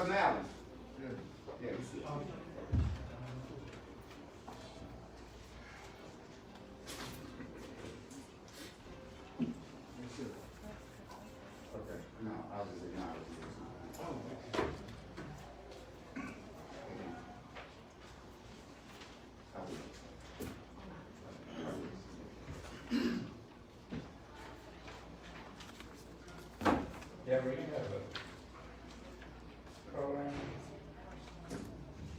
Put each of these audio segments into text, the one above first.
Cousin Allen. Yeah, we see. Okay, no, I'll just acknowledge you. Oh, okay. I will. Deborah, you have a program?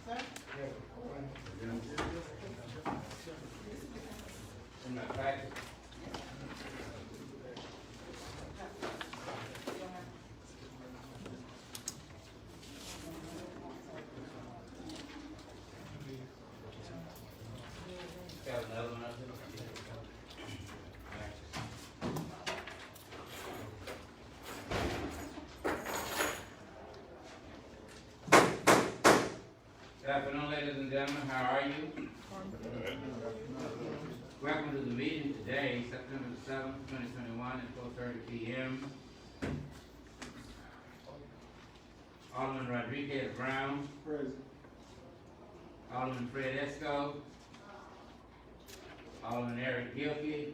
Sir? You have a program? In my packet? Got another one up there? Good afternoon, ladies and gentlemen. How are you? Welcome to the meeting today, September the 7th, 2021 at 4:30 p.m. Alderman Rodriguez Brown. Present. Alderman Fred Esco. Alderman Eric Gilkey.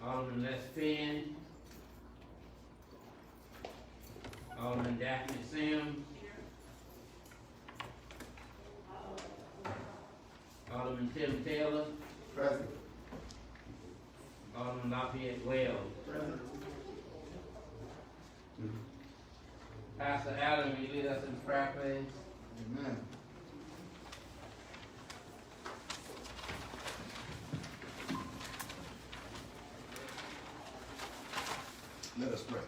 Alderman Les Penn. Alderman Daphne Sims. Alderman Tim Taylor. Present. Alderman Lafayette Wells. Present. Pastor Allen, will you lead us in prayer, please? Amen. Let us pray.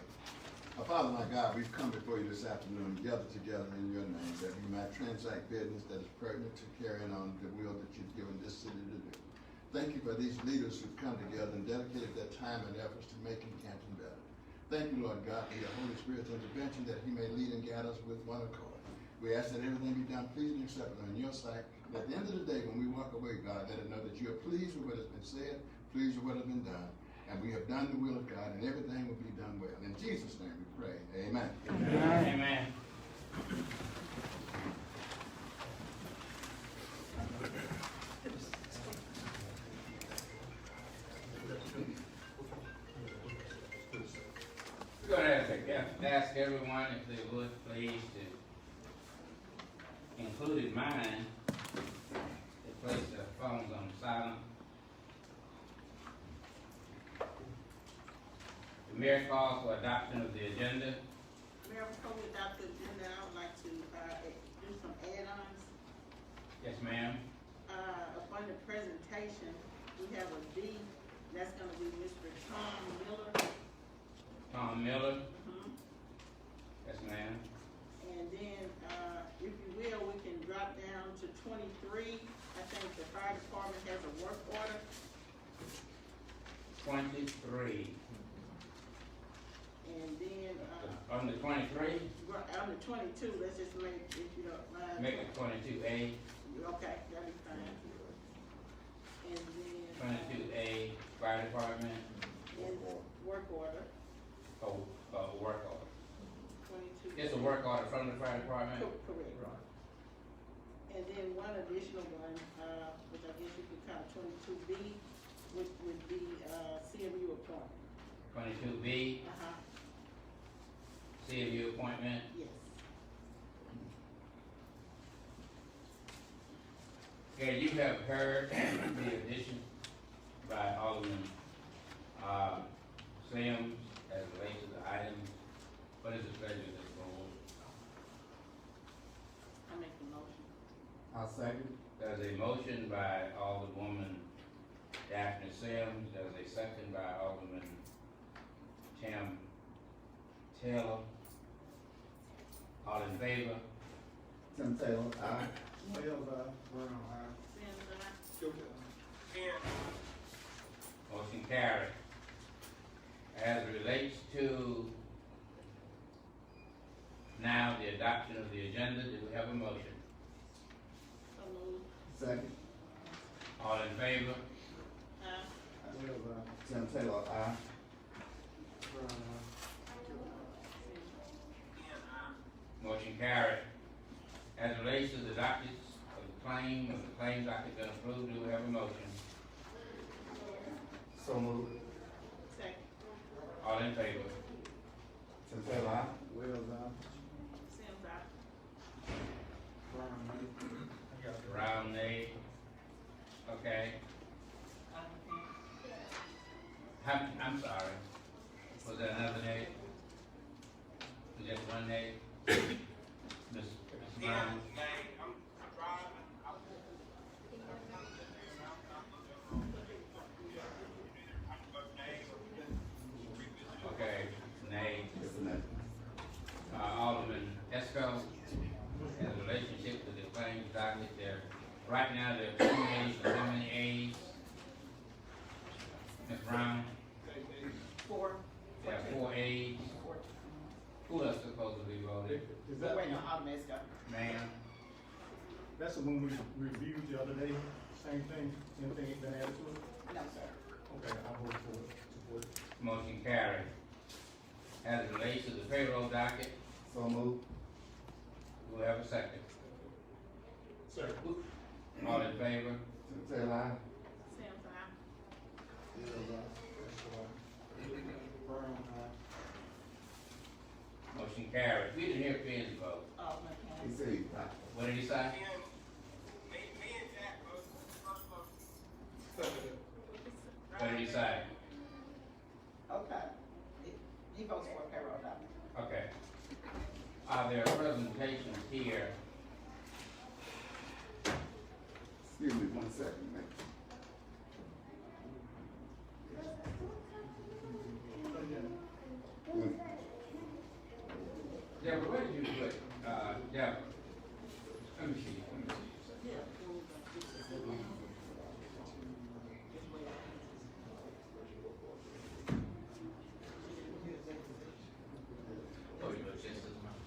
Our Father, my God, we've come before you this afternoon, gathered together in your name, that we might transact business that is pertinent to carrying on the will that you've given this city to do. Thank you for these leaders who've come together and dedicated their time and efforts to making Canton better. Thank you, Lord God, for your Holy Spirit's intervention that he may lead and guide us with one accord. We ask that everything be done pleasing and acceptable in your sight. And at the end of the day, when we walk away, God, let us know that you are pleased with what has been said, pleased with what has been done. And we have done the will of God, and everything will be done well. In Jesus' name we pray. Amen. Amen. Amen. We're going to ask everyone if they would please to, including mine, to place their phones on silent. The mayor calls for adoption of the agenda. Mayor, before we adopt the agenda, I would like to do some add-ons. Yes, ma'am. Upon the presentation, we have a D, that's gonna be Mr. Tom Miller. Tom Miller. Mhm. Yes, ma'am. And then, if you will, we can drop down to 23. I think the fire department has a work order. 23. And then, On the 23, on the 22, let's just make, if you don't mind. make it 22A. Okay, that'd be fine. And then. 22A, fire department. And work order, Oh, work order. 22. It's a work order from the fire department. Correct. And then one additional one, which I guess you could count 22B, which would be, CMU appointment. 22B, CFU appointment. Yes. Okay, you have heard the addition by Alderman Sims as relates to the items. What is the pleasure of this board? I make the motion. I'll second. There's a motion by Alderwoman Daphne Sims. There's a second by Alderman Tim Taylor. All in favor? Tim Taylor, aye. Sims, Motion carried. As relates to now the adoption of the agenda, do we have a motion? so moved. Second. All in favor? Tim Taylor, aye. Motion carried. As it relates to the dockets of the claim docket been approved, do we have a motion? So moved. Second. All in favor? Sinclair, aye. Wells, Sims, aye. Brown, nay. Okay. I'm sorry. Was there another nay? Was just one nay? Ms. Brown? Okay, nay. Yes, and that. Alderman Esco has a relationship with the claims docket there. Right now, there are 2 A's and how many A's? Ms. Brown? 4. There are 4 A's. Who else supposed to be voted? Is that, Wait, no, Alderman Esco. Ma'am? that's the one we reviewed the other day, same thing, anything ain't been added to it? No, sir. Okay, I'll vote for it, support it. Motion carried. As it relates to the payroll docket, So moved. we'll have a second. Sir. All in favor? Sinclair, aye. Sims, aye. Motion carried. We didn't hear Finn's vote. Alderman He Canton. said he aye. What did he say? What did he say? Okay. He votes for payroll docket. Okay. Are there presentations here? Excuse me 1 second, man. Mm. Deborah, where did you put, Deborah? Let me see. Oh, you know, just as much.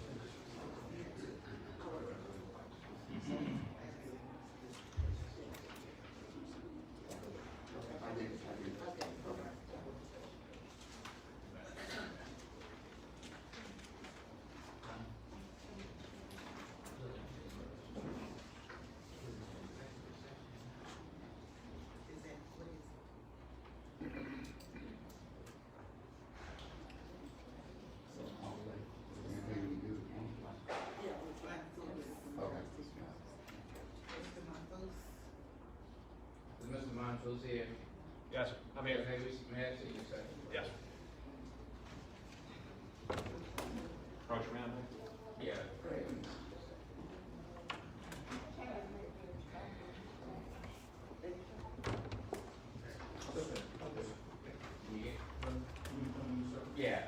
Is Mr. Montrose here? Yes, sir. I'm here. May I see you, sir? Yes. Roger, ma'am. Yeah. Yeah.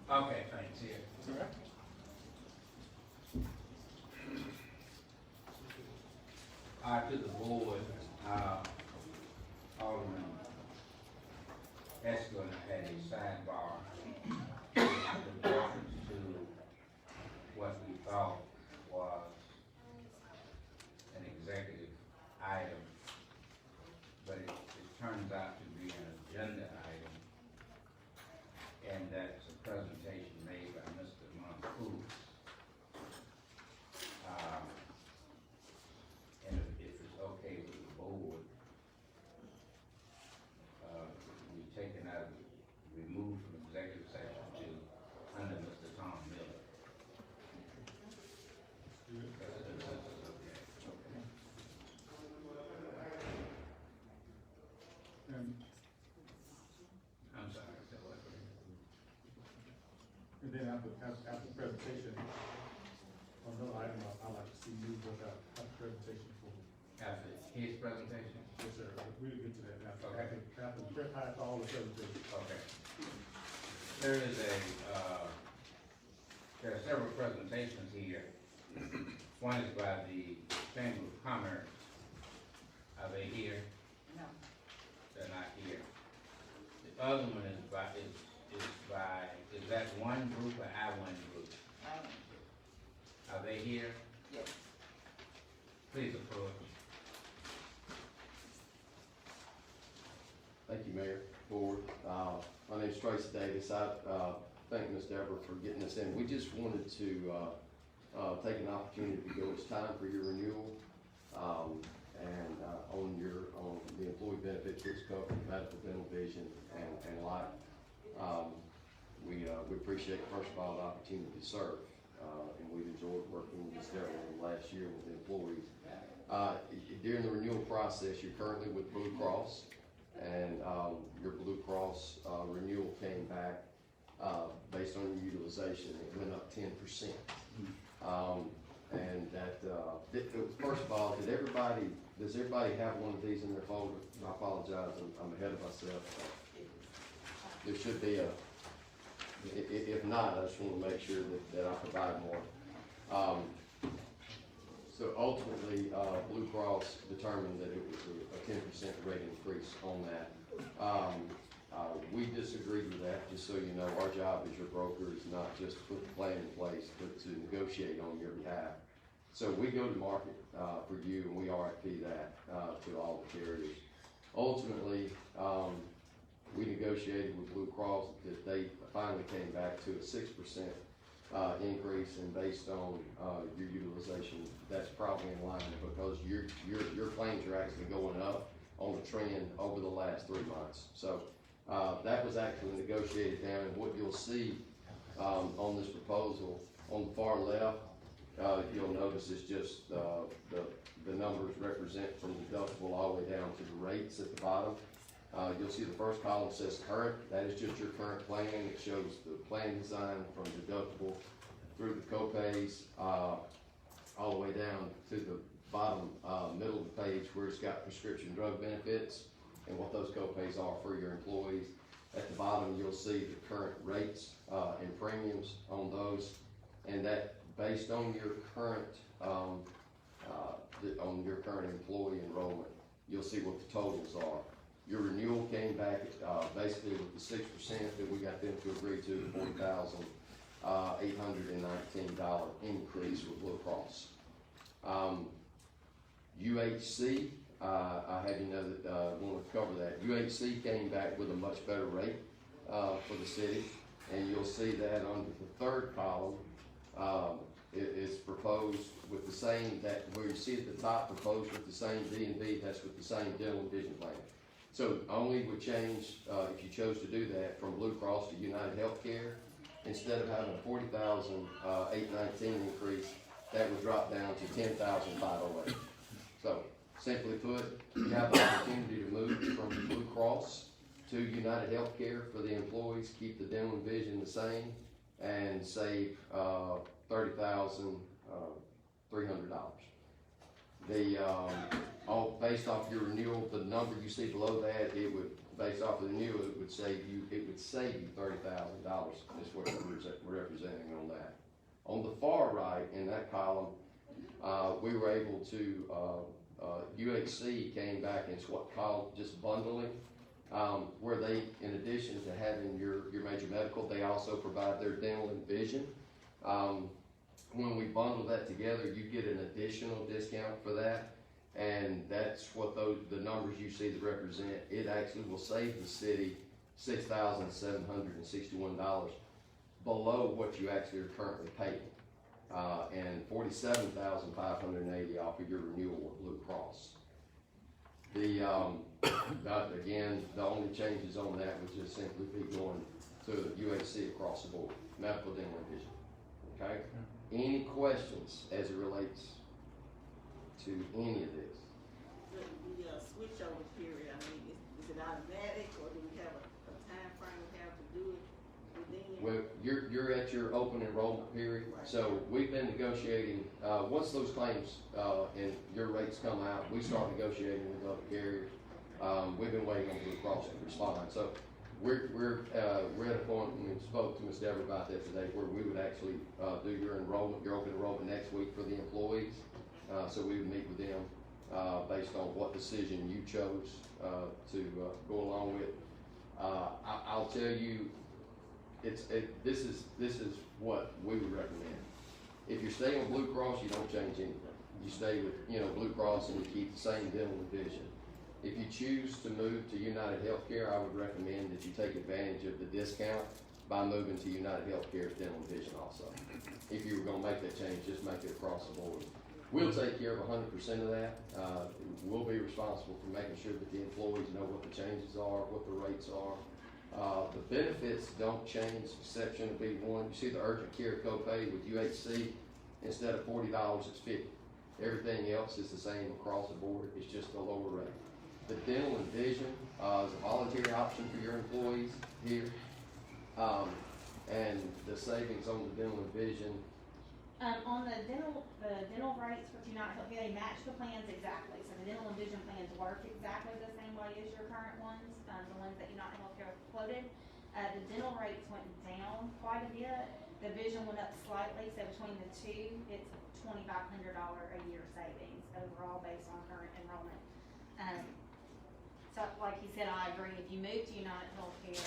Okay, thanks, here. To the board, Alderman Esco had a sidebar with reference to what we thought was an executive item, but it turns out to be an agenda item, and that's a presentation made by Mr. Monfils. And if it's okay with the board, we taken out, removed from executive session to under Mr. Tom Miller. That's okay. after the presentation, another item I'd like to see you work out after the presentation for. After his presentation? Yes, sir, we'll get to that after, Okay. after the prep, after all the presentation. Okay. There is there are several presentations here. One is by the Chamber of Commerce. Are they here? No. They're not here. The other one is that one group or I one group? Are they here? Yes. Please approach. Thank you, Mayor, Board. My name is Tracy Davis. I thank Ms. Deborah for getting us in. We just wanted to take an opportunity to go, it's time for your renewal, and on the employee benefits, which cover medical, dental, vision, and life. We appreciate, first of all, the opportunity to serve, and we've enjoyed working with Ms. Deborah in the last year with the employees. During the renewal process, you're currently with Blue Cross, and your Blue Cross renewal came back based on your utilization. It went up 10%. And that, first of all, does everybody have one of these in their folder? I apologize, I'm ahead of myself. There should be if not, I just want to make sure that I provide more. So ultimately, Blue Cross determined that it was a 10% rate increase on that. We disagreed with that, just so you know. Our job as your broker is not just to put the plan in place, but to negotiate on your behalf. So we go to market for you, and we RFP that to all the carriers. Ultimately, we negotiated with Blue Cross that they finally came back to a 6% increase, and based on your utilization, that's probably in line because your claims are actually going up on the trend over the last 3 months. So that was actually negotiated down, and what you'll see on this proposal on the far left, you'll notice it's just the numbers represent from deductible all the way down to the rates at the bottom. You'll see the first column says current. That is just your current plan. It shows the plan design from deductible through the copays, all the way down to the bottom middle of the page where it's got prescription drug benefits and what those copays are for your employees. At the bottom, you'll see the current rates and premiums on those, and that based on your current employee enrollment, you'll see what the totals are. Your renewal came back basically with the 6% that we got them to agree to, the $40,819 increase with Blue Cross. UHC, I had you know that I want to cover that. UHC came back with a much better rate for the city, and you'll see that under the third column, it's proposed with the same, that where you see at the top, proposed with the same D&B, that's with the same dental and vision plan. So only would change, if you chose to do that, from Blue Cross to United Healthcare. Instead of having a $40,819 increase, that would drop down to $10,508. So simply put, you have the opportunity to move from Blue Cross to United Healthcare for the employees, keep the dental and vision the same, and save $30,300. All based off your renewal, the number you see below that, it would, based off of the renewal, it would save you $30,000. Is what we're representing on that. On the far right in that column, we were able to, UHC came back and it's what called just bundling, where they, in addition to having your major medical, they also provide their dental and vision. When we bundle that together, you get an additional discount for that, and that's what the numbers you see that represent. It actually will save the city $6,761 below what you actually are currently paying, and $47,580 off of your renewal with Blue Cross. Again, the only changes on that would just simply be going to UHC across the board, medical, dental, and vision. Okay? Any questions as it relates to any of this? The switch over period, I mean, is it automatic, or do we have a time frame we have to do it within? Well, you're at your open enrollment period, so we've been negotiating, once those claims, and your rates come out, we start negotiating with other carriers. We've been waiting on Blue Cross to respond, so we're at a point, and we spoke to Ms. Deborah about that today, where we would actually, do your enrollment, your open enrollment next week for the employees. So we would meet with them, based on what decision you chose, to, go along with. I'll tell you, this is what we would recommend. If you stay on Blue Cross, you don't change anything. You stay with, Blue Cross and you keep the same dental and vision. If you choose to move to United Healthcare, I would recommend that you take advantage of the discount by moving to United Healthcare's dental and vision also. If you were gonna make that change, just make it across the board. We'll take care of 100% of that. We'll be responsible for making sure that the employees know what the changes are, what the rates are. The benefits don't change, exception would be one. You see the urgent care copay with UHC, instead of $40, it's $50. Everything else is the same across the board, it's just a lower rate. The dental and vision, is a voluntary option for your employees here. And the savings on the dental and vision, On the dental rates for United Healthcare, they match the plans exactly, so the dental and vision plans work exactly the same way as your current ones, the ones that United Healthcare quoted. The dental rates went down quite a bit, the vision went up slightly, so between the two, it's $2,500 a year savings overall based on current enrollment. So like you said, I agree, if you move to United Healthcare,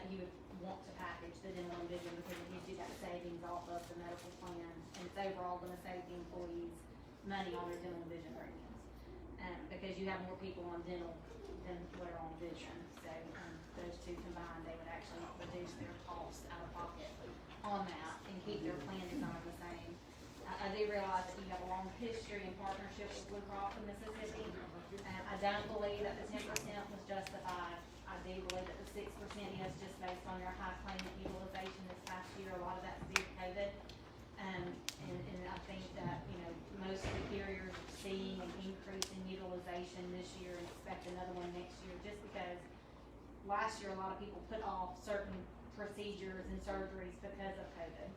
you would want to package the dental and vision because it gives you that savings off of the medical plan, and it's overall gonna save the employees money on their dental and vision premiums. Because you have more people on dental than what are on vision, so, those two combined, they would actually reduce their costs out of pocket on that and keep their plan design the same. I do realize that you have a long history and partnership with Blue Cross in Mississippi. I don't believe that the 10% was justified. I do believe that the 6% is just based on your high claimant utilization this past year. A lot of that's due to COVID. And I think that, most of the carriers are seeing an increase in utilization this year and expect another one next year, just because last year a lot of people put off certain procedures and surgeries because of COVID.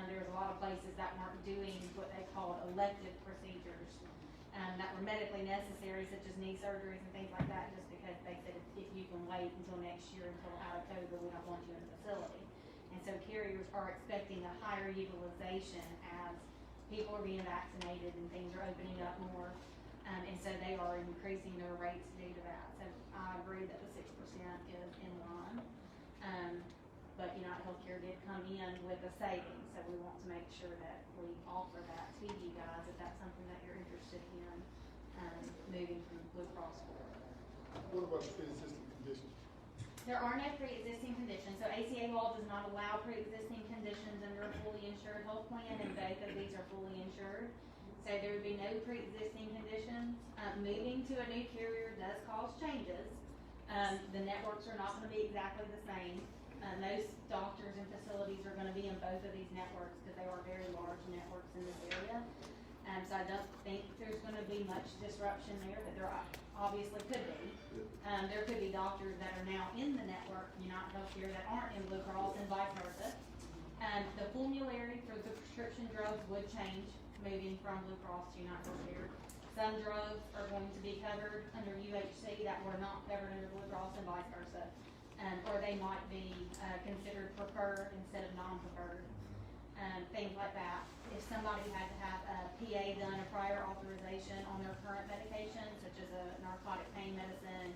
There was a lot of places that weren't doing what they called elective procedures, that were medically necessary, such as knee surgeries and things like that, just because they said if you can wait until next year until out of COVID, we don't want you in the facility. And so carriers are expecting a higher utilization as people are being vaccinated and things are opening up more. And so they are increasing their rates due to that. So I agree that the 6% is in line. But United Healthcare did come in with a savings, so we want to make sure that we offer that to you guys if that's something that you're interested in, moving from Blue Cross forward. What about the pre-existing conditions? There are no pre-existing conditions, so ACA law does not allow pre-existing conditions under a fully insured health plan, and both of these are fully insured. So there would be no pre-existing conditions. Moving to a new carrier does cause changes. The networks are not gonna be exactly the same. Most doctors and facilities are gonna be in both of these networks because they are very large networks in this area. So I don't think there's gonna be much disruption there, but there obviously could be. There could be doctors that are now in the network, United Healthcare, that aren't in Blue Cross and vice versa. The formulary for the prescription drugs would change moving from Blue Cross to United Healthcare. Some drugs are going to be covered under UHC that were not covered under Blue Cross and vice versa. Or they might be considered preferred instead of non-preferred, things like that. If somebody had to have a PA done, a prior authorization on their current medication, such as a narcotic pain medicine,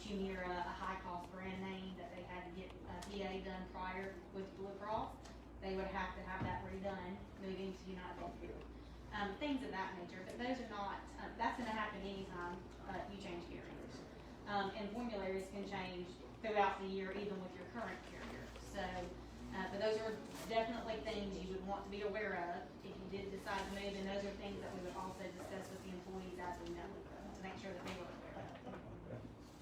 Humira, a high-cost brand name that they had to get a PA done prior with Blue Cross, they would have to have that redone moving to United Healthcare. Things of that nature, but those are not, that's gonna happen anytime you change carriers. And formularies can change throughout the year, even with your current carrier. So, but those are definitely things you would want to be aware of if you did decide to move, and those are things that we would also discuss with the employees as we know them, to make sure that they were aware of them.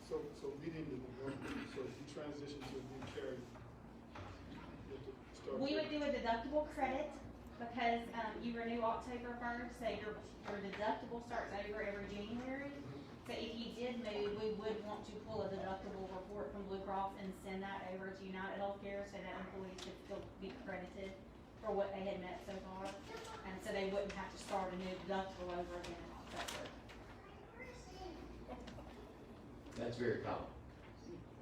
So leading to November, so if you transition to a new carrier, you have to start. We would do a deductible credit because you renew October 1st, so your deductible starts over every January. So if you did move, we would would want to pull a deductible report from Blue Cross and send that over to United Healthcare so that employees could still be credited for what they had met so far. And so they wouldn't have to start a new deductible over again and all that sort. That's very common.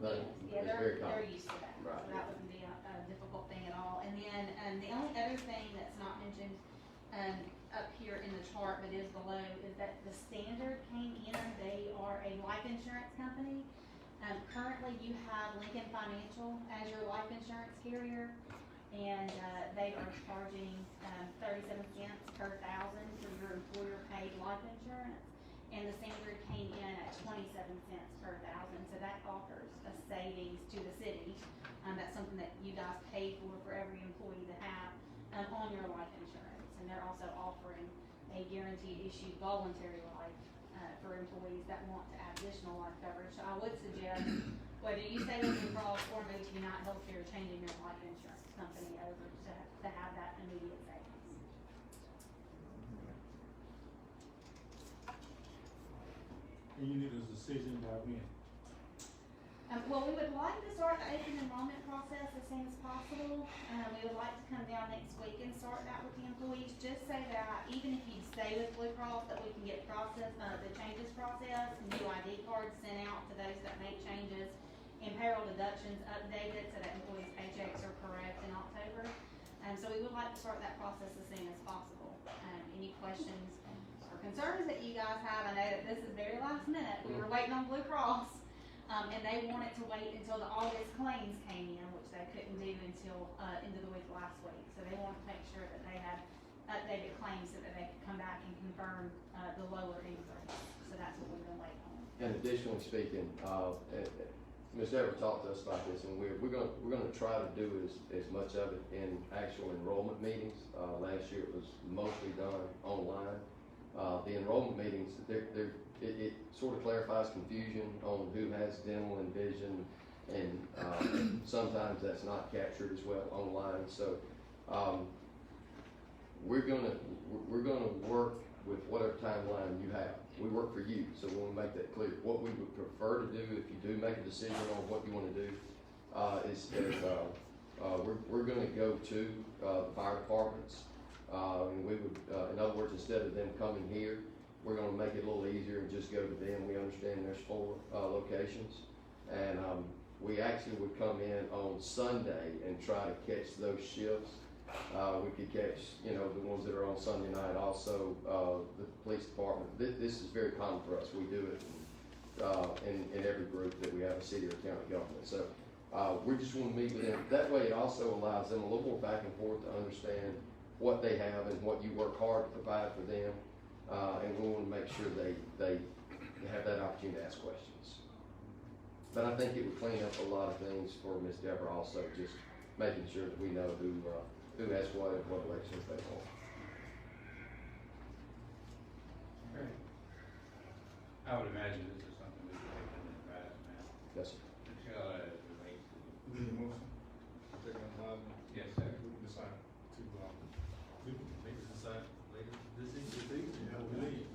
That- Yeah, that's very they're common. used to that, so Right. that wouldn't be a difficult thing at all. And then, the only other thing that's not mentioned, up here in the chart but is below, is that the Standard came in, they are a life insurance company. Currently you have Lincoln Financial as your life insurance carrier, and, they are charging, 37 cents per thousand for your employer paid life insurance. And the Standard came in at 27 cents per thousand, so that offers a savings to the city. That's something that you guys pay for every employee to have, on your life insurance. And they're also offering a guaranteed issue voluntary life, for employees that want to add additional life coverage. So I would suggest, whether you stay with Blue Cross or move to United Healthcare, changing your life insurance company over to have that immediate savings. And you need a decision by when? Well, we would like to start the open enrollment process as soon as possible. We would like to come down next week and start that with the employees, just so that even if you stay with Blue Cross, that we can get the changes process, new ID cards sent out to those that make changes, and payroll deductions updated so that employees' paychecks are correct in October. So we would like to start that process as soon as possible. Any questions or concerns that you guys have? I know that this is very last minute. We were waiting on Blue Cross. And they wanted to wait until the August claims came in, which they couldn't do until, end of the week last week. So they wanted to make sure that they had updated claims so that they could come back and confirm, the lower increase. So that's what we've been waiting on. And additionally speaking, Ms. Deborah talked to us about this, and we're gonna try to do as much of it in actual enrollment meetings. Last year it was mostly done online. The enrollment meetings, it sort of clarifies confusion on who has dental and vision, and sometimes that's not captured as well online. So we're gonna work with whatever timeline you have. We work for you, so we want to make that clear. What we would prefer to do, if you do make a decision on what you want to do, is we're going to go to the fire departments, and we would, in other words, instead of them coming here, we're going to make it a little easier and just go to them. We understand there's 4 locations, and we actually would come in on Sunday and try to catch those shifts. We could catch, the ones that are on Sunday night. Also, the police department. This is very common for us. We do it in every group that we have a city or county government. So we just want to meet with them. That way, it also allows them a little more back and forth to understand what they have and what you work hard to provide for them. And we want to make sure they have that opportunity to ask questions. But I think it would clean up a lot of things for Ms. Deborah also, just making sure that we know who has what and what elections they want. Right. I would imagine this is something we can take in advance, man. Yes, sir. Until it relates to. We need a motion, take on the item. Yes, sir. We can decide to, we can make this decide later this evening, yeah, we leave.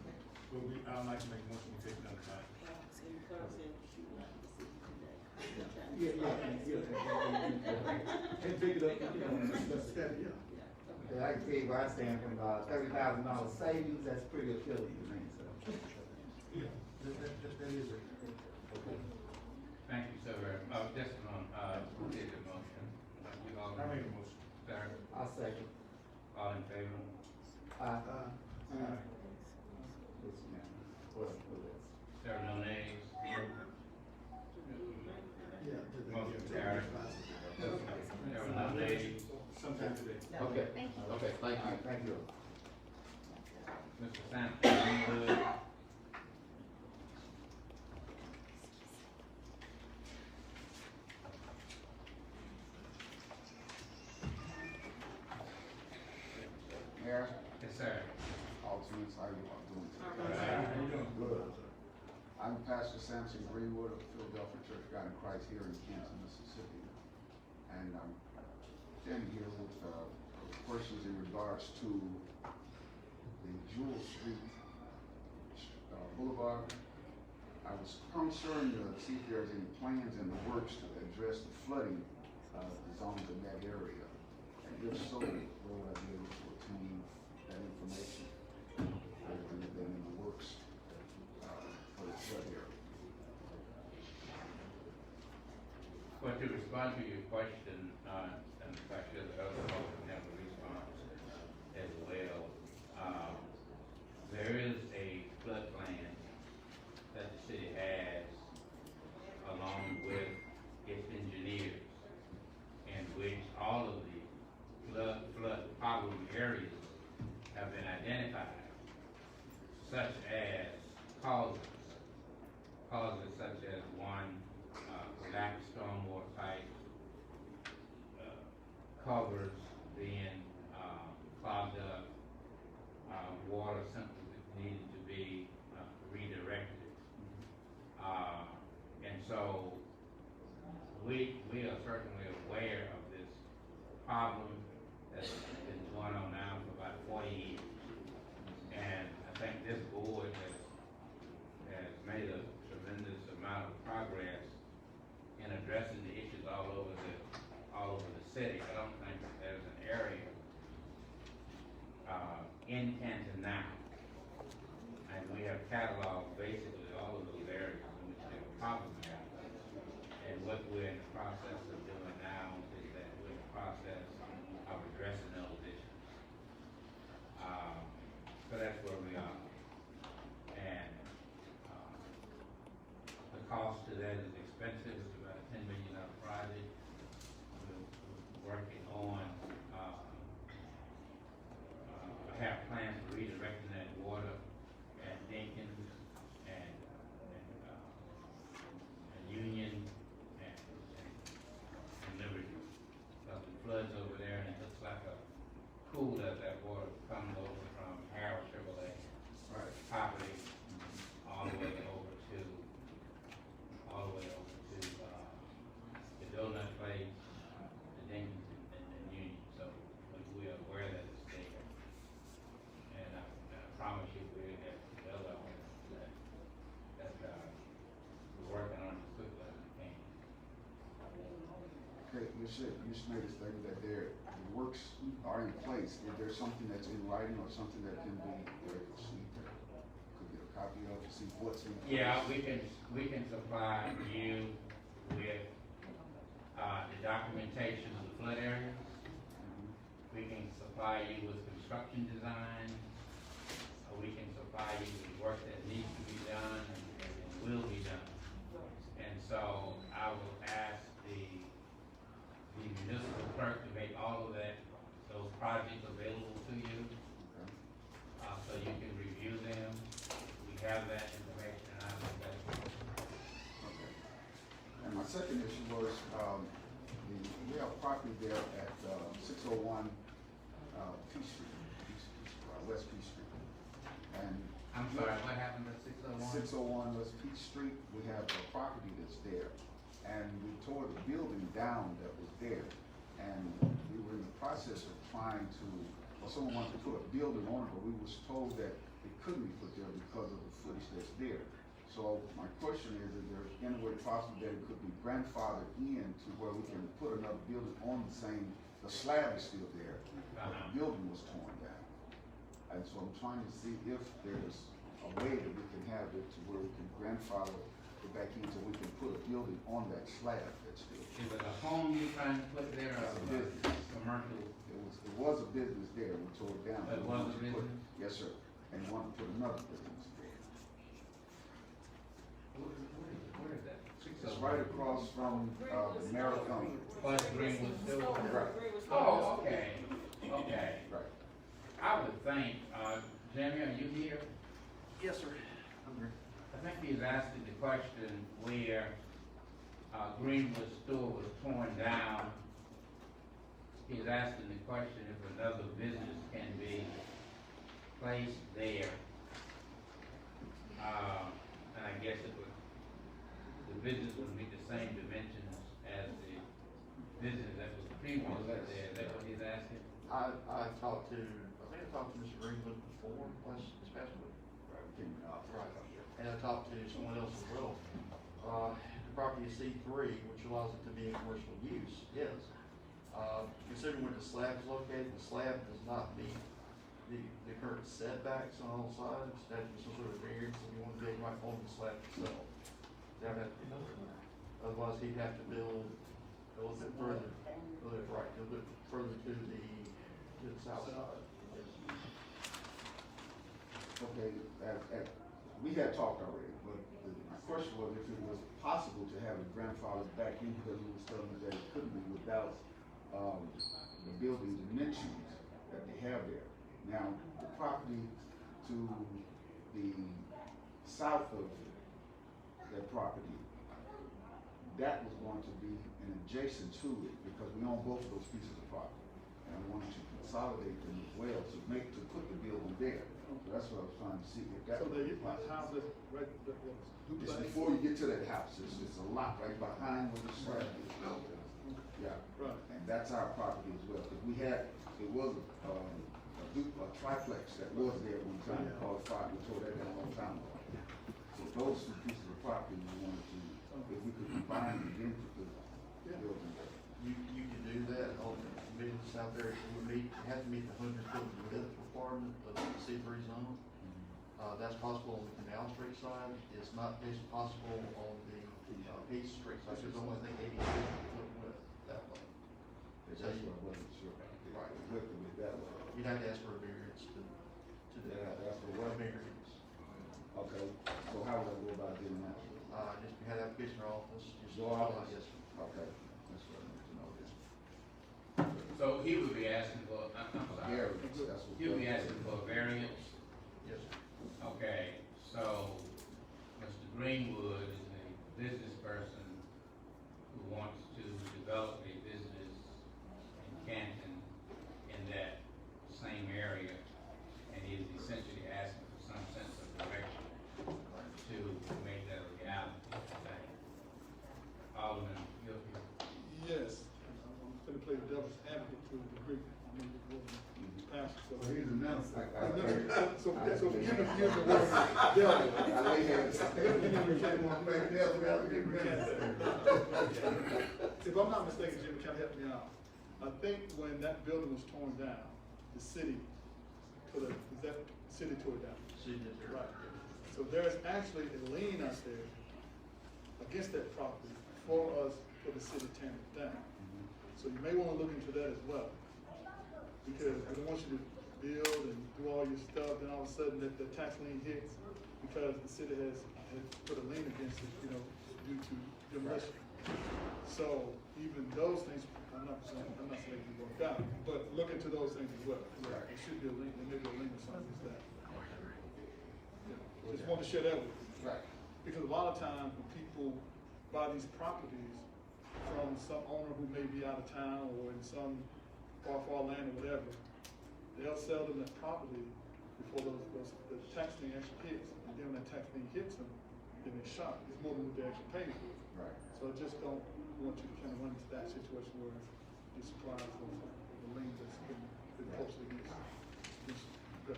But I'd like to make a motion, we take it under item. Yeah. And pick it up, let's step it up. Yeah, I can tell you where I stand from $30,000 savings, that's pretty appealing to me, so. Yeah, that is it. Thank you so very much. Just who did the motion? You all. I made a motion. Sir, I'll second. all in favor? Aye. Aye. Yes, ma'am. What else? There are no nays. Motion Yeah. carried. There are no nays. Sometime today. Okay. Thank you. Okay. Thank All you. right, thank you. Mr. Sampson, you good? Mayor, Yes, sir. alternates, how you all doing All today? right. How you doing? Good. I'm Pastor Samson Greenwood of Philadelphia Church of God in Christ here in Canton, Mississippi. And I'm standing here with questions in regards to the Jewel Street Boulevard. I was concerned to see if there's any plans in the works to address the flooding, zones in that area. And if so, where would I be able to obtain that information? Whether anything in the works, for the flood area. But to respond to your question, and the fact that the other folks have a response as well, there is a flood plan that the city has along with its engineers, in which all of the flood problem areas have been identified, such as causes such as one, lack of stormwater pipes, covers being, clogged up, water simply needed to be, redirected. And so, we are certainly aware of this problem that's been going on now for about 40 years. And I think this board has made a tremendous amount of progress in addressing the issues all over the city. I don't think that there's an area in Canton now, and we have cataloged basically all of those areas in which there are problems. And what we're in the process of doing now is that we're in the process of addressing those issues. So that's where we are. And the cost to that is expensive. It's about a $10 million project. We're working on, have plans for redirecting that water at Jenkins and Union and Liberty. Because it floods over there and it looks like a pool that water comes over from Harold Chevrolet property all the way over to the donut place, the Jenkins and Union. So we are aware that it's there. And I promise you, we're working on it as quickly as we can. Okay, you just made a statement that the works are in place. Is there something that's in writing or something that can be, could get a copy of to see what's in place? Yeah, we can supply you with, the documentation of the flood areas. We can supply you with construction design. We can supply you with work that needs to be done and will be done. And so I will ask the municipal clerk to make all of those projects available to you, so you can review them. We have that information, and I think that's Okay. And my second issue was, we have property there at 601 P Street, West P Street. And I'm sorry, what happened at 601? 601 West Peach Street, we have a property that's there. And we tore the building down that was there. And we were in the process of trying to, or someone wanted to put a building on it, but we was told that it couldn't be put there because of the footage that's there. So my question is there's any way possible that it could be grandfathered in to where we can put another building on the slab is still there, but the building was torn down. And so I'm trying to see if there's a way that we can have it to where we can grandfather it back in so we can put a building on that slab that's still there. Is it a home you're trying to put there, or It's a a business. commercial? It was a business there, we tore it down. It We was a wanted to put- business? Yes, sir, and we wanted to put another business there. Where is that? It's right across from, the Marathon. Plus Greenwood Store? Right. Oh, okay, okay. Right. I would think, Jamie, are you here? Yes, sir. I'm here. I think he's asking the question where, Greenwood Store was torn down. He's asking the question if another business can be placed there. And I guess the business would meet the same dimensions as the business that was previously there. Is that what he's asking? I talked to Mr. Greenwood before, this past week. Right, we came out. Right. And talked to someone else as well. The property is C3, which allows it to be in commercial use, yes. Considering where the slab is located, the slab does not meet the current setbacks on all sides. That would be some sort of variance if you want to build right on the slab itself. That would have to be noted. Otherwise, he'd have to build a little bit further, further to the south side. Okay, we had talked already, but the question was if it was possible to have it grandfathered back in because we was telling them that it couldn't be without, the building dimensions that they have there. Now, the property to the south of that property, that was going to be an adjacent to it because we own both of those pieces of property. And I wanted to consolidate them as well to put the building there. So that's what I was trying to see if that So was the possible. house is right, It's before you get to that house, it's a lot right behind where the slab is. Yeah, right. and that's our property as well, because it was a triplex that was there one time, called five, we tore that down a long time ago. So those two pieces of property, we wanted to, if we could combine them, then put the building there. You can do that, all the business out there, you have to meet the 150 width requirement of the C3 zone. That's possible on the Canal Street side, it's not possible on the Peace Street side, there's only, I think, 80 foot width that way. That's what I wasn't sure about, right, the width of it that way. You'd have to ask for a variance to do Yeah, that. that's for what? Variance. Okay, so how would I go about doing that? Just had an application in our office, just. Your office? Yes, sir. Okay, that's what I need to know this. So he would be asking for, I'm sorry, Variance, that's what. he would be asking for a variance. Yes, sir. Okay, so Mr. Greenwood is a business person who wants to develop a business in Canton in that same area, and he is essentially asking for some sense of direction to make that a reality. Alderman Gilpin. Yes, I'm gonna play the devil's advocate to a degree. I mean, the word pastor, so. Well, he's a minister. So give the word devil. I lay hands. If I'm not mistaken, Jim, can you help me out? I think when that building was torn down, the city tore it down. See that there. Right. So there's actually a lien out there against that property for the city tearing it down. So you may wanna look into that as well. Because I don't want you to build and do all your stuff, then all of a sudden the tax lien hits because the city has put a lien against it, due to demolition. So even those things, I'm not saying you work out, but look into those things as well. There should be a lien, there may be a lien or something like that. Just want to share that with you. Right. Because a lot of times when people buy these properties from some owner who may be out of town or in some far land or whatever, they'll sell them that property before the tax lien actually hits. And then when that tax lien hits them, then they're shocked. It's more than what they actually paid for. Right. So I just don't want you to kind of run into that situation where you're surprised of the lien that's been posted against you.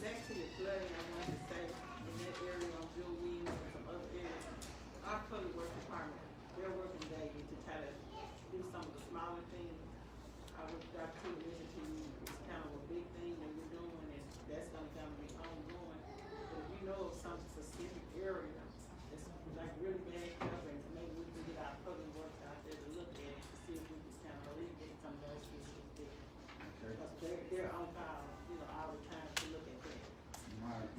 Back to the flooding, I want to say, in that area on Bill Williams and some other areas, our public works department, they're working daily to try to do some of the smaller things. I would like to mention to you, it's kind of a big thing that we're doing, and that's gonna kind of be ongoing. But if you know of some specific area that's like really bad coverage, maybe we can get our public works out there to look at it, to see if we can kind of alleviate some of those issues there. Okay. Because they're on file, all the time to look at that.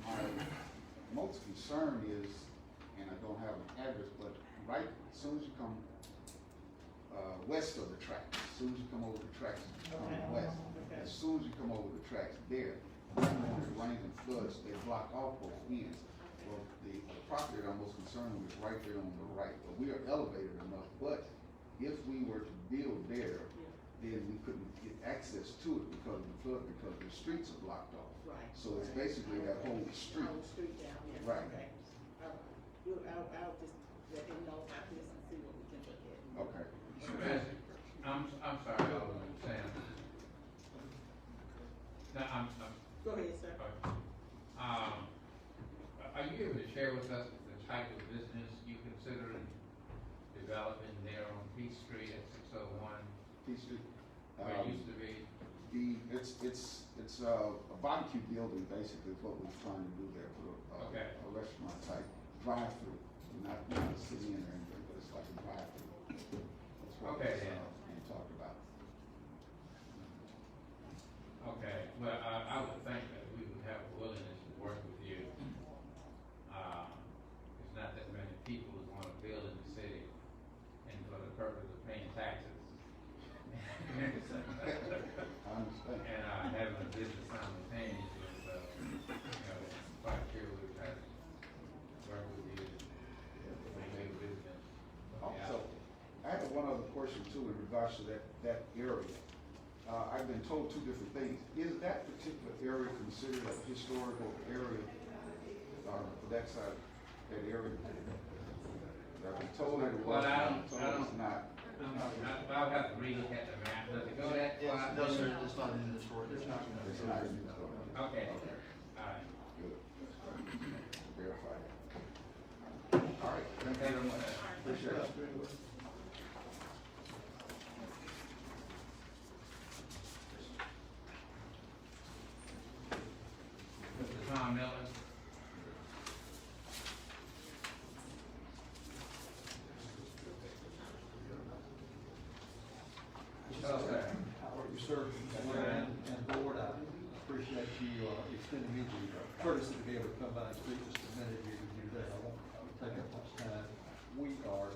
My most concern is, and I don't have an address, but right as soon as you come west of the tracks, as soon as you come over the tracks, west, as soon as you come over the tracks there, when it rains and floods, they block off both ends. Well, the property that I'm most concerned with is right there on the right, but we are elevated enough, but if we were to build there, then we couldn't get access to it because of the flood, because the streets are blocked off. Right. So it's basically that whole street. Whole street down there. Right. Okay. All right. I'll just let him know about this and see what we can look at. Okay. I'm sorry, Alderman Sam. No, Go ahead, sir. you able to share with us the type of business you consider developing there on Peace Street at 601, Peace Street. where it used to be? It's a barbecue building, basically, is what we're trying to do there, put Okay. a restaurant type drive-through, not a sit-in or anything, but it's like a drive-through. That's what Okay, was, then. being talked about. Okay, well, I would think that we would have a willingness to work with you. It's not that many people who want to build in the city and for the purpose of paying taxes. I understand. And having a business simultaneously, so, quite sure we'd try to work with you to make a business. Also, I have one other question too in regards to that area. I've been told two different things. Is that particular area considered a historical area, for that side, that area? I've been told that it was, Well, I I'm don't- told it's not. I'll have to relook at the map. Does it go that far? No, sir, it's not in this story. It's not in the story. Okay, Okay. all right. Good. Verify. All right, thank you very much. Appreciate it. Mr. Tom Miller? Hello, sir. How are you, sir? And board, I appreciate you extending me the courtesy to be able to come by and speak just a minute here with you today. I won't take up much time. We are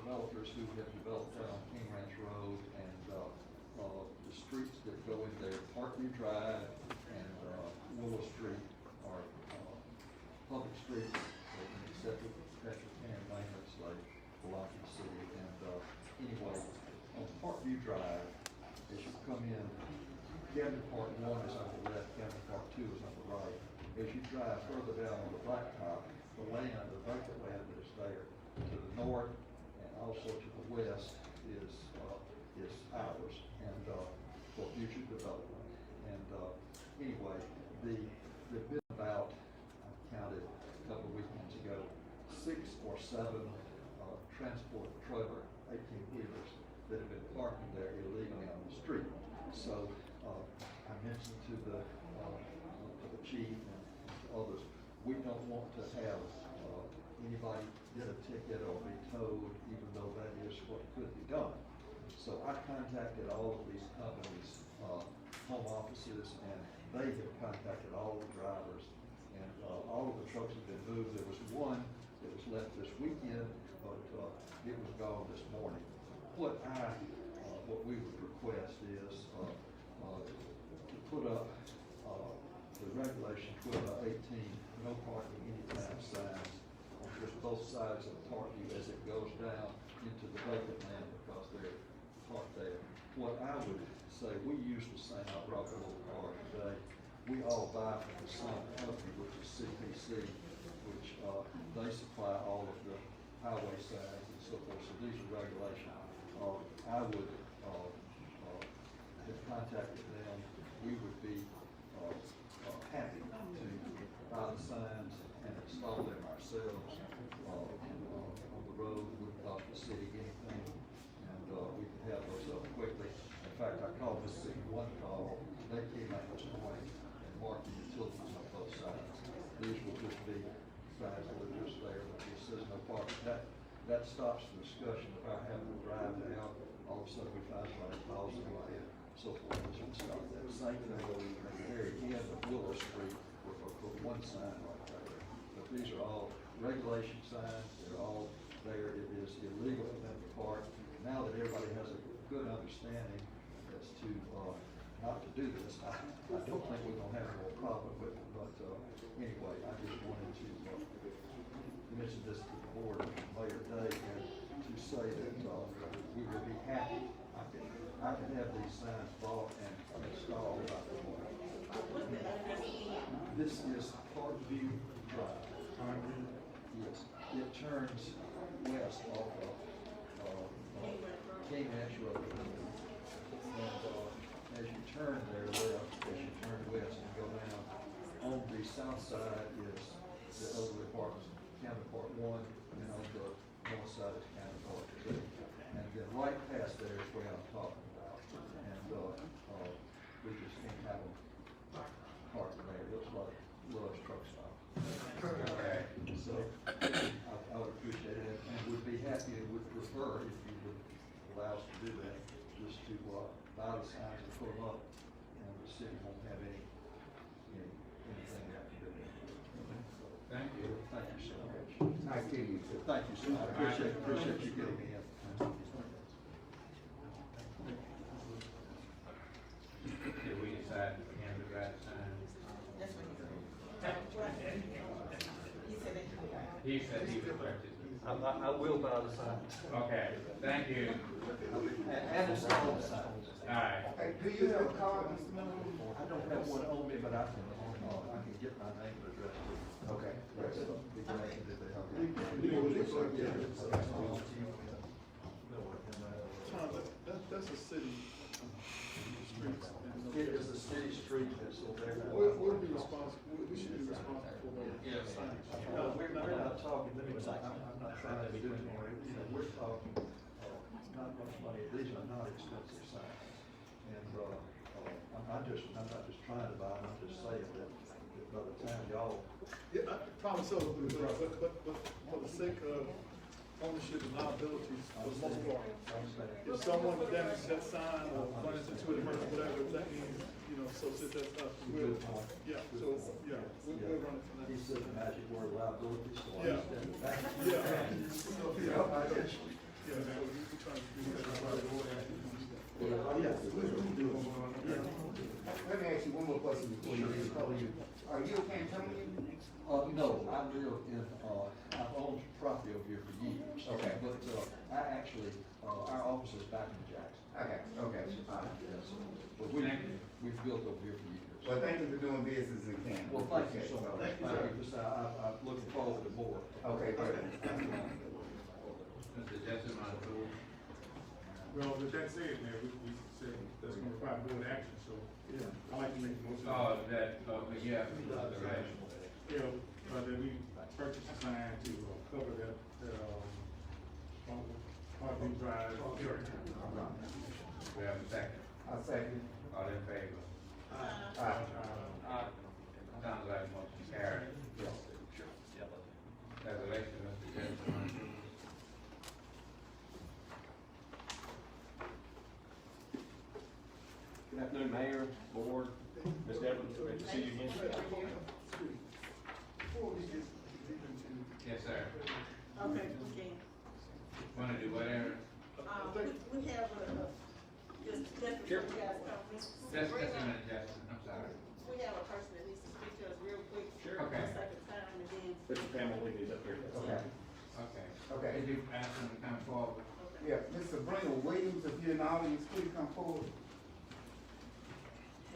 developers who have developed down King Ranch Road and the streets that go in there, Parkview Drive and Willow Street are public streets. They can be accepted special and maintenance like belong to the city. And anyway, on Parkview Drive, as you come in, Canton Park 1 is on the left, Canton Park 2 is on the right. As you drive further down on the blacktop, the land, the vacant land that is there to the north and also to the west is ours and for future development. And anyway, there've been about, I counted a couple of weekends ago, 6 or 7 transport trailer 18-wheelers that have been parking there illegally on the street. So I mentioned to the chief and to others, we don't want to have anybody get a ticket or be towed, even though that is what could be done. So I contacted all of these companies, home offices, and they have contacted all the drivers, and all of the trucks have been moved. There was one that was left this weekend, but it was gone this morning. What we would request is to put up the regulation 12/18, no parking anytime signs on just both sides of the Parkview as it goes down into the vacant land because they're parked there. What I would say, we use the same, I brought a little car today, we all buy from the same company, which is CPC, which they supply all of the highway signs and so forth, so these are regulations. I would have contacted them. We would be happy to buy the signs and install them ourselves on the road. Wouldn't cost the city anything, and we could have those up quickly. In fact, I called this city one call. They came out this morning and marked the utilities on both sides. These will just be signs that are just there, but it says no parking. That stops the discussion of our having to drive down. All of a sudden we find somebody calls somebody and so forth. This would stop that. Same thing at the very end of Willow Street, we're going to put one sign right there. But these are all regulation signs. They're all there. It is illegal for them to park. Now that everybody has a good understanding as to not to do this, I don't think we're going to have a problem with it. But anyway, I just wanted to mention this to the board later today and to say that we will be happy. I can have these signs bought and installed by the morning. This is Parkview Drive. Yes, it turns west off of King Ranch Road. And as you turn there left, as you turn west and go down, on the south side is the elderly we just can't have them parked there, it looks like large truck stop. Okay. So, I would appreciate it, and would be happy and would prefer if you would allow us to do that, just to, buy the signs and put them up, and the city won't have anything that can do with it. Thank you. Thank you so much. Nice meeting you too. Thank you, sir, I appreciate you getting me in. Did we decide for him to write the sign? That's what he said that He said he would purchase it. I will buy the signs. Okay, thank you. And install the signs. Alright. Hey, do you have a card, Mr. Miller? I don't have one on me, but I can get my name and address to you. Okay. Be glad to do that. Tom, that's a city street. It is a city street that's over there. We'll be responsible, we should be responsible for the signage. No, we're not talking, I'm not trying to do more, we're talking, not much money, these are not expensive signs. And, I'm not just trying to buy them, I'm just saying that by the time y'all. Yeah, probably so, but for the sake of ownership and liabilities, for the most part, if someone damages that sign or runs into it, or whatever, that means, so since that's us, we'll, we'll run it from that. He said the magic word liability, so I Yeah. understand the fact. Yeah. I guess. Yeah, so we're trying to do that. Let me ask you one more question before you leave. Are you a Cantonian? No, I live in, I've owned property over here for years. Okay. But, I actually, our office is back in Jackson. Okay, Yes. But we've built over here for years. Well, thank you for doing business in Canton. Well, thank you so much. Thank you, sir. I'm looking forward to more. Okay, great. Mr. Justin Montour. Well, with that said, man, we said that's gonna require board action, so, Yeah. I like to make the motion. Yeah. That we purchase a sign to cover that, Parkview Drive area. We have a second. I'll second. All in favor? Sounds like motion carried. That's election, Mr. Justin Montour. Good afternoon, Mayor, Board, Ms. Evans, great to see you again. Before we get deep into, Yes, sir. Okay, we can. Wanna do whatever? We have just before you guys come, Just a minute, Justin, I'm sorry. we have a person that needs to speak to us real quick. Sure. Okay. For the sake of time, and then. Mr. Pamela, we need up here. Okay. Okay. Okay. Did you ask him to come forward? Okay. Yeah, Mr. Sabrina Williams, if you're in the audience, please come forward.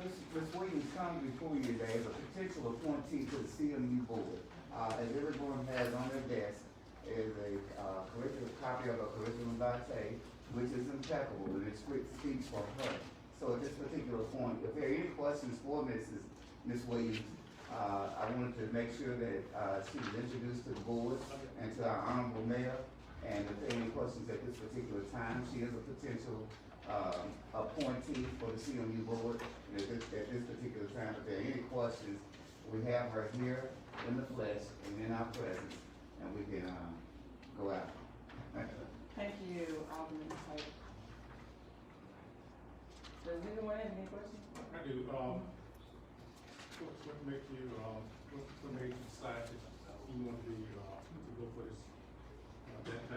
Ms. Williams comes before you today as a potential appointee to the CMU board. As everyone has on their desk is a curriculum, copy of a curriculum vitae, which is impeccable and it speaks for her. So at this particular point, if there are any questions for Ms. Williams, I wanted to make sure that she was introduced to the board and to our honorable mayor. And if there are any questions at this particular time, she is a potential appointee for the CMU board. And at this particular time, if there are any questions, we have her here in the flesh and in our presence, and we can go out. Thank you, Alderman Taylor. Does anyone have any questions? I do, what made you decide that you want to go for this, that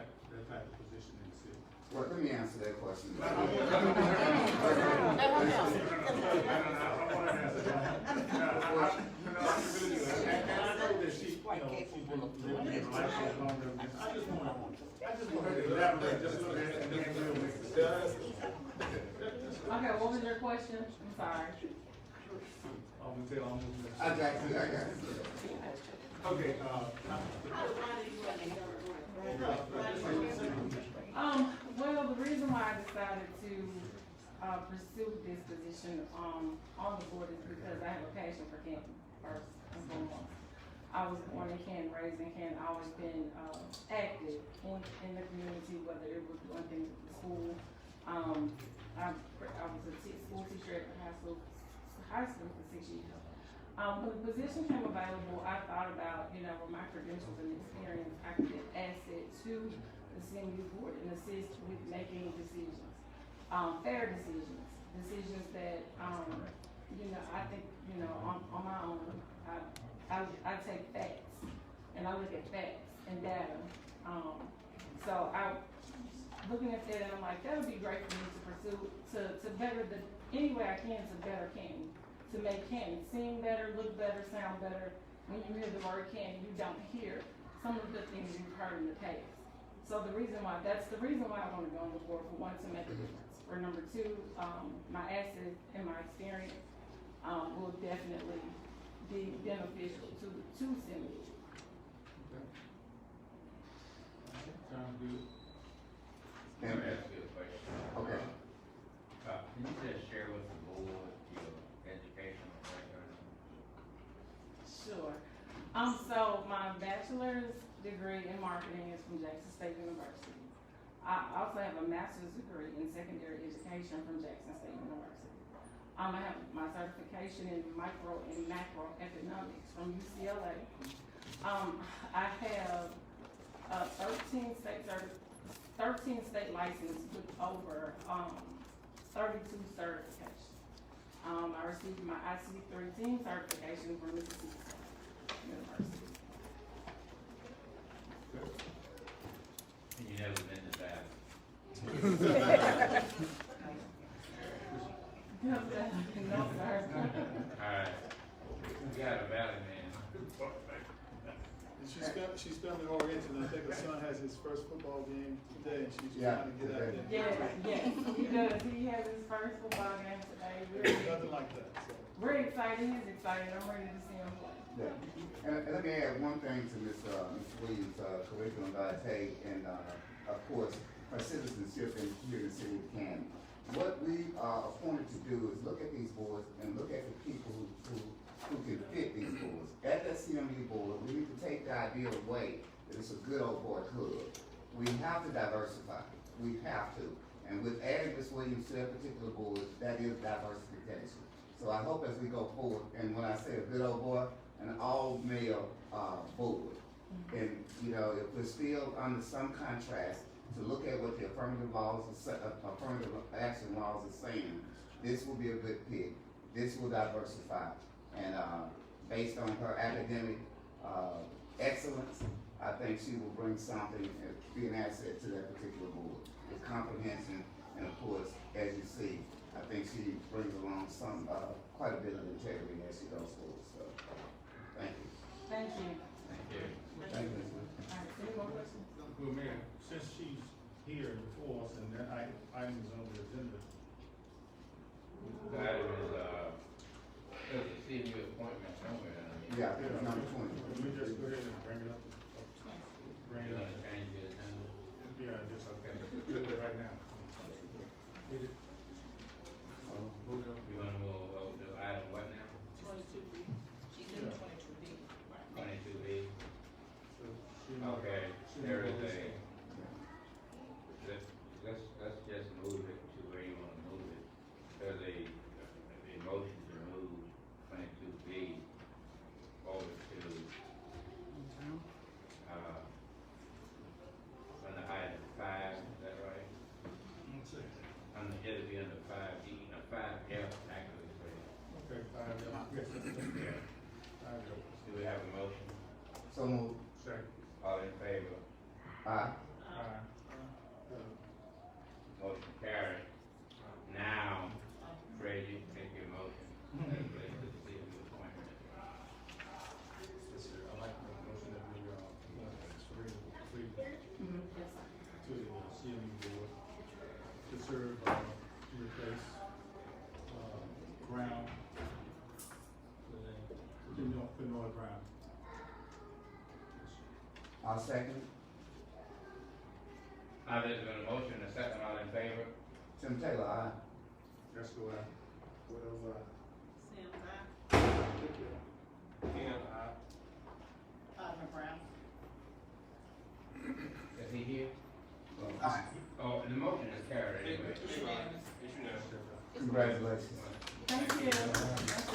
type of position in the city? Well, let me answer that question. I want to answer that. I know that she's been living in life for longer. I just want her to elaborate just a little bit and then we'll make the discussion. Okay, what was your question? I'm sorry. I'm gonna tell them. I got you. Okay, Well, the reason why I decided to pursue this position on the board is because I have a passion for Canton, first and foremost. I was born in Canton, raised in Canton, always been active in the community, whether it was doing things at the school. I was a school teacher at the high school high school for 6 years. When the position came available, I thought about, you know, with my credentials and experience, I could be an asset to the CMU board and assist with making decisions, fair decisions that, you know, I think, you know, on my own, I take facts and I look at facts and data. So looking at that, and I'm like, that would be great for me to pursue, to better any way I can to better Canton, to make Canton seem better, look better, sound better. When you hear the word Canton, you don't hear some of the things you've heard in the past. So that's the reason why I want to go on the board, for one, to make a difference. For number two, my assets and my experience will definitely be beneficial to CMU. Sounds good. Let me ask you a question. Okay. Can you just share with the board your educational background? Sure. So my bachelor's degree in marketing is from Jackson State University. I also have a master's degree in secondary education from Jackson State University. I have my certification in micro and macro economics from UCLA. I have 13 state licenses with over 32 certifications. I received my IC13 certification from Mississippi State University. And you never been to that? No, sir. Alright. You got a valley man. And she's family oriented, and I think her son has his first football game today, and she's Yeah, trying to get out there. Yes, he does. He has his first football game today. Nothing like that, so. We're excited. He's excited. I'm ready to see him play. Yeah. And let me add one thing to Ms. Williams' curriculum vitae, and of course, her citizenship here in the city of Canton. What we are appointed to do is look at these boards and look at the people who can fit these boards. At that CMU board, we need to take the idea away that it's a good old boy club. We have to diversify. We have to. And with adding Ms. Williams to that particular board, that is diversification. So I hope as we go forward, and when I say a good old boy, an all-male board. And, you know, if we're still under some contrast to look at what the affirmative action laws are saying, this will be a good pick. This will diversify. And based on her academic excellence, I think she will bring something and be an asset to that particular board. With comprehension, and of course, as you see, I think she brings along some quite a bit of integrity as she goes forward. So, thank you. Thank you. Thank you. Thank you, Ms. All right, any more questions? Well, Mayor, since she's here before us and that item is on the agenda. The item is, there's a CMU appointment somewhere. Yeah, it's number 20. Can we just go ahead and bring it up? Bring You it up. wanna change it now? Yeah, just okay. Do it right now. Hit it. Move it up. You wanna move over to item what now? 22B. She's in 22B. 22B? So, she- Okay, she- there is let's just move it to where you wanna move it. There's a motion to move 22B over to, under item 5, is that right? It'll be under 5D, 5F actually, so, Okay, five, yes, yeah. five, Do we have a motion? So moved. second. All in favor? Aye. Motion carried. Now, Fred, you can make your motion. As relates to the CMU appointment. Yes, sir. I'd like to make a motion that we, Serena Cleveland Yes, sir. to the CMU board to serve, to replace, Brown, Benoit Brown. I'll second. There's been a motion, a second, all in favor? Tim Taylor, aye. That's the way, what else, Sam's eye. Ken, Brown. Is he here? Aye. Oh, the motion is carried anyway. it's unanimous. Congratulations. Thank you.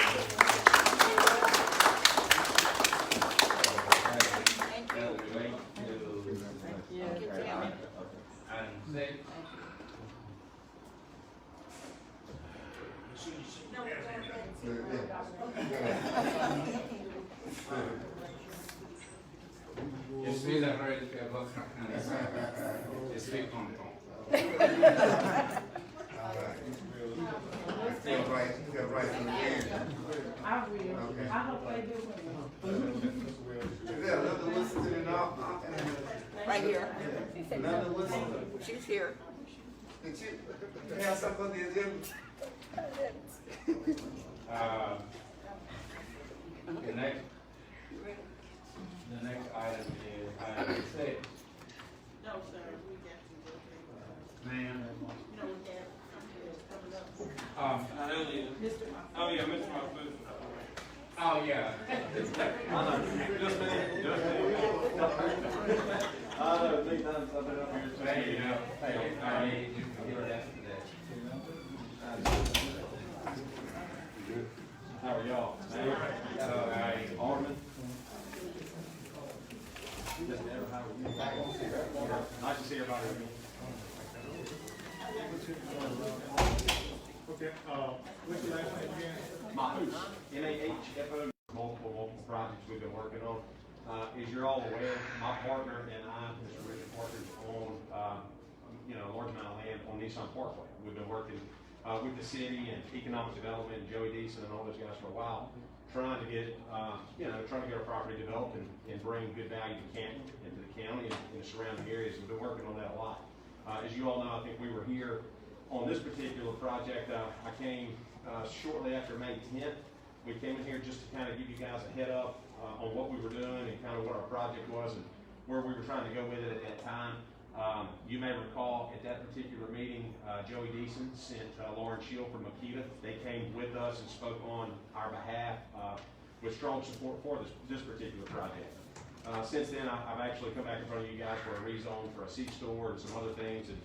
suis la reine de votre Je suis content. Feel right from the end. I will. Okay. I hope they do win. Yeah, another listen to the knob. Right here. Another listen. She's here. Did you have something on the agenda? The next item is item 6. No, sir, we got to go ahead. Ma'am. No, we have, coming up. Oh, yeah, Mr. Marfoot. Oh, yeah. Just There you go. I need you to get that today. How are y'all? Alderman? Nice to see everybody. Okay, what's your last name again? Mahoosh, M-A-H-F-O, multiple projects we've been working on. As you're all aware, my partner and I, Mr. Richard Parker, own, a large amount of land on Nissan Parkway. We've been working, with the city and economic development, and Joey Deason and all those guys for a while, trying to get our property developed and bring good value to Canton, into the county and the surrounding areas. We've been working on that a lot. As you all know, I think we were here on this particular project. I came shortly after May 10th. We came in here just to kind of give you guys a head up on what we were doing and kind of what our project was and where we were trying to go with it at that time. You may recall at that particular meeting, Joey Deason sent Lauren Shield from Makita. They came with us and spoke on our behalf with strong support for this particular project. Since then, I've actually come back in front of you guys for a rezone for a C-store and some other things. And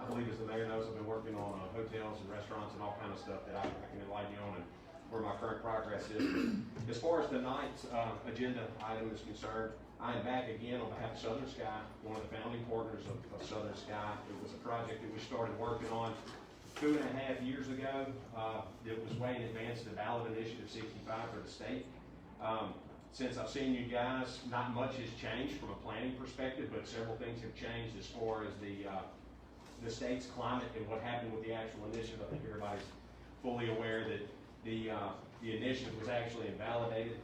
I believe, as the mayor knows, I've been working on hotels and restaurants and all kind of stuff that I can enlighten you on and where my current progress is. As far as tonight's agenda item is concerned, I am back again on behalf of Southern Sky, one of the founding partners of Southern Sky. It was a project that we started working on 2.5 years ago. It was way in advance of the ballot initiative 65 for the state. Since I've seen you guys, not much has changed from a planning perspective, but several things have changed as far as the state's climate and what happened with the actual initiative. I think everybody's fully aware that the initiative was actually invalidated.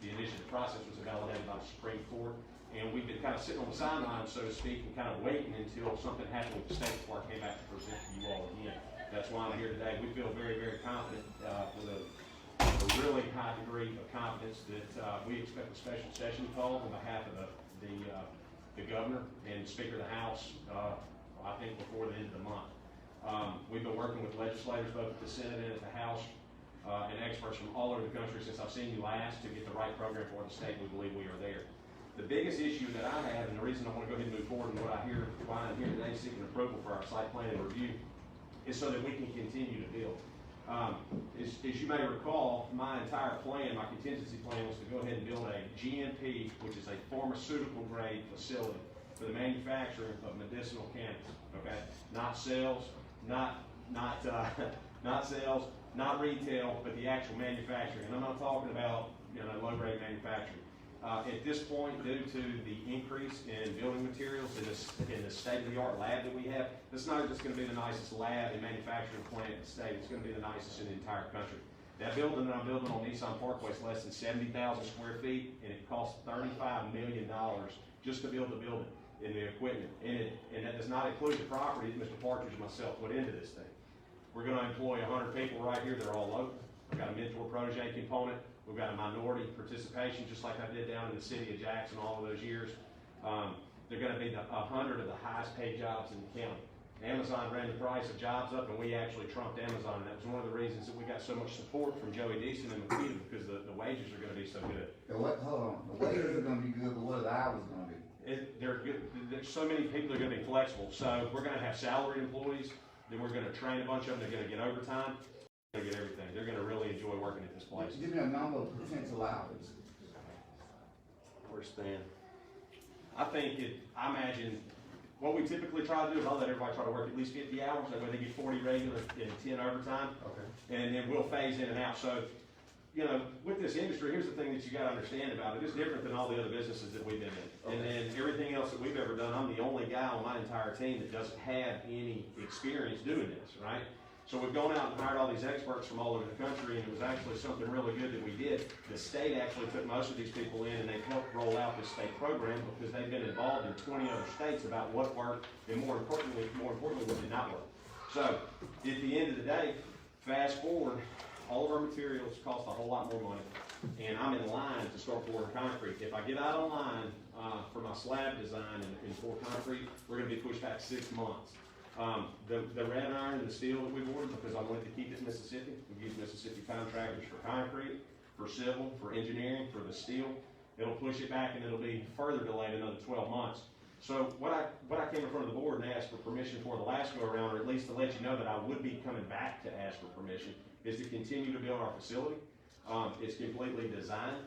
The initiative process was invalidated by the Supreme Court, and we've been kind of sitting on the sidelines, so to speak, and kind of waiting until something happened with the state before I came back to present to you all again. That's why I'm here today. We feel very, very confident with a really high degree of confidence that we expect a special session called on behalf of the governor and Speaker of the House, I think before the end of the month. We've been working with legislators both at the Senate and at the House and experts from all over the country since I've seen you last to get the right program for the state. We believe we are there. The biggest issue that I have, and the reason I want to go ahead and move forward and why I'm here today seeking approval for our site plan and review, is so that we can continue to build. As you may recall, my entire plan, my contingency plan, was to go ahead and build a GMP, which is a pharmaceutical grade facility for the manufacturing of medicinal cannabis. Okay, not sales, not sales, not retail, but the actual manufacturing. And I'm not talking about low grade manufacturing. At this point, due to the increase in building materials in the state-of-the-art lab that we have, it's not just going to be the nicest lab and manufacturing plant in the state, it's going to be the nicest in the entire country. That building that I'm building on Nissan Parkway is less than 70,000 square feet, and it costs $35 million just to build the building and the equipment. And that does not include the property that Mr. Partridge and myself put into this thing. We're going to employ 100 people right here. They're all local. We've got a mentor-protege component. We've got a minority participation, just like I did down in the city of Jackson all of those years. They're going to be 100 of the highest paid jobs in the county. Amazon ran the price of jobs up, and we actually trumped Amazon. And that was one of the reasons that we got so much support from Joey Deason and Makita, because the wages are going to be so good. Hold on. The wages are going to be good, but what are the hours going to be? They're good. There's so many people that are going to be flexible. So we're going to have salaried employees. Then we're going to train a bunch of them. They're going to get overtime. They're going to get everything. They're going to really enjoy working at this place. Give me a number of potential hours. Where's Stan? I imagine what we typically try to do is I'll let everybody try to work at least 50 hours. That way they get 40 regular and 10 overtime. Okay. And then we'll phase in and out. So you know, with this industry, here's the thing that you gotta understand about it. It's different than all the other businesses that we've been in. And then everything else that we've ever done, I'm the only guy on my entire team that doesn't have any experience doing this, right? So we've gone out and hired all these experts from all over the country, and it was actually something really good that we did. The state actually took most of these people in, and they've helped roll out this state program because they've been involved in 20 other states about what worked, and more importantly, what did not work. So at the end of the day, fast forward, all of our materials cost a whole lot more money, and I'm in line to start pouring concrete. If I get out of line for my slab design and pour concrete, we're going to be pushed back 6 months. The red iron and the steel that we've ordered, because I wanted to keep it in Mississippi, we use Mississippi contractors for concrete, for civil, for engineering, for the steel. It'll push it back, and it'll be further delayed another 12 months. So what I came in front of the board and asked for permission for the last go around, or at least to let you know that I would be coming back to ask for permission, is to continue to build our facility. It's completely designed.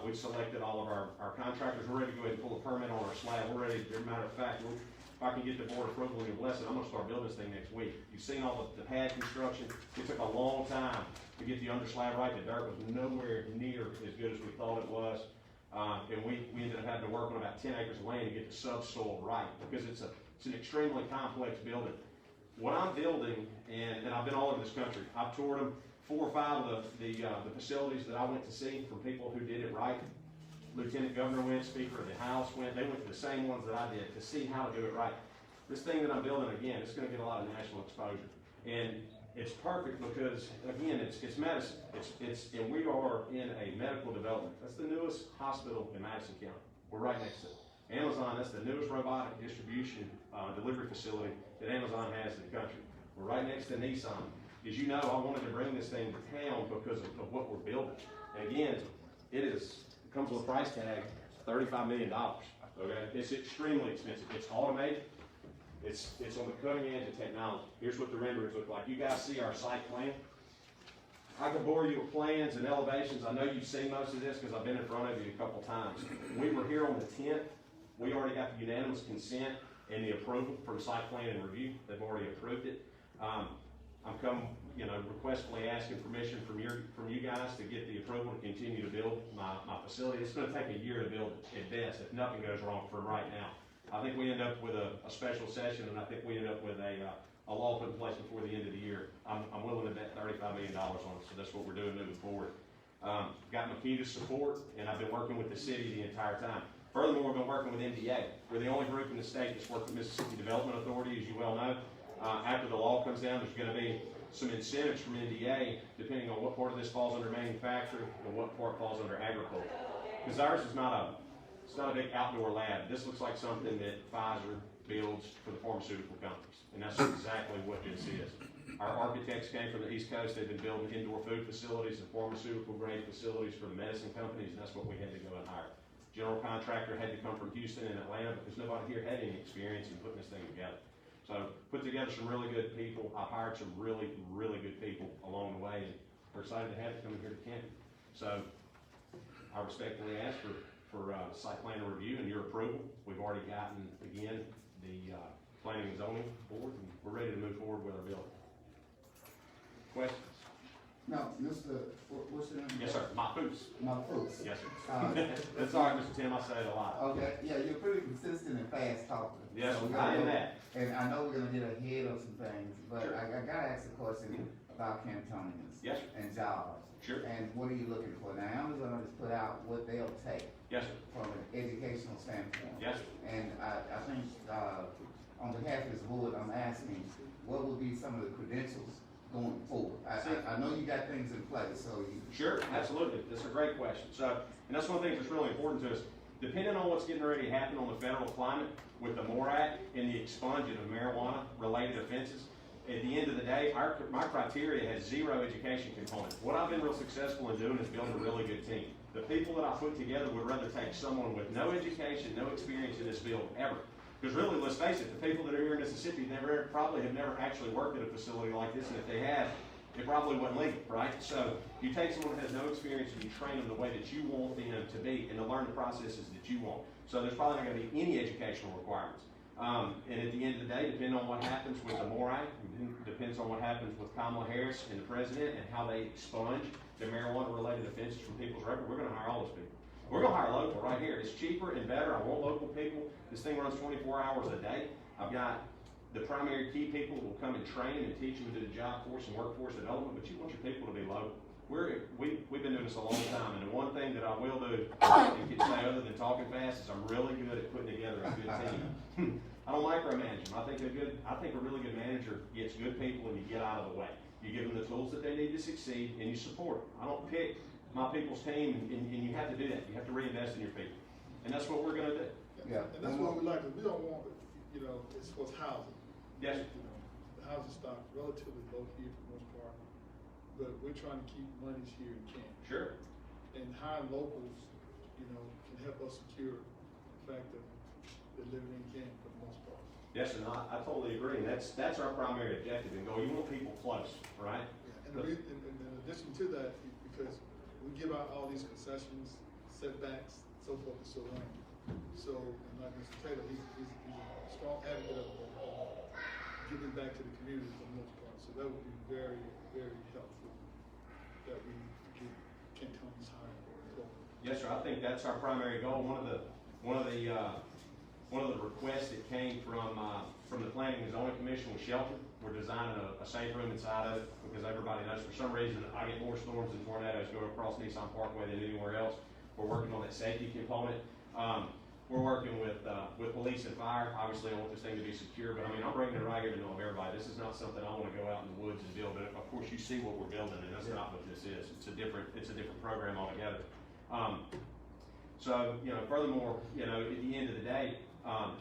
We've selected all of our contractors. We're ready to go ahead and pull a permit on our slab. We're ready, as a matter of fact, if I can get the board approval and bless it, I'm gonna start building this thing next week. You've seen all the pad construction. It took a long time to get the underslab right. The dirt was nowhere near as good as we thought it was. And we ended up having to work on about 10 acres of land to get the subsoil right, because it's an extremely complex building. What I'm building, and I've been all over this country, I've toured them, 4 or 5 of the facilities that I went to see from people who did it right. Lieutenant Governor went, Speaker of the House went, they went to the same ones that I did to see how to do it right. This thing that I'm building, again, it's gonna get a lot of national exposure. And it's perfect because, again, it's medicine. And we are in a medical development. That's the newest hospital in Madison County. We're right next to it. Amazon, that's the newest robotic distribution delivery facility that Amazon has in the country. We're right next to Nissan. As you know, I wanted to bring this thing to town because of what we're building. And again, it comes with a price tag, $35 million. Okay, it's extremely expensive. It's automated. It's on the cutting edge of technology. Here's what the renderings look like. You guys see our site plan. I can bore you with plans and elevations. I know you've seen most of this because I've been in front of you a couple times. We were here on the 10th. We already got the unanimous consent and the approval from site plan and review. They've already approved it. I'm requestfully asking permission from you guys to get the approval to continue to build my facility. It's going to take a year to build it at best if nothing goes wrong from right now. I think we end up with a special session, and I think we end up with a law put in place before the end of the year. I'm willing to bet $35 million on it, so that's what we're doing moving forward. Got Makita's support, and I've been working with the city the entire time. Furthermore, we've been working with MDA. We're the only group in the state that's worked with Mississippi Development Authority, as you well know. After the law comes down, there's going to be some incentives from NDA, depending on what part of this falls under manufacturing and what part falls under agriculture. Because ours is not a big outdoor lab. This looks like something that Pfizer builds for the pharmaceutical companies, and that's exactly what this is. Our architects came from the East Coast. They've been building indoor food facilities and pharmaceutical grade facilities for the medicine companies, and that's what we had to go and hire. General contractor had to come from Houston and Atlanta because nobody here had any experience in putting this thing together. So put together some really good people. I've hired some really, really good people along the way, and we're excited to have it coming here to Canton. So I respectfully ask for site plan review and your approval. We've already gotten, again, the planning and zoning board, and we're ready to move forward with our building. Questions? No, Mr. What's your name? Yes, sir. Mahfouz. Mahfouz. Yes, sir. That's all right, Mr. Tim. I say it a lot. Okay, yeah, you're pretty consistent and fast talker. Yes, so I am that. And I know we're gonna get ahead of some things, but Sure. I gotta ask a question about Cantonians. Yes, sir. And jobs. Sure. And what are you looking for? Now, Amazon has put out what they'll take Yes, sir. from an educational standpoint. Yes, sir. And I think, on behalf of this board, I'm asking, what will be some of the credentials going forward? I know you got things in place, so you. Sure, absolutely. That's a great question. So, and that's one of the things that's really important to us. Depending on what's getting ready to happen on the federal climate with the MORE Act and the expungement of marijuana-related offenses, at the end of the day, my criteria has zero education component. What I've been real successful in doing is building a really good team. The people that I put together would rather take someone with no education, no experience in this field ever. Because really, let's face it, the people that are here in Mississippi probably have never actually worked at a facility like this, and if they had, it probably wasn't legal, right? So you take someone that has no experience and you train them the way that you want them to be and to learn the processes that you want. So there's probably not going to be any educational requirements. And at the end of the day, depending on what happens with the MORAC, depends on what happens with Kamala Harris and the president and how they expunge the marijuana-related offenses from people's record, we're gonna hire all those people. We're gonna hire local right here. It's cheaper and better. I want local people. This thing runs 24 hours a day. I've got the primary key people that will come and train and teach you to do the job force and workforce development, but you want your people to be local. We've been doing this a long time, and the one thing that I will do, and can say other than talking fast, is I'm really good at putting together a good team. I don't micromanage them. I think a really good manager gets good people and you get out of the way. You give them the tools that they need to succeed and you support them. I don't pick my people's team, and you have to do that. You have to reinvest in your people. And that's what we're gonna do. Yeah. And that's what we like, 'cause we don't want, it's for housing. Yes. The housing stock relatively low here for the most part, but we're trying to keep monies here in Canton. Sure. And hiring locals, can help us secure the fact that they're living in Canton for the most part. Yes, and I totally agree, and that's our primary objective, and you want people close, right? Yeah. And in addition to that, because we give out all these concessions, setbacks, so forth and so on. So, and like Mr. Taylor, he's a strong advocate of giving back to the community for the most part. So that would be very, very helpful that we get Cantonians hired. Yes, sir. I think that's our primary goal. One of the requests that came from the Planning and Zoning Commission was shelter. We're designing a safe room inside of it because everybody knows for some reason I get more storms and tornadoes going across Nissan Parkway than anywhere else. We're working on that safety component. We're working with police and fire. Obviously, I want this thing to be secure, but I mean, I'm bringing it right here to know everybody. This is not something I want to go out in the woods and build. Of course, you see what we're building, and that's not what this is. It's a different program altogether. Furthermore, at the end of the day,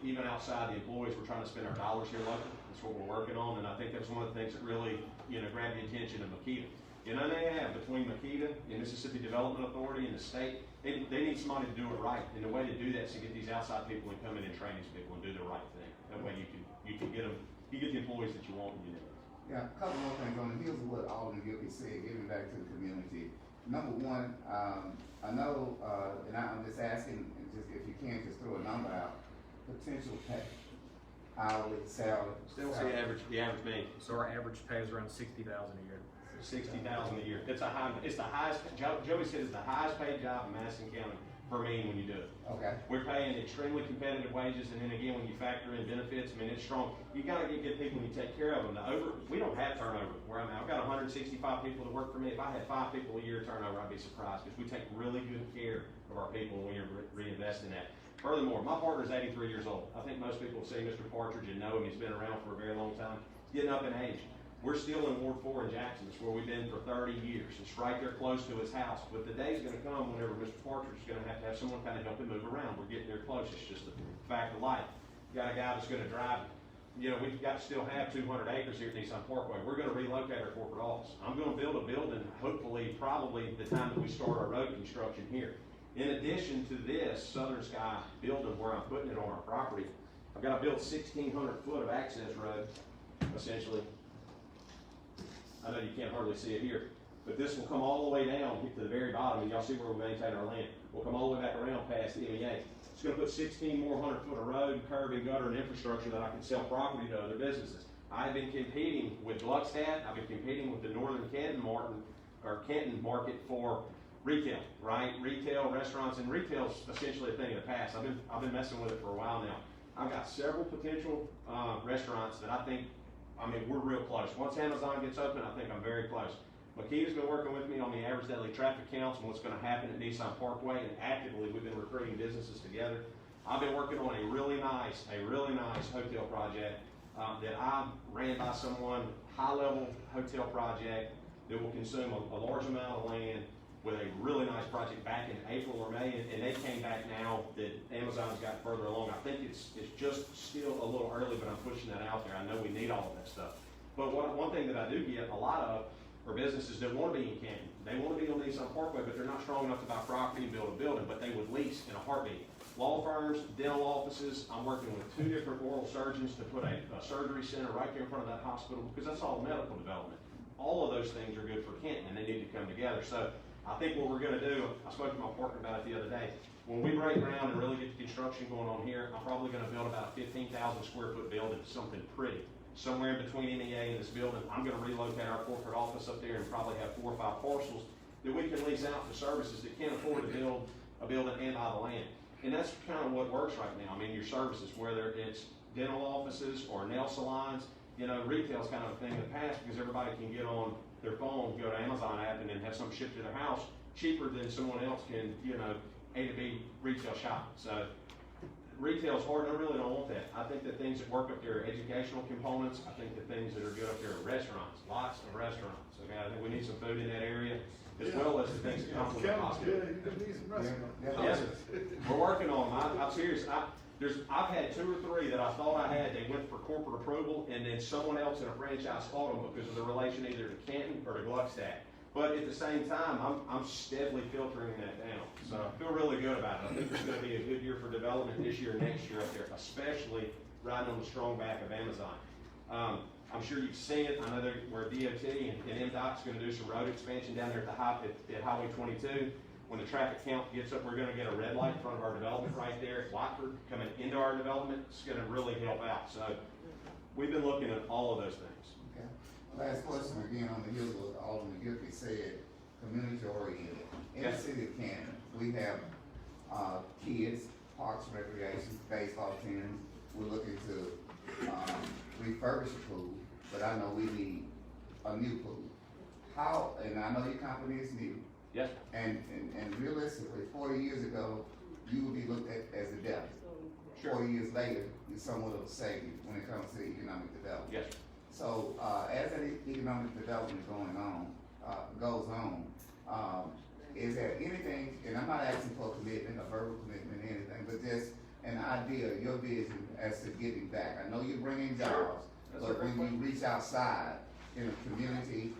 even outside the employees, we're trying to spend our dollars here locally. That's what we're working on, and I think that's one of the things that really, grabbed the attention of Makita. They have between Makita and Mississippi Development Authority and the state, they need somebody to do it right. And the way to do that is to get these outside people and come in and train these people and do the right thing. That way you can get the employees that you want and you need. Yeah, a couple more things on the heels of what Alderman Gilkey said, giving back to the community. Number one, I know, and I'm just asking, just if you can, just throw a number out, potential pay, hourly, salary. Still see the average mean. So our average pay is around $60,000 a year. 60,000 a year. It's the highest. Joey said it's the highest paid job in Madison County per mean when you do it. Okay. We're paying extremely competitive wages, and then again, when you factor in benefits, I mean, it's strong. You gotta get good people and you take care of them. We don't have turnover where I'm at. I've got 165 people that work for me. If I had 5 people a year turnover, I'd be surprised, because we take really good care of our people when we reinvest in that. Furthermore, my partner's 83 years old. I think most people see Mr. Partridge and know him. He's been around for a very long time. He's getting up in age. We're still in Ward 4 in Jackson. It's where we've been for 30 years. It's right there close to his house. But the day's going to come whenever Mr. Partridge is going to have someone kind of help him move around. We're getting there close. It's just a fact of life. You got a guy that's going to drive. We've got to still have 200 acres here at Nissan Parkway. We're going to relocate our corporate office. I'm going to build a building, hopefully, probably the time that we start our road construction here. In addition to this Southern Sky building where I'm putting it on our property, I've got to build 1,600 foot of access road, essentially. I know you can't hardly see it here, but this will come all the way down to the very bottom, and y'all see where we maintain our land. We'll come all the way back around past the MEA. It's going to put 16 more 100 foot of road, curb, and gutter, and infrastructure that I can sell property to other businesses. I've been competing with Gluckstadt. I've been competing with the Northern Canton market for retail, right? Retail, restaurants, and retail's essentially a thing of the past. I've been messing with it for a while now. I've got several potential restaurants that I think, we're real close. Once Amazon gets open, I think I'm very close. Makita's been working with me on the average daily traffic counts and what's going to happen at Nissan Parkway, and actively we've been recruiting businesses together. I've been working on a really nice hotel project that I ran by someone, high-level hotel project that will consume a large amount of land, with a really nice project back in April or May, and they came back now that Amazon's got further along. I think it's just still a little early, but I'm pushing that out there. I know we need all of that stuff. But one thing that I do get a lot of are businesses that want to be in Canton. They want to be on Nissan Parkway, but they're not strong enough to buy property and build a building, but they would lease in a heartbeat. Law firms, dental offices, I'm working with 2 different oral surgeons to put a surgery center right there in front of that hospital, because that's all medical development. All of those things are good for Canton, and they need to come together. So I think what we're going to do, I spoke to my partner about it the other day, when we break ground and really get the construction going on here, I'm probably gonna build about a 15,000 square foot building, something pretty. Somewhere in between MEA and this building, I'm gonna relocate our corporate office up there and probably have 4 or 5 parcels that we can lease out to services that can't afford to build a building and buy the land. And that's kind of what works right now. I mean, your services, whether it's dental offices or nail salons, you know, retail's kind of a thing in the past because everybody can get on their phone, go to Amazon app and then have something shipped to their house cheaper than someone else can, you know, A to B retail shop. So retail's hard, and I really don't want that. I think the things that work up there are educational components. I think the things that are good up there are restaurants, lots of restaurants. Okay, I think we need some food in that area, as well as the things that complement the hospital. Yeah, you need some restaurants. Yes, we're working on them. I'm serious. I've had 2 or 3 that I thought I had. They went for corporate approval, and then someone else in a franchise fought them because of the relation either to Canton or to Gluckstadt. But at the same time, I'm steadily filtering that down. So I feel really good about it. I think it's going to be a good year for development this year and next year up there, especially riding on the strong back of Amazon. I'm sure you've seen it. I know where DOT and MDOT's going to do some road expansion down there at Highway 22. When the traffic count gets up, we're going to get a red light in front of our development right there at Watford coming into our development. It's going to really help out. So we've been looking at all of those things. Okay. Last question again on the heels of what Alderman Gilkey said, community oriented. In the city of Canton, we have, kids, parks, recreation, baseball teams. We're looking to, refurbish a pool, but I know we need a new pool. How, and I know your company is new. Yes. And realistically, 40 years ago, you would be looked at as a devil. Sure. 40 years later, you're somewhat of a savior when it comes to economic development. Yes. So, as that economic development goes on, is there anything, and I'm not asking for a commitment, a verbal commitment, anything, but just an idea, your vision as to giving back? I know you're bringing jobs, but when you reach outside in a community,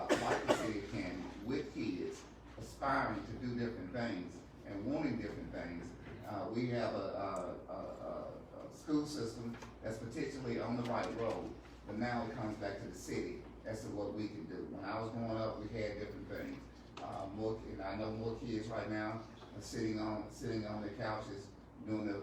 like the city of Canton, with kids, aspiring to do different things and wanting different things, we have a school system that's particularly on the right road, but now it comes back to the city as to what we can do. When I was growing up, we had different things. And I know more kids right now are sitting on their couches doing the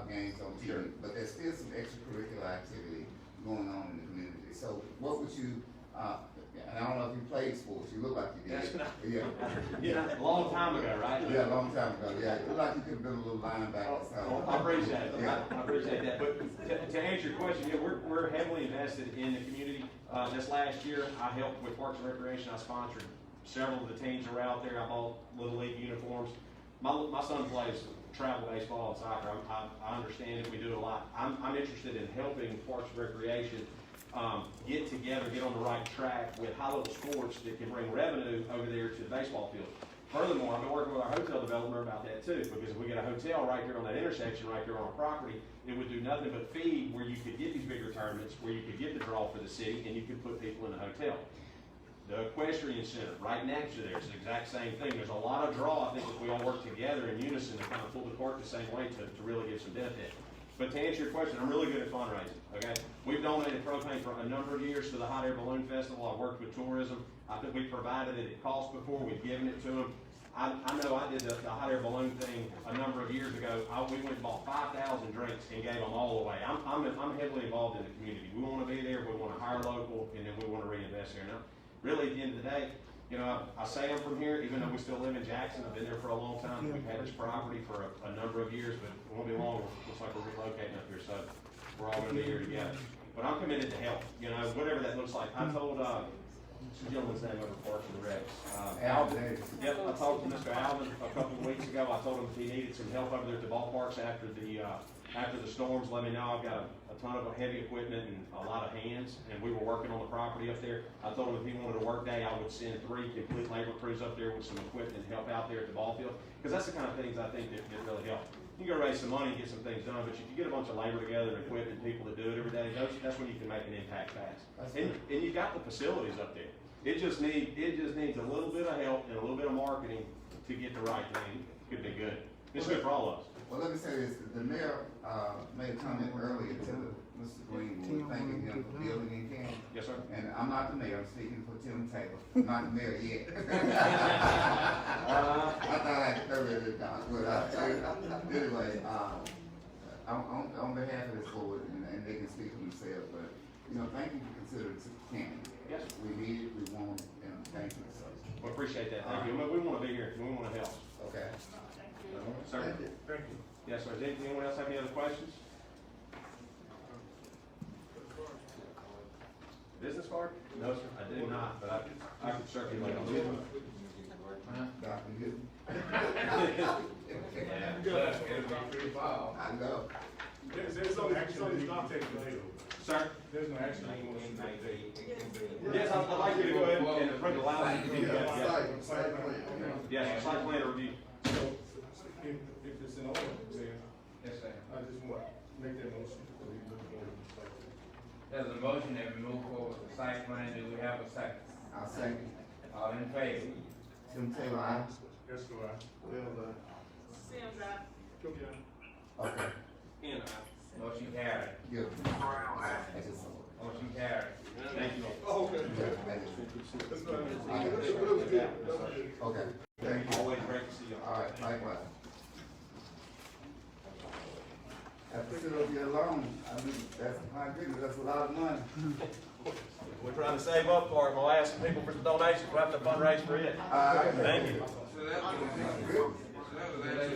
games on TV, Sure. but there's still some extracurricular activity going on in the community. So what would you, and I don't know if you played sports, you look like you did. Yeah. Yeah, a long time ago, right? Yeah, a long time ago, yeah. It looked like you could have been a little linebacker, so. I appreciate it. Yeah. I appreciate that. But to answer your question, yeah, we're heavily invested in the community. This last year, I helped with Parks and Recreation. I sponsored several of the teams that were out there. I bought Little League uniforms. My son plays travel baseball and soccer. I understand it. We do it a lot. I'm interested in helping Parks and Recreation get together, get on the right track with high-level sports that can bring revenue over there to the baseball field. Furthermore, I've been working with our hotel developer about that too, because if we get a hotel right there on that intersection, right there on our property, it would do nothing but feed where you could get these bigger tournaments, where you could get the draw for the city, and you could put people in the hotel. The equestrian center, right next to there, is the exact same thing. There's a lot of draw, I think, if we all work together in unison to kind of pull the cart the same way to really get some benefit. But to answer your question, I'm really good at fundraising, okay? We've donated propane for a number of years to the Hot Air Balloon Festival. I've worked with tourism. I think we provided it at cost before. We've given it to them. I know I did the hot air balloon thing a number of years ago. We went and bought 5,000 drinks and gave them all away. I'm heavily involved in the community. We want to be there. We want to hire local, and then we want to reinvest there. Now, really, at the end of the day, you know, I say I'm from here, even though we still live in Jackson. I've been there for a long time. We've had this property for a number of years, but it won't be long. It looks like we're relocating up here, so we're all going to be here together. But I'm committed to help, you know, whatever that looks like. I told, what's the gentleman's name over Parks and Rec? Alvin. Yep, I talked to Mr. Alvin a couple of weeks ago. I told him if he needed some help over there at the ballparks after the storms, let me know. I've got a ton of heavy equipment and a lot of hands, and we were working on the property up there. I told him if he wanted a work day, I would send 3 complete labor crews up there with some equipment and help out there at the ball field, because that's the kind of things I think that really help. You can go raise some money and get some things done, but if you get a bunch of labor together and equipment, people that do it every day, that's when you can make an impact fast. And you've got the facilities up there. It just needs a little bit of help and a little bit of marketing to get the right thing. It could be good. It's good for all of us. Well, let me say this, the mayor, made a comment earlier to Mr. Green, we were thanking him for building in Canton. Yes, sir. And I'm not the mayor, I'm speaking for Tim Taylor, I'm not the mayor yet. I thought I'd cover it down, but, anyway, on behalf of this board, and they can speak for themselves, but, you know, thank you for considering Canton. Yes. We need it, we want it, and thank you, so. We appreciate that, thank you. We wanna be here, we wanna help. Okay. Sir? Thank you. Yes, sir. Does anyone else have any other questions? Business card? No, sir, I do not, but I could circulate on it. Dr. Good. Yeah. I know. There's no action, not taking the deal. Sir? There's no action. Yes, Yes, I'd like you to go ahead and approve the license. Yes, site plan review. So, if it's in order, then Yes, sir. I just want to make that motion for you to move forward. There's a motion that we move forward with the site plan. Do we have a second? I'll second. All in favor? Tim Taylor, aye. Yes, go ahead. Sims, I, Okay. Motion carried. Good. I just. Motion carried. Thank you. Oh, okay. That's go ahead. It was good. Okay. Thank you. Always great to see you. All right, likewise. Have to sit over here alone, I mean, that's, my goodness, that's a lot of money. We're trying to save up for it, we'll ask some people for some donations, we'll have to fundraise for it. Thank you. So that was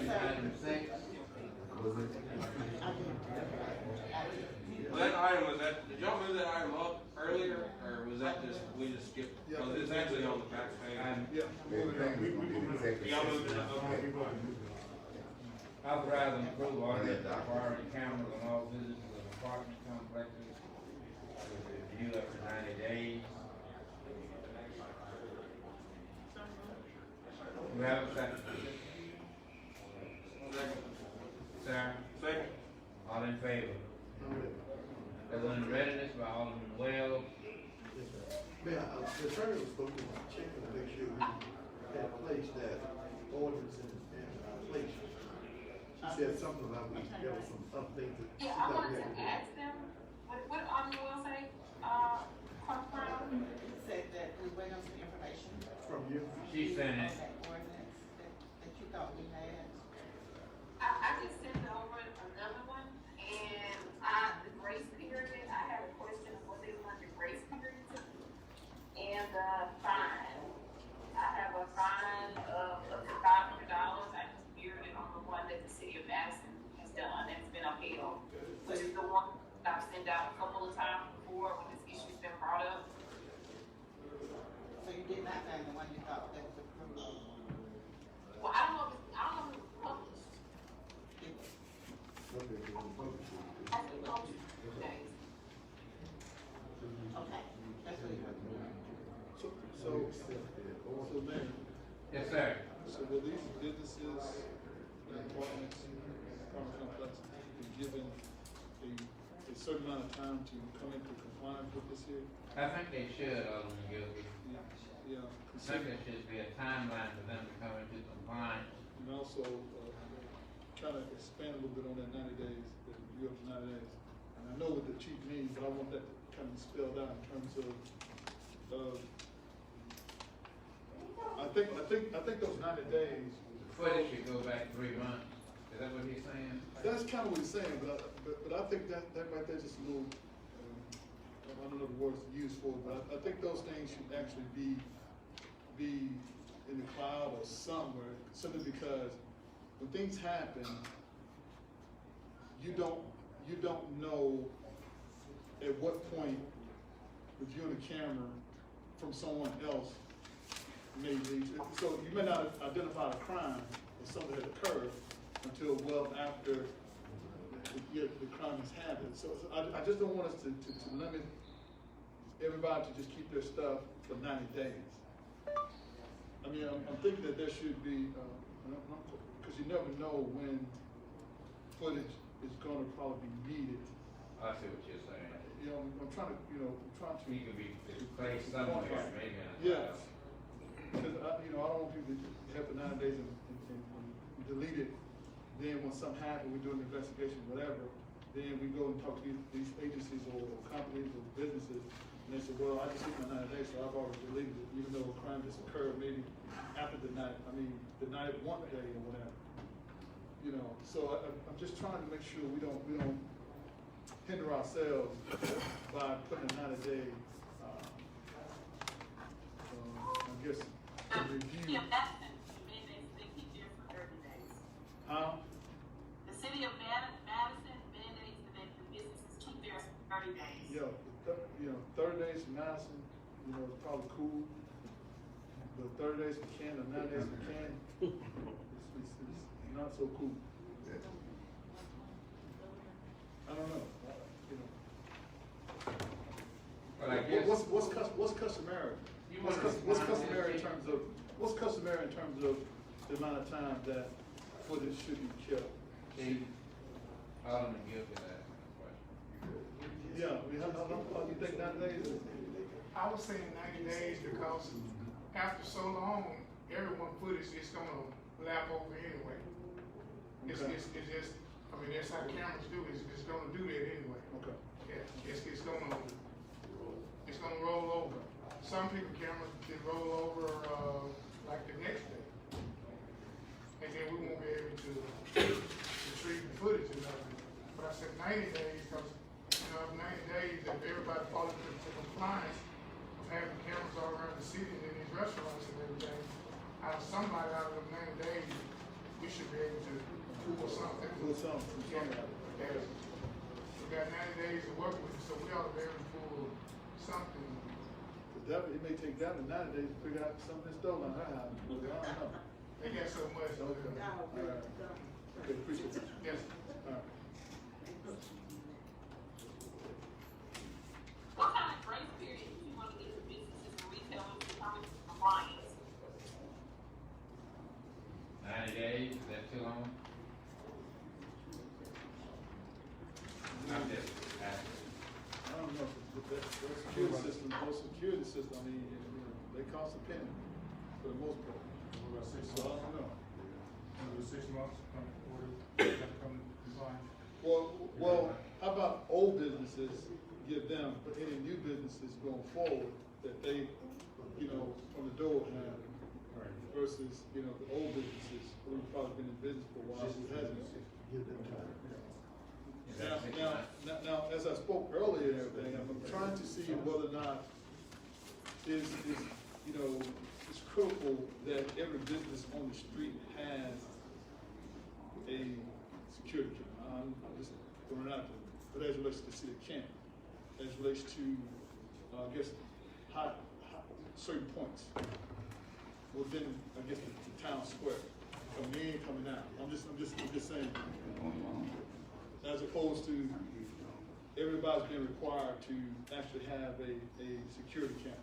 Item six. Was it? Well, that item was that, did y'all move that item up earlier, or was that just, we just skipped? Because it's actually on the back page. Yeah. Y'all moved it up, okay. Authorize and approve ordinance requiring cameras on all visits to the apartment complexes with review after 90 days. We have a second. Sir? Second. All in favor? Resolution readiness by Alderman Wells. Man, the attorney was supposed to check to make sure we had placed that ordinance in place. She said something about there was some updates that. Yeah, I wanted to ask them, what Alderman Wells say, said that we wait on some information. From you? She sent it. That ordinance that you thought we had. I just sent over another one, and the grace period, I have a question of what they want the grace period to be. And the fine, I have a fine of up to $500, I just mirrored it on the one that the city of Madison has done, that's been upheld. Which is the one that I've sent out a couple of times before when this issue's been brought up. So you did not find the one you thought that was approved? Well, I don't know if it was published. Has been published today. Okay, that's what you were. So, Mayor, Yes, sir. so will these businesses and apartments, apartment complexes, be given a certain amount of time to come into compliance with this here? I think they should, Alderman Gilbert. Yeah. I think there should be a timeline for them to come into compliance. And also, kind of expand a little bit on that 90 days, that you have 90 days. And I know what the chief means, but I want that to kind of spelled out in terms of, I think those 90 days. Footage should go back 3 months. Is that what he's saying? That's kind of what he's saying, but I think that right there just a little, I don't know the words to use for it, but I think those things should actually be in the cloud or somewhere, simply because when things happen, you don't know at what point reviewing a camera from someone else may lead. So you may not identify a crime or something that occurred until well after the crime has happened. So I just don't want us to limit everybody to just keep their stuff for 90 days. I mean, I'm thinking that there should be, because you never know when footage is going to probably be needed. I see what you're saying. You know, I'm trying to. He could be placed somewhere, maybe in a Yes. Because I don't want people to have the 9 days and delete it then when something happens, we do an investigation, whatever, then we go and talk to these agencies or companies or businesses, and they say, well, I just hit my 90 days, so I've already deleted it, even though a crime just occurred maybe after the 91 day or whatever. You know, so I'm just trying to make sure we don't hinder ourselves by putting a 90-day, I guess, review. Huh? The city of Madison mandates that the businesses keep theirs for 30 days. Yeah, 30 days from Madison, it's probably cool. But 30 days from Canton, 9 days from Canton, it's not so cool. I don't know, But I guess. What's customary? What's customary in terms of the amount of time that footage should be kept? Alderman Gilpin asked me a question. Yeah, how long you think 90 days is? I was saying 90 days because after so long, everyone footage is gonna lap over anyway. It's just, that's how cameras do it, it's gonna do that anyway. Okay. Yeah, it's gonna roll over. Some people cameras can roll over, like the next day. And then we won't be able to retrieve the footage and everything. But I said 90 days, because, 90 days, if everybody follows the compliance of having cameras all around the city and in these restaurants and everything, out of somebody out of them 90 days, we should be able to pull something. Pull something from somebody. Yeah. We got 90 days to work with, so we ought to be able to pull something. It may take that 90 days to figure out something that's stolen. I don't know. They got so much. Okay. All right. Okay, appreciate it. Yes. All right. What kind of grace period do you want to give the businesses and retailers to come into compliance? 90 days, is that too long? I'm just asking. I don't know, but those security system, they cost a penny for the most part. So I don't know. 6 months, come compliance. Well, how about old businesses, give them, but any new businesses going forward, that they, from the door have, versus, the old businesses, who've probably been in business for a while, who hasn't. Now, as I spoke earlier and everything, I'm trying to see whether or not it's critical that every business on the street has a security camera. I'm just throwing it out there. But as it relates to the city of Canton, as it relates to, certain points within, the town square, coming in, coming out. I'm just saying, as opposed to everybody's being required to actually have a security camera.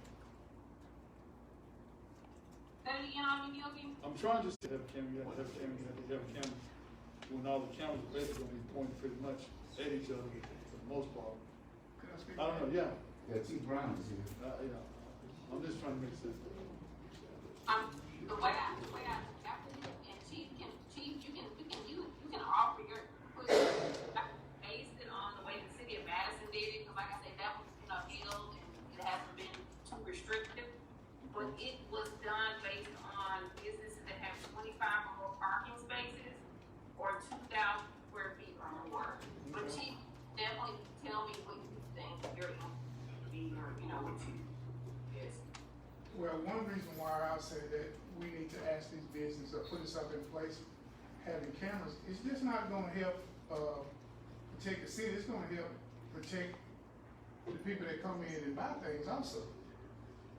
I'm trying just to have a camera, you have to have a camera, you have to have a camera. When all the cameras are basically gonna be pointed pretty much at each other for the most part. I don't know, yeah. Yeah, Chief Brown is here. I'm just trying to make sense. The way I, and Chief, you can offer your, based it on the way the city of Madison did it, because like I said, that was, legal and it hasn't been too restrictive. But it was done based on businesses that have 25 or more parking spaces or 2,000 square feet or more. But Chief, definitely tell me what you think you're going to be, or, what you, yes. Well, one reason why I say that we need to ask these businesses or put this up in place, having cameras, it's just not gonna help, protect the city, it's gonna help protect the people that come in and buy things also.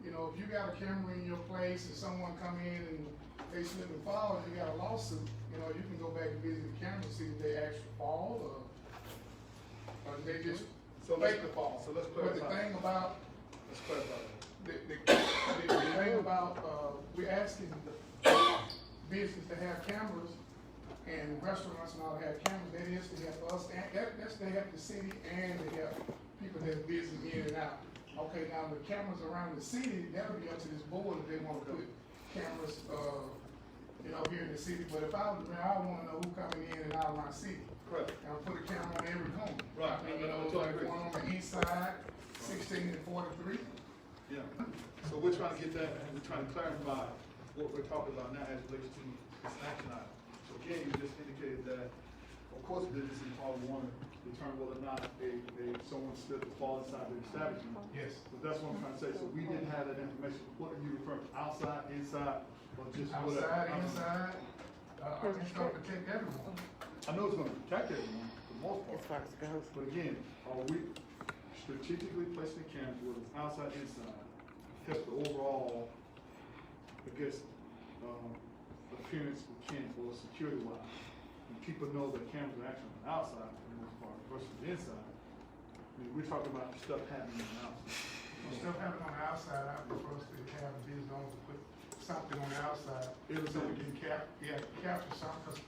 If you got a camera in your place and someone come in and they slip and fall and you got a lawsuit, you can go back and visit the camera and see if they actually fall or they just fake the fall. So let's But the clarify. thing about, Let's clarify. the thing about, we're asking the business to have cameras and restaurants and all to have cameras, that is to help us, and that's to help the city and to help people that visit in and out. Okay, now the cameras around the city, that'll be up to this board if they wanna put cameras, you know, here in the city, but if I was the mayor, I wanna know who coming in and out of my city. Correct. And I'll put a camera on every corner. Right. I mean, you know, I totally like agree. one on the east side, 16 and 43. Yeah, so we're trying to get that, and we're trying to clarify what we're talking about now as relates to this action item. So again, you just indicated that, of course, businesses probably want to determine whether or not someone still to fall inside their establishment. Yes. But that's what I'm trying to say, so we didn't have that information, what are you referring, to? Outside, inside, or just whatever? Outside, inside, it's gonna protect everyone. I know it's gonna protect everyone, for the most part. As far as it goes. But again, are we strategically placing the cameras, whether it's outside, inside, help the overall, I guess, appearance of Canton or security wise? And people know that cameras are actually on the outside for the most part versus the inside. I mean, we're talking about stuff happening on the outside. Stuff happening on the outside, I prefer us to have a business owner to put something on the outside. So we can capture something, 'cause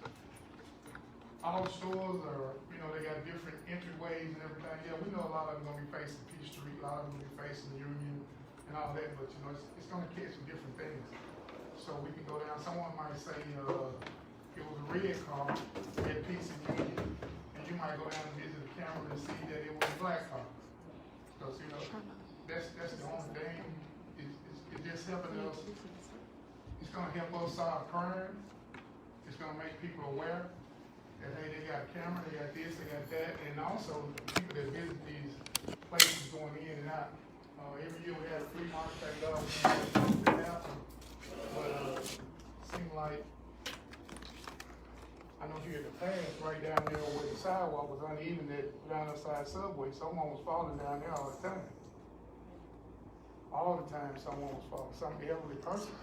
all stores are, you know, they got different entryways and everything. Yeah, we know a lot of them gonna be facing Peach Street, a lot of them gonna be facing Union and all that, but you know, it's gonna catch some different things. So we can go down, someone might say, it was a red car at Peach and Union, and you might go down and visit the camera and see that it was a black car. Cause you know, that's the only thing, it's just helping us, it's gonna help us solve crime, it's gonna make people aware that, hey, they got a camera, they got this, they got that, and also people that visit these places going in and out. Every year we had a flea market, thank God, we didn't have to, but, seemed like, I know here in the past, right down there where the sidewalk was uneven, that down outside Subway, someone was falling down there all the time. All the time, someone was falling, some elderly person.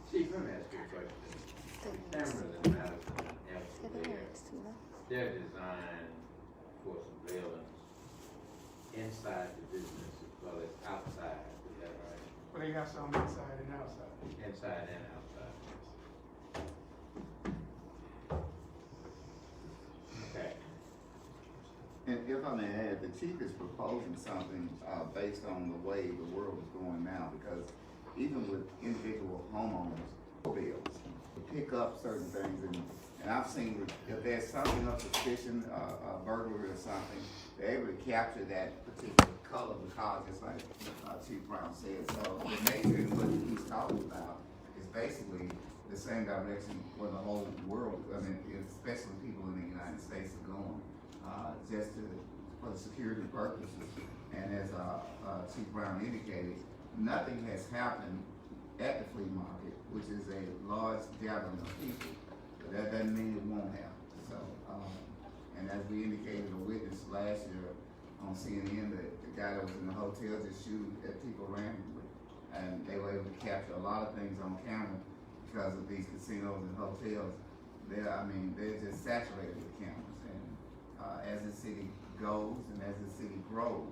Chief, let me ask you a question. The cameras in Madison and elsewhere, they're designed for surveillance inside the business as well as outside, is that right? But they got some inside and outside. Inside and outside. Okay. And if I may add, the chief is proposing something, based on the way the world is going now, because even with individual homeowners, bills, to pick up certain things, and I've seen if there's something of suspicion, a burglary or something, they're able to capture that particular color of the car, just like Chief Brown said. So the nature of what he's talking about is basically the same direction where the whole world, I mean, especially people in the United States are going, just for security purposes. And as Chief Brown indicated, nothing has happened at the flea market, which is a large gathering of people. But that doesn't mean it won't happen. So, and as we indicated, a witness last year on CNN, that the guy that was in the hotel just shooting at people randomly, and they were able to capture a lot of things on camera because of these casinos and hotels. They're just saturated with cameras. And as the city goes and as the city grows,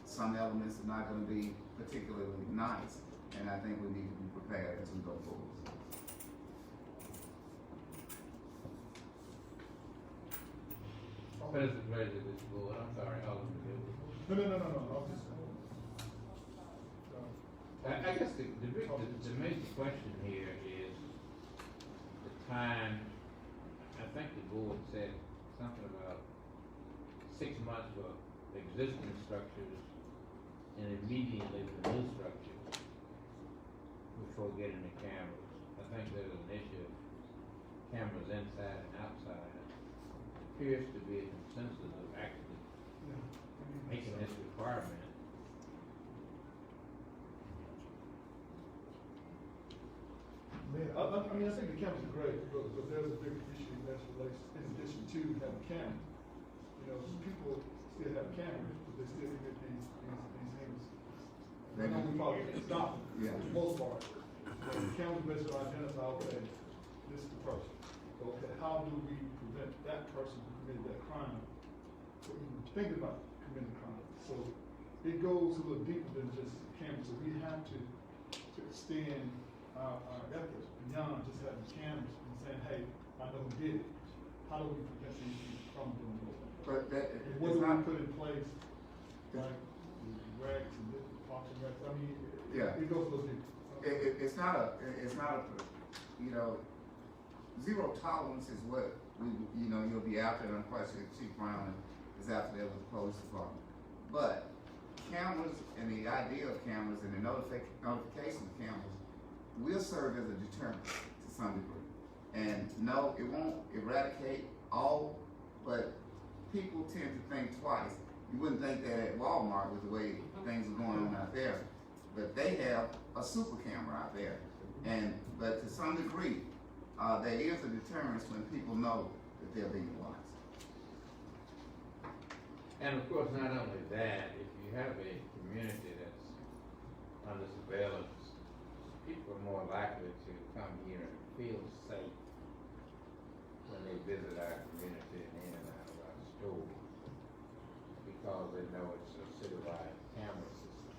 some elements are not going to be particularly nice, and I think we need to be prepared as we go forward. President President, this board, I'm sorry, Alderman Hill. No. I guess the major question here is the time. I think the board said something about 6 months for existing structures and immediately the new structures before getting the cameras. I think there's an issue of cameras inside and outside. Appears to be a consensus of actually making this requirement. I think the cameras are great, but there's a bigger issue that relates, in addition to having cameras. You know, people still have cameras, but they still commit these things. I know we probably can't stop them, for the most part. But the cameras basically identify, okay, this is the person. Okay, how do we prevent that person who committed that crime from even thinking about committing a crime? So it goes a little deeper than just cameras. So we have to extend our efforts beyond just having cameras and saying, hey, I know who did it. How do we prevent these people from doing those things? But that, what do we put in place, like regs and parks and recs? I mean, it goes a little deeper. It's not a you know, zero tolerance is what you'll be out there, and I'm quite sure Chief Brown is out there with the police department. But cameras and the idea of cameras and the notification of cameras will serve as a deterrent to some degree. And no, it won't eradicate all, but people tend to think twice. You wouldn't think that at Walmart with the way things are going on out there, but they have a super camera out there. But to some degree, there is a deterrence when people know that they're being watched. And of course, not only that, if you have a community that's under surveillance, people are more likely to come here and feel safe when they visit our community and in and out of our stores, because they know it's a citywide camera system.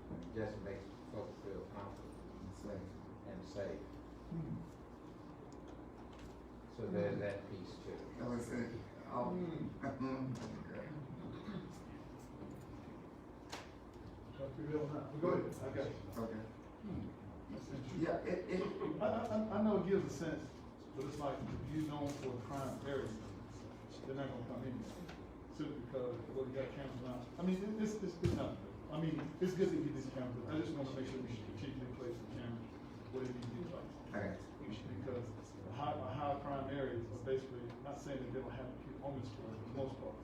And it just makes folks feel comfortable and safe. So there's that piece too. That was it. Oh. Go ahead, I got you. Okay. Yeah, I know it gives a sense, but it's like, if you're known for a crime area, they're not gonna come in simply because, well, you got cameras now. I mean, it's not, I mean, it's good to get these cameras, I just wanna make sure we should continue to place the cameras where they need to be placed. Okay. Because high crime areas are basically, not saying that they don't happen on the store, for the most part,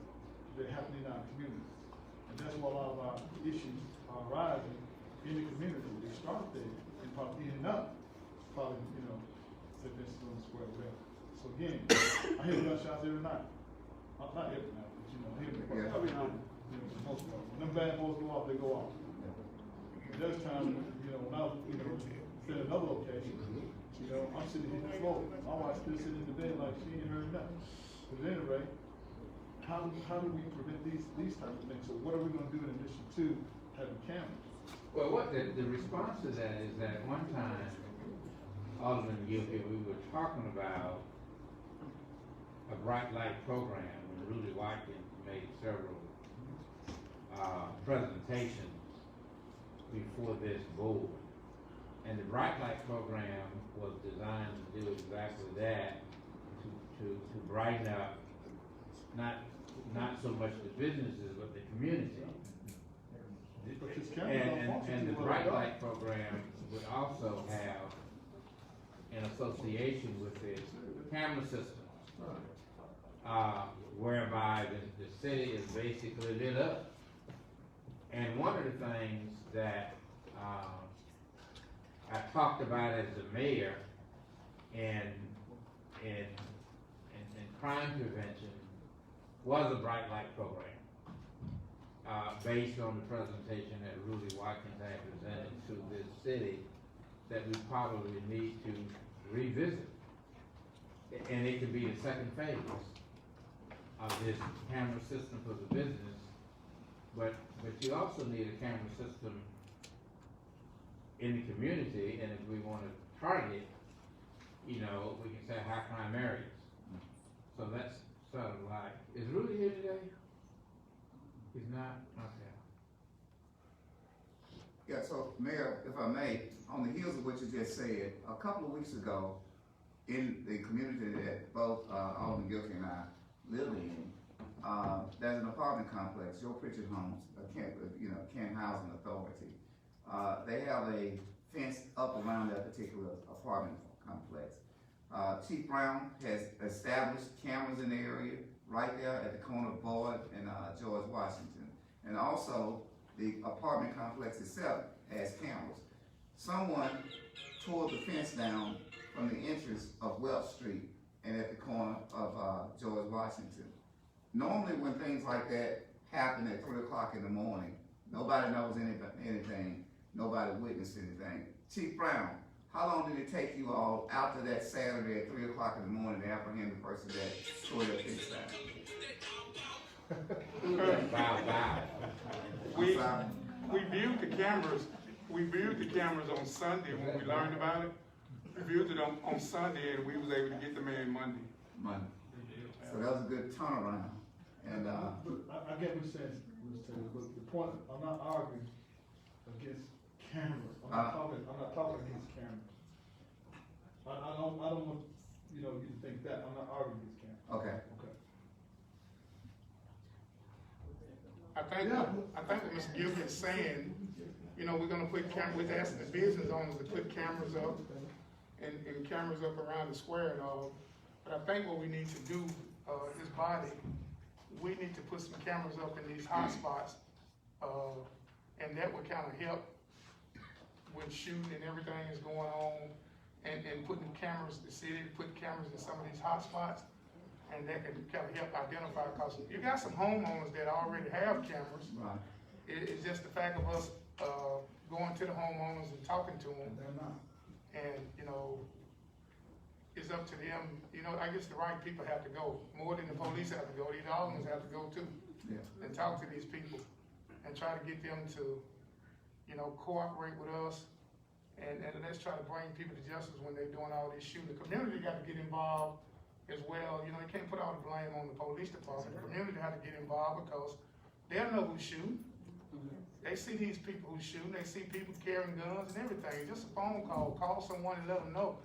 they're happening in our communities. And that's where a lot of our issues are arising in the community. They start there and probably ending up, say for instance on the square whatever. So again, I hear gunshots every night. Not every night, but I hear them every night, for the most part. When them bad boys go off, they go off. And there's times, when I was, in another location, I'm sitting here on the floor. My wife's still sitting in the bed like she ain't heard nothing. But at any rate, how do we prevent these types of things? So what are we gonna do in addition to having cameras? Well, what the response to that is that one time, Alderman Gilpin, we were talking about a bright light program, and Rudy Watkins made several presentations before this board. And the bright light program was designed to do exactly that, to brighten up not so much the businesses, but the community. And the bright light program would also have, in association with the camera system, whereby the city is basically lit up. And one of the things that I talked about as the mayor in crime prevention was a bright light program, based on the presentation that Rudy Watkins had presented to this city, that we probably need to revisit. And it could be the second phase of this camera system for the business, but you also need a camera system in the community, and if we want to target, we can say high crime areas. So that's sort of like, is Rudy here today? He's not? Okay. Yeah, so Mayor, if I may, on the heels of what you just said, a couple of weeks ago, in the community that both Alderman Gilkey and I live in, there's an apartment complex, Joe Pritchard Homes, Canton Housing Authority. They have a fence up around that particular apartment complex. Chief Brown has established cameras in the area, right there at the corner of Boyd and George Washington. And also, the apartment complex itself has cameras. Someone tore the fence down from the entrance of Welch Street and at the corner of George Washington. Normally when things like that happen at 3 o'clock in the morning, nobody knows anything, nobody witnessed anything. Chief Brown, how long did it take you all after that Saturday at 3 o'clock in the morning to apprehend the person that tore your fence down? We viewed the cameras on Sunday when we learned about it. We viewed it on Sunday, and we was able to get the man Monday. So that was a good turnaround. And I get what you're saying, but the point, I'm not arguing against cameras. I'm not talking against cameras. I don't want, you know, you to think that, I'm not arguing this, Cam. Okay. Okay. I think what Mr. Gilbert is saying, you know, we're gonna put we're asking the business owners to put cameras up and cameras up around the square and all. But I think what we need to do, this body, we need to put some cameras up in these hot spots, and that would kind of help when shooting and everything is going on, and putting cameras, the city put cameras in some of these hot spots, and that can kind of help identify, because you got some homeowners that already have cameras. Right. It's just the fact of us, going to the homeowners and talking to them. They're not. And, you know, it's up to them, you know, I guess the right people have to go, more than the police have to go, these aldermen have to go too. Yeah. And talk to these people, and try to get them to, you know, cooperate with us, and let's try to bring people to justice when they're doing all this shooting. The community got to get involved as well, you know, they can't put all the blame on the police department, the community had to get involved, because they'll know who's shooting. They see these people who shoot, they see people carrying guns and everything. Just a phone call someone and let them know.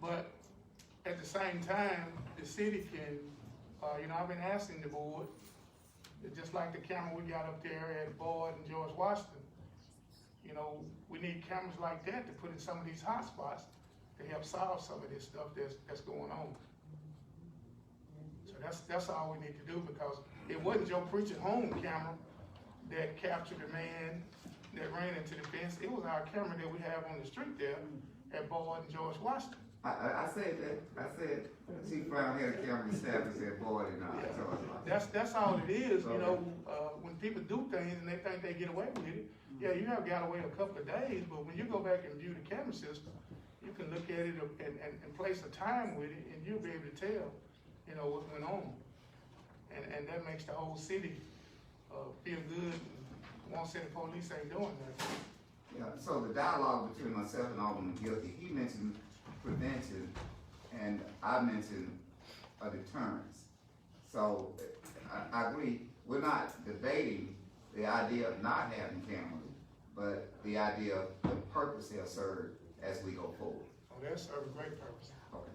But at the same time, the city can, you know, I've been asking the board, just like the camera we got up there at Boyd and George Washington, you know, we need cameras like that to put in some of these hot spots to help solve some of this stuff that's going on. So that's all we need to do, because it wasn't Joe Preacher home camera that captured the man that ran into the fence. It was our camera that we have on the street there at Boyd and George Washington. I said that. I said Chief Brown had a camera established at Boyd and George Washington. That's all it is, you know, when people do things and they think they get away with it, yeah, you have got away a couple of days, but when you go back and view the camera system, you can look at it and place a time with it, and you'll be able to tell, you know, what went on. And that makes the whole city feel good, and won't say the police ain't doing nothing. Yeah, so the dialogue between myself and Alderman Guilty, he mentioned prevention, and I mentioned a deterrence. So I agree, we're not debating the idea of not having cameras, but the idea of the purpose they'll serve as we go forward. Oh, they'll serve a great purpose. Okay.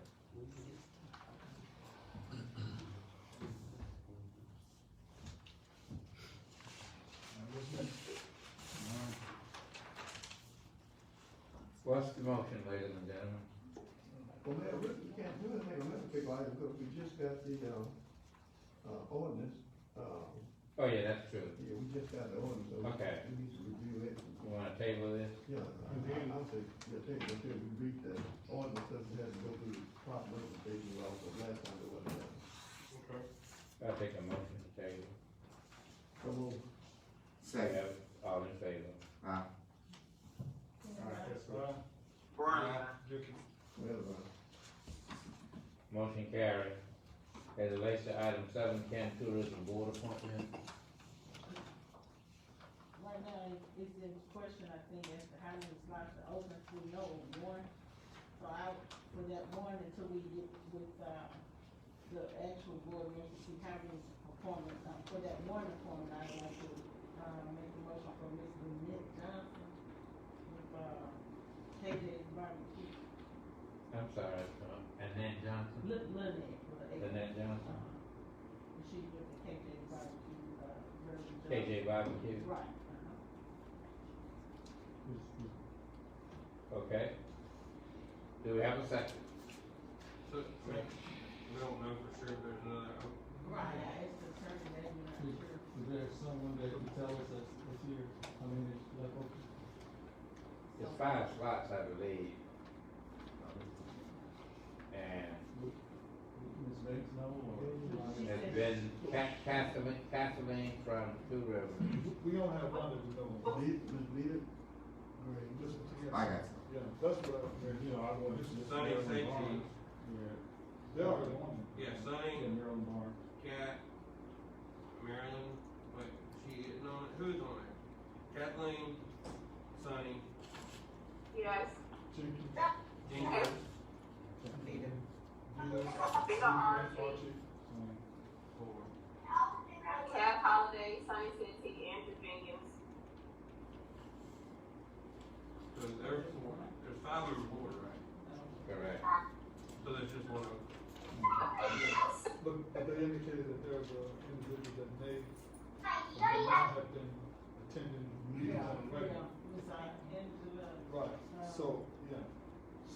What's the motion, ladies and gentlemen? Well, Mayor, we can't do anything on that particular item because we just got the, ordinance, Oh, yeah, that's true. yeah, we just got the ordinance, so Okay. we need to review it. You wanna table this? Yeah, I'll say, yeah, take it until we read the ordinance, doesn't have to go through the proper notification, also last time it wasn't done. Okay. I'll take a motion to table. So we'll Second. All in favor? All right, that's right. Brian. Vicky. well, Motion carried. As it relates to item 7, Canton Tourism Board appointment. Right now, it's in question, I think, as to how many slots are open, we know of one. So I, for that one, until we get with, the actual board members, see how many appointments, for that one appointment, I'd like to, make a motion for Ms. Lynette Johnson with, KJ Barbecue. I'm sorry, Annette Johnson? Lynette, with an A. Annette Johnson? She's with the KJ Barbecue, version. KJ Barbecue? Right. Okay. Do we have a second? So, we don't know for sure if there's another open. Right, I asked the attorney that, we're not sure. is there someone that can tell us that's here, I mean, it's left open? It's 5 slots, I believe. And Ms. Bates, no, or? it's been Kathleen from Two Rivers. We don't have one that we know of. Ms. Vita? I got you. Yeah, that's what, you know, I want to. Sonny, say chief. Yeah. They are the one. Yeah, Sonny, Yeah, Maryland Barn. Kat, Marilyn, wait, she isn't on it, who's on it? Kathleen, Sonny, Yes. Jenkins, Archie. four. Cat Holiday, Sunny City, Andrew Jenkins. So there's 4, there's 5 on the board, right? Correct. So that's just one of, But they indicated that there's a individual that may not have been attending meetings on a regular. Right, so, yeah,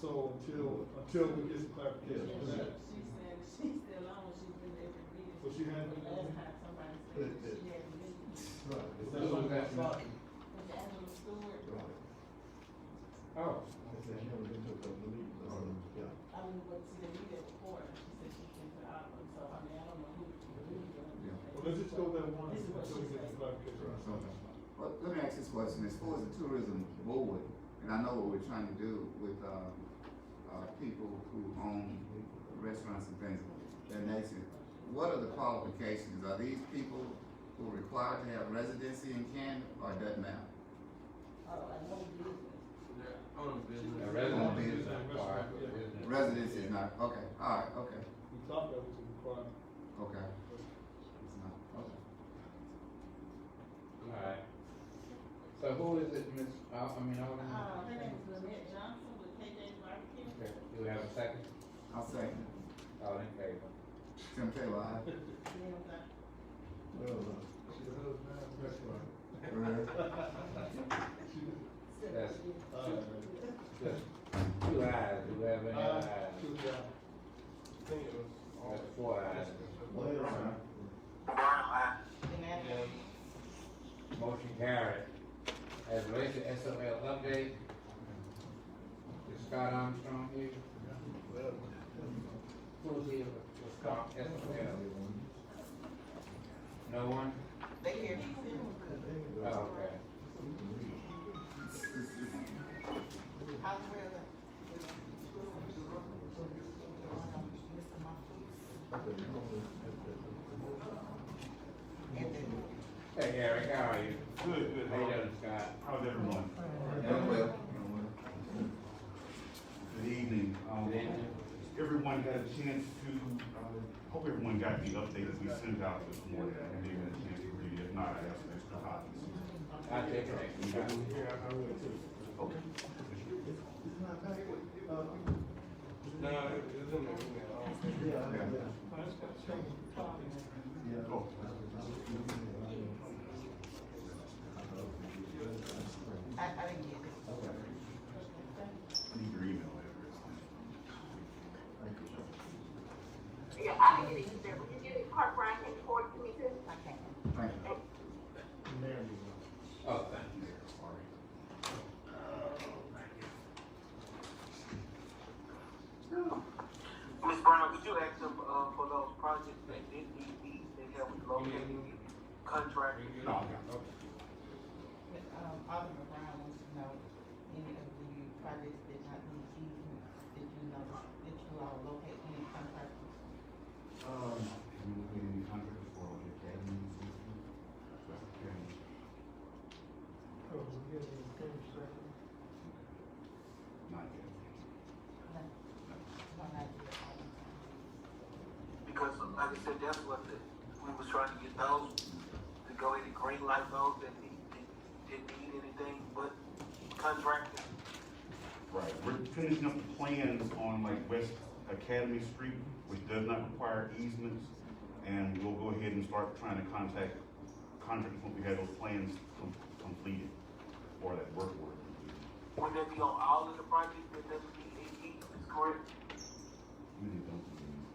so until we get some clarification on that. She said she's still on, she's been there every meeting. So she hadn't been. Last time somebody said that she hadn't been. Right. That's what that's like. Was Angela Stewart? Oh. I mean, but see, they meet at the port, she said she's been to Auckland, so I mean, I don't know who. Well, let's just go that one This is what until we she get said. the clarification. Well, let me ask this question, as far as the tourism board, and I know what we're trying to do with, people who own restaurants and things of that nature, what are the qualifications? Are these people who are required to have residency in Canton, or it doesn't matter? Oh, I know business. their own business. A resident is not required, but business. Residency is not, okay, all right, okay, We thought that was a requirement. okay. It's not, okay. Alright. So who is it, Miss, Her name is Lynette Johnson with KJ Barbecue. Okay, do we have a second? I'll say, All in favor? Tim Taylor, aye. That's two ayes, do we have any other ayes? I think it was all. That's four ayes. Motion carried. As relates to SOL update, is Scott Armstrong here? Who's here for Scott SOL? No one? They hear. Oh, okay. How's the weather? Hey Eric, how are you? Good, good. How you doing, Scott? How's everyone? Doing well. Good evening. Good evening. Everyone got a chance to, hope everyone got the update that we sent out this morning. And they got a chance to read it. If not, I have some extra copies. I'll take it. Okay. No, it was in there. Oh. I didn't get it. I need your email address. Yeah, I didn't get it either. When you get it, Park Ryan can forward it to me too. I can't. Thank you. Oh, thank you. Ms. Brown, could you ask them, for those projects that did need, they have located contract? No, Alderman Brown wants to know, any of the projects that not need easement, did you know, did you all locate any contractors? have you looked at any contracts for the academy? Not yet. One idea. Because, like I said, that's what we was trying to get those, to go ahead and green light those that didn't need anything but contractors. Right, we're finishing up the plans on like West Academy Street, which does not require easements. And we'll go ahead and start trying to contact contractors when we have those plans completed, or that work order completed. Would that be on all of the projects that doesn't need any easements, correct? Really don't need.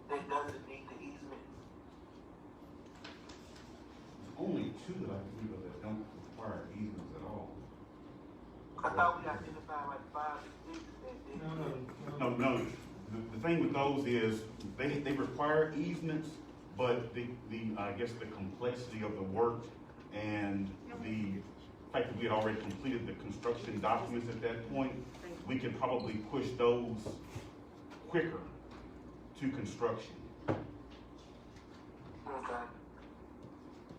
That doesn't need the easement? There's only two that I can think of that don't require easements at all. I thought we identified like 5 or 6 that didn't. No, the thing with those is, they require easements, but I guess the complexity of the work and the fact that we had already completed the construction documents at that point, we could probably push those quicker to construction. Okay.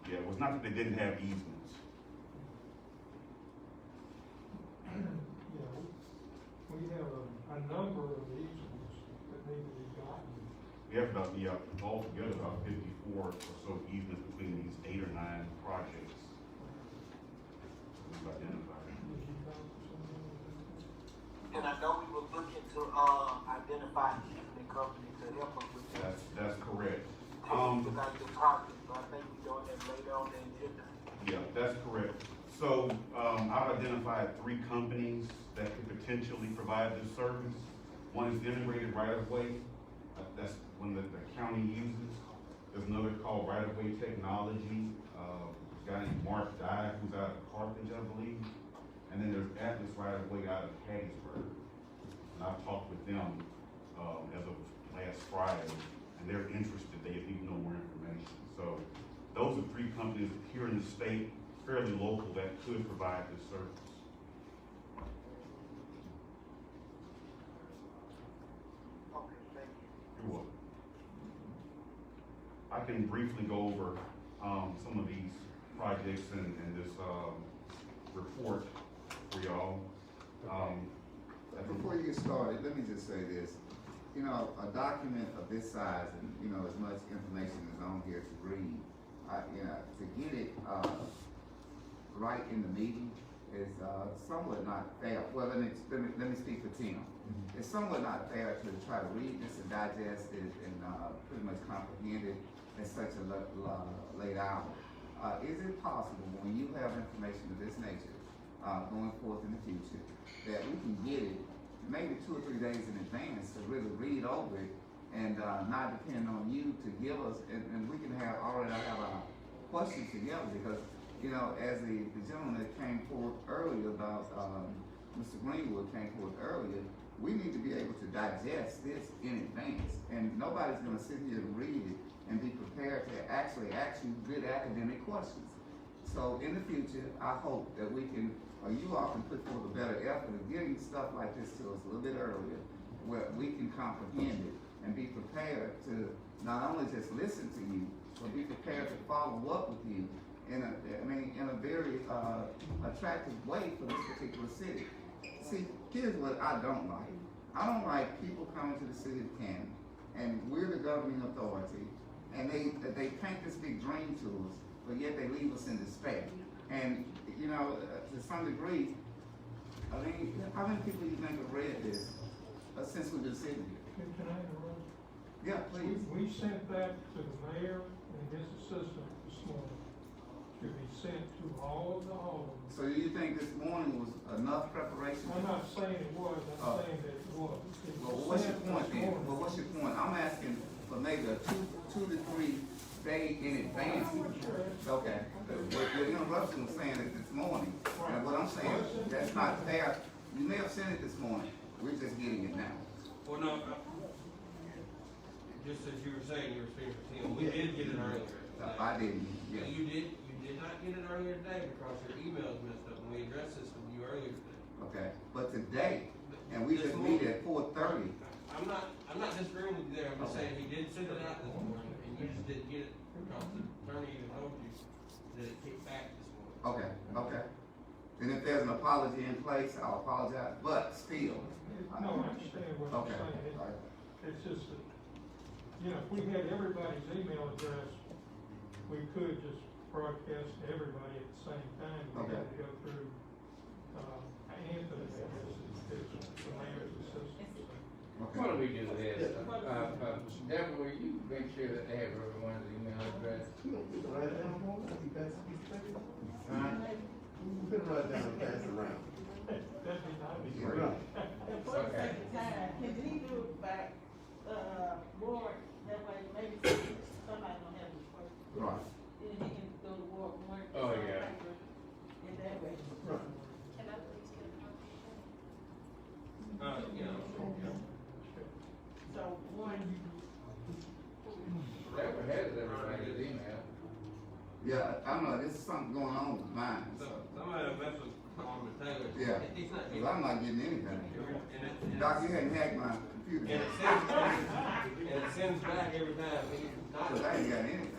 Yeah, it was not that they didn't have easements. We have a number of easements that need to be gotten. We have about, altogether about 54 or so easements between these 8 or 9 projects that we've identified. And I know we were looking to, identify an easement company to help us with that. That's correct. About the parking, so I think we're doing that later on the agenda. Yeah, that's correct. So, I've identified 3 companies that could potentially provide this service. One is integrated right-of-way, that's one that the county uses. There's another called Right-of-Way Technology, a guy named Mark Dye, who's out of Carthage, I believe. And then there's Atlas Right-of-Way out of Hattiesburg. And I've talked with them, as of last Friday, and they're interested, they need no more information. So, those are 3 companies here in the state, fairly local, that could provide this service. Okay, thank you. You're welcome. I can briefly go over, some of these projects and this, report for y'all. Before you get started, let me just say this. You know, a document of this size and, you know, as much information is on here to read, you know, to get it, right in the meeting is, somewhat not fair. Well, let me speak for Tim. It's somewhat not fair to try to read this and digest it and, pretty much comprehend it in such a late hour. Is it possible when you have information of this nature, going forth in the future, that we can get it maybe 2 or 3 days in advance to really read over it and not depend on you to give us, and we can already have our questions together, because, you know, as the gentleman that came forward earlier about, Mr. Greenwood came forward earlier, we need to be able to digest this in advance, and nobody's gonna sit here and read it and be prepared to actually ask you good academic questions. So in the future, I hope that we can, or you all can put forth a better effort of getting stuff like this to us a little bit earlier, where we can comprehend it and be prepared to not only just listen to you, but be prepared to follow up with you in a very attractive way for this particular city. See, here's what I don't like. I don't like people coming to the city of Canton, and we're the governing authority, and they paint this big dream to us, but yet they leave us in despair. And, you know, to some degree, I mean, how many people you think have read this since we've been sitting here? Can I interrupt? Yeah, please. We sent that to the mayor and his assistant this morning to be sent to all of the aldermen. So you think this morning was enough preparation? I'm not saying it was, I'm saying that it was. Well, what's your point then? Well, what's your point? I'm asking for maybe a 2 to 3 day in advance. Okay. Your interruption was saying it this morning, and what I'm saying, that's not fair. You may have sent it this morning, we're just getting it now. Well, no, just as you were saying, you were speaking for Tim, we did get it earlier. I didn't, yeah. You did not get it earlier today because your email's messed up, and we addressed this with you earlier today. Okay, but today, and we just meet at 4:30. I'm not disagreeing with you there, I'm just saying he did send it out this morning, and you just didn't get it because the attorney even told you that it kicked back this morning. Okay. And if there's an apology in place, I'll apologize, but still. No, I understand what you're saying. It's just that, you know, if we had everybody's email address, we could just broadcast to everybody at the same time. We had to go through, Anthony, the mayor's assistant. Why don't we do this? Deborah, will you make sure that they have everyone's email address? Write it down, you pass it, you can write down and pass it around. That'd be nice. Right. And for the sake of time, can he do it by, board, that way maybe somebody gonna have his first. Right. Then he can go to work one. Oh, yeah. And that way. Right. Can I please get a copy? You know, So one. Deborah has everybody's email. Yeah, I don't know, there's something going on with mine, so. somebody messed with Alderman Taylor. Yeah, He's not because I'm not getting anything. And Doc, you hadn't hacked my computer. And it sends back every time. Because I ain't got anything.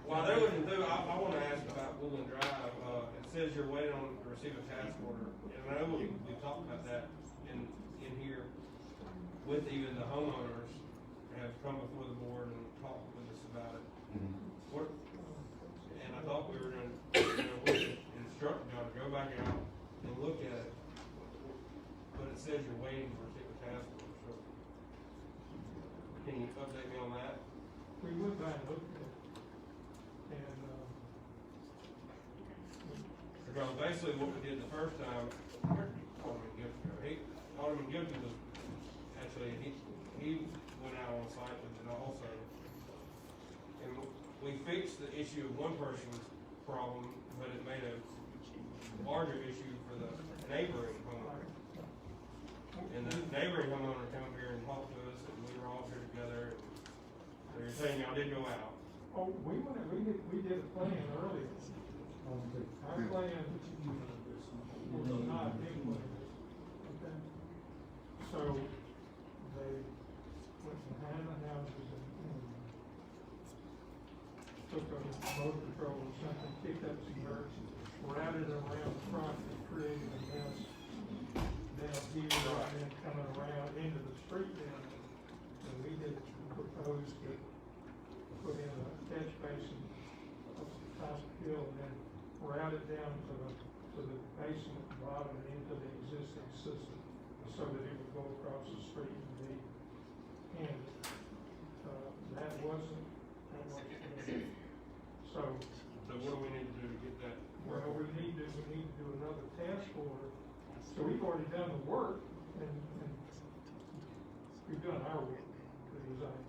While they're looking through, I want to ask about Woodland Drive. It says you're waiting on to receive a task order. And I know we talked about that in here with even the homeowners have come before the board and talked with us about it. And I thought we were going to look and construction job, go back out and look at it. But it says you're waiting to receive a task order, so. Can you update me on that? We went back and looked at it, and, Because basically what we did the first time, Alderman Gibson was, actually, he went out on site with it also. And we fixed the issue of one person's problem, but it made a larger issue for the neighboring homeowner. And the neighboring homeowner came up here and talked to us, and we were all here together, and so you're saying y'all did go out? oh, we did a plan earlier. Our plan was not implemented, okay? So, they went behind the houses and took a motor control or something, kicked up some dirt, routed around the property, created a mess down here, and then coming around into the street down there. And we had proposed to put in a catch basin up the top of the hill and then route it down to the basement bottom and into the existing system so that it would go across the street and be handled. That wasn't done. So what do we need to do to get that? well, we need to do another task order. So we've already done the work and we've done our work, the design.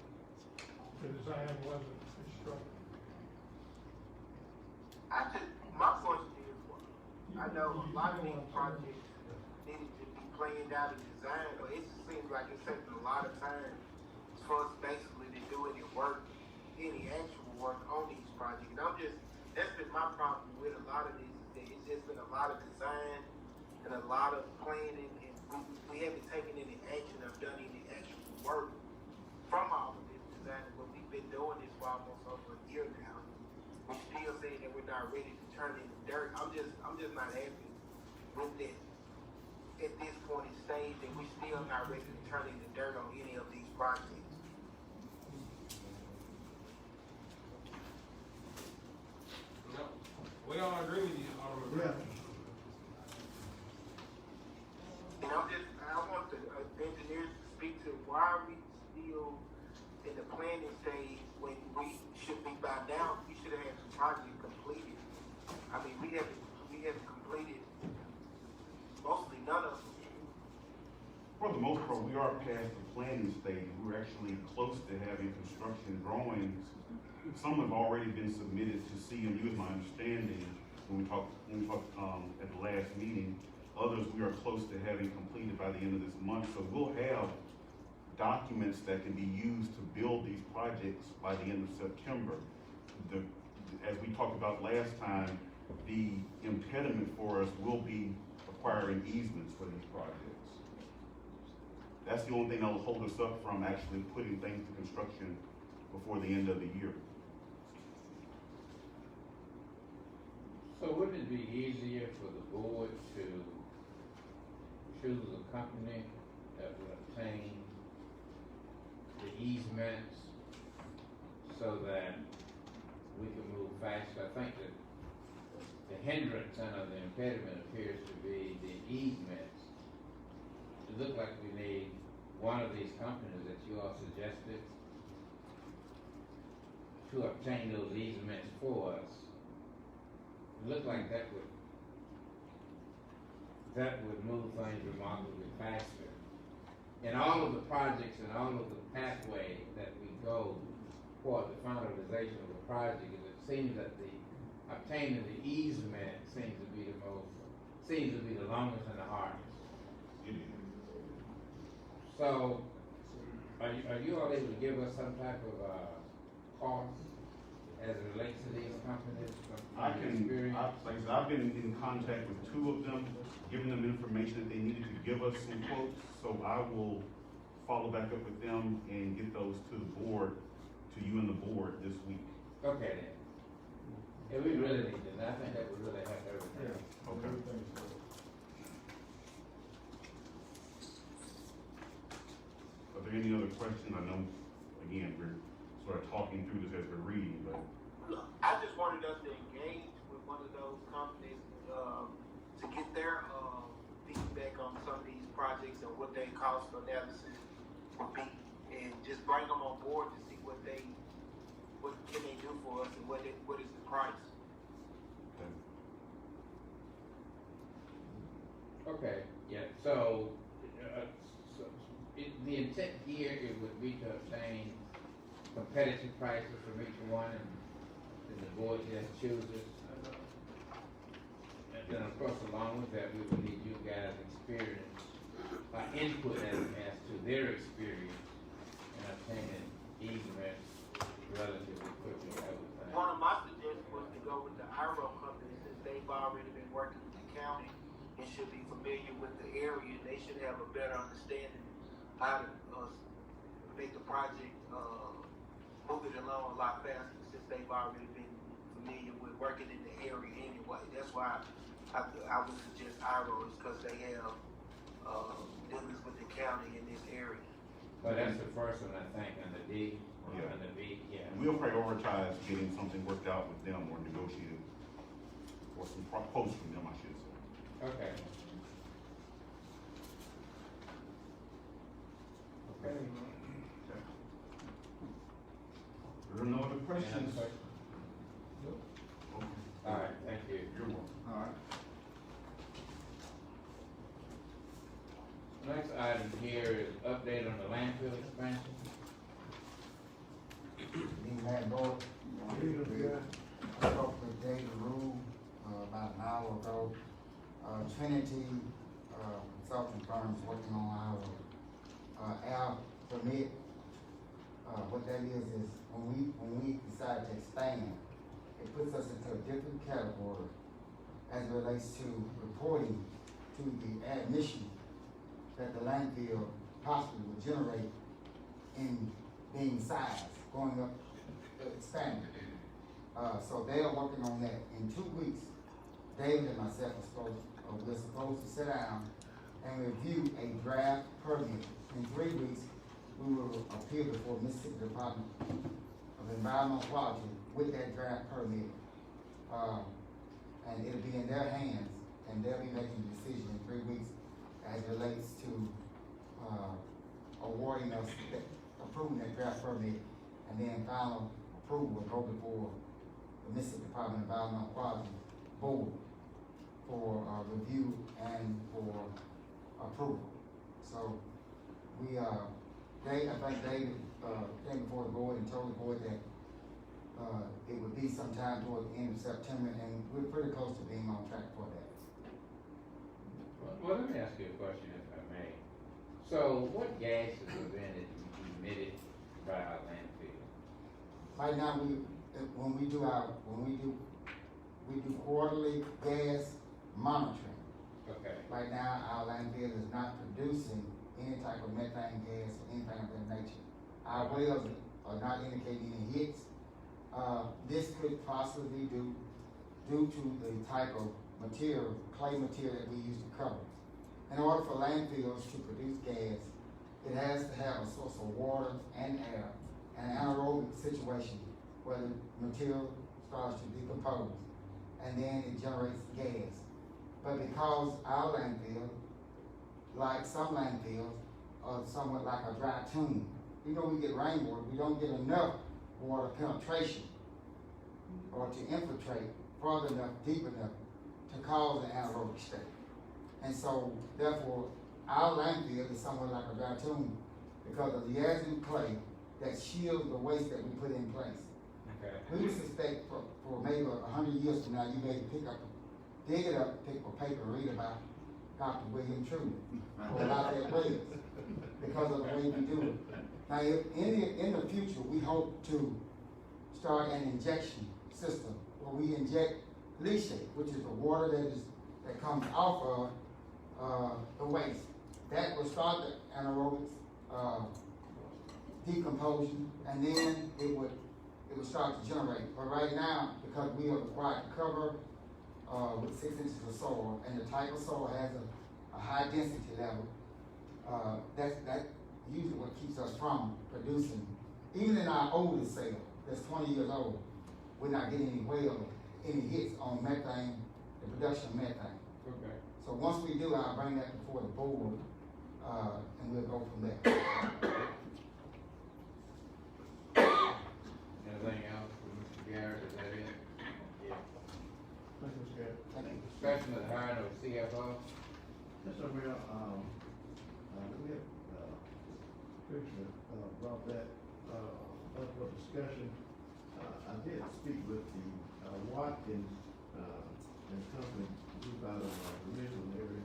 The design wasn't constructed. My question is, I know a lot of these projects needed to be planned out and designed, but it just seems like it's taking a lot of time for us basically to do any work, any actual work on these projects. And that's been my problem with a lot of these, is that it's just been a lot of design and a lot of planning, and we haven't taken any action or done any actual work from all of this design. But we've been doing this for almost over a year now. We're still saying that we're not ready to turn in the dirt. I'm just not happy with that at this point in stage, that we're still not ready to turn in the dirt on any of these projects. No, we all agree with you, Alderman. Yeah. And I want the engineers to speak to why are we still in the planning stage when we should be by now, we should have had the project completed. I mean, we haven't completed mostly none of them. For the most part, we are past the planning stage. We're actually close to having construction drawings. Some have already been submitted to CMU, is my understanding, when we talked at the last meeting. Others we are close to having completed by the end of this month. So we'll have documents that can be used to build these projects by the end of September. As we talked about last time, the impediment for us will be acquiring easements for these projects. That's the only thing that will hold us up from actually putting things to construction before the end of the year. So wouldn't it be easier for the board to choose a company that would obtain the easements so that we can move faster? I think that the hindrance and the impediment appears to be the easements. It looks like we need one of these companies that you all suggested to obtain those easements for us. It looked like that would move things remarkably faster. In all of the projects and all of the pathway that we go for the finalization of a project, it seems that the obtaining the easement seems to be the longest and the hardest. So, are you all able to give us some type of cost as it relates to these companies? I've been in contact with two of them, giving them information that they needed to give us some quotes. So I will follow back up with them and get those to the board, to you and the board this week. Okay then. Yeah, we really need to. I think that would really help everything. Okay. Are there any other questions? I know, again, we're sort of talking through this as we're reading, but. Look, I just wanted us to engage with one of those companies, to get their, feedback on some of these projects and what their cost analysis would be, and just bring them on board to see what can they do for us and what is the price. Okay, yeah, so, the intent here, it would be to obtain competitive prices from each one, and the board just chooses. And then, of course, along with that, we would need you guys' experience, input as to their experience in obtaining easements relatively quickly, I would think. One of my suggestions was to go with the IRO company, since they've already been working with the county and should be familiar with the area. They should have a better understanding how to make the project move it along a lot faster, since they've already been familiar with working in the area anyway. That's why I would suggest IRO, is because they have dealings with the county in this area. Well, that's the first one, I think, on the D, Yeah. on the B, yeah. We'll prioritize getting something worked out with them or negotiated, or some proposals from them, I should say. Okay. Okay. There are no other questions? Okay. All right, thank you. You're welcome. All right. Next item here is update on the landfill expansion. I talked with David Rule, about an hour ago. Trinity, consulting firm is working on our permit. What that is when we decide to expand, it puts us into a different category as it relates to reporting to the admission that the landfill possibly will generate in being sized, going up, expanding. So they are working on that. In 2 weeks, David and myself we're supposed to sit down and review a draft permit. In 3 weeks, we will appear before Mississippi Department of Environmental Quality with that draft permit. And it'll be in their hands, and they'll be making a decision in 3 weeks as it relates to awarding us, approving that draft permit, and then final approval will go before the Mississippi Department of Environmental Quality Board for review and for approval. So I think David came before the board and told the board that it would be sometime toward the end of September, and we're pretty close to being on track for that. Well, let me ask you a question, if I may. So, what gases are emitted by our landfill? Right now, we do quarterly gas monitoring. Okay. Right now, our landfill is not producing any type of methane gas or anything of that nature. Our wells are not indicating any hits. This could possibly be due to the type of material, clay material that we use to cover. In order for landfills to produce gas, it has to have a source of water and air, and an anaerobic situation where the material starts to decompose, and then it generates gas. But because our landfill, like some landfills, are somewhat like a dry tomb, even though we get rainwater, we don't get enough water penetration or to infiltrate further enough, deep enough to cause an anaerobic state. And so, therefore, our landfill is somewhat like a dry tomb because of the acid clay that shields the waste that we put in place. Okay. We would suspect for maybe 100 years from now, you may dig it up, pick up a paper, read about Dr. William Truman, or about their ways, because of the way we do it. Now, in the future, we hope to start an injection system where we inject leachate, which is the water that comes off of the waste. That will start the anaerobic decomposition, and then it would start to generate. But right now, because we are required to cover with 6 inches of soil, and the type of soil has a high density level, that's usually what keeps us from producing. Even in our oldest cell, that's 20 years old, we're not getting any hits on methane the production of methane. Okay. So once we do, I'll bring that before the board, and we'll go from there. Anything else for Mr. Garrett, is that it? Yeah. Thank you, Mr. Garrett. Thank you. Discussion of the hiring of CFO? Yes, sir, we have, Commissioner, brought that, up for discussion. I did speak with the, Watkins, and company, group out of, the Richland area,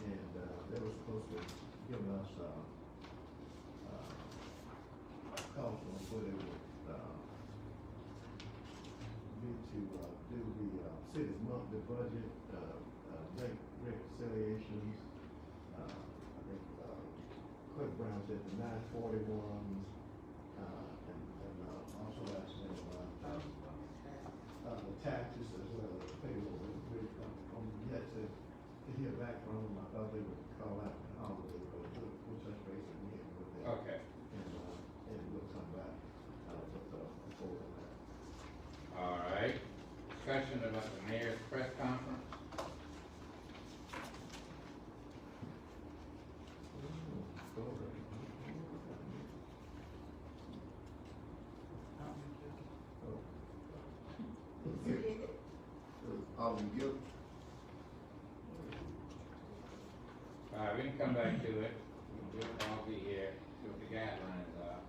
and, they were supposed to give us, cost on what it would, be to, do the, city's monthly budget, make reconciliations, I think, Cliff Brown said the 941s, and also asked them about, the taxes as well as payroll. I'm yet to hear back from them. I thought they would call out the holiday, but we'll touch base again with them. Okay. And we'll come back, with the report on that. All right. Discussion about the mayor's press conference? Alderman Gill. All right, we can come back to it. We'll all be here, see what the guidelines are.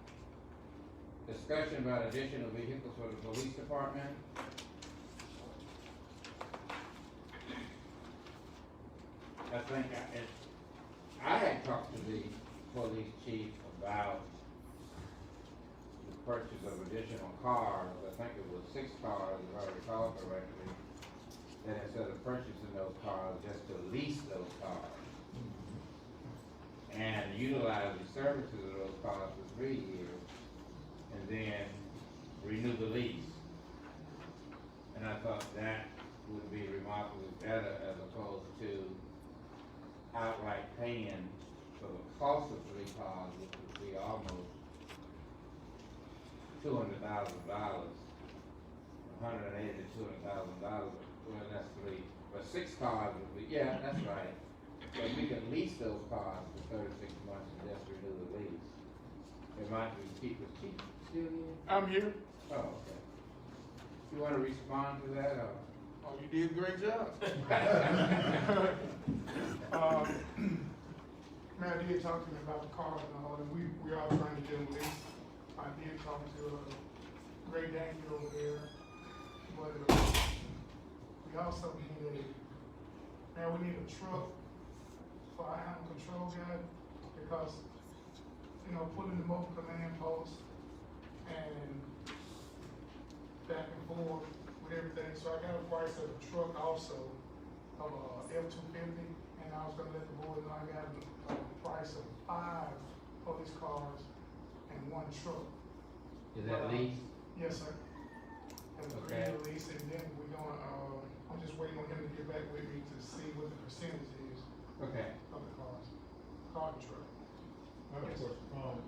Discussion about additional vehicles for the police department. I think I had talked to the police chief about the purchase of additional cars. I think it was 6 cars, if I recall correctly. And instead of purchasing those cars, just to lease those cars. And utilize the services of those cars for 3 years, and then renew the lease. And I thought that would be remarkably better as opposed to outright paying for the cost of 3 cars, which would be almost $200,000, $180,000 to $200,000. Well, that's 3, but 6 cars would be, yeah, that's right. So we can lease those cars for 36 months and just renew the lease. It might be cheaper. Still here? I'm here. Oh, okay. You wanna respond to that, or? Oh, you did a great job. Mayor did talk to me about the cars and all, and we are trying to get them leased. I did talk to Ray Daniel over there, but we also need we need a truck for our animal control guy, because, putting the mobile command post and back and forth with everything. So I got a price of a truck also, of a F-250, and I was gonna let the board know I got a price of 5 police cars and 1 truck. Is that lease? Yes, sir. And a 3-year lease, and then we're gonna, I'm just waiting on him to get back with me to see what the percentage is. Okay. Of the cars, car and truck. I have a question.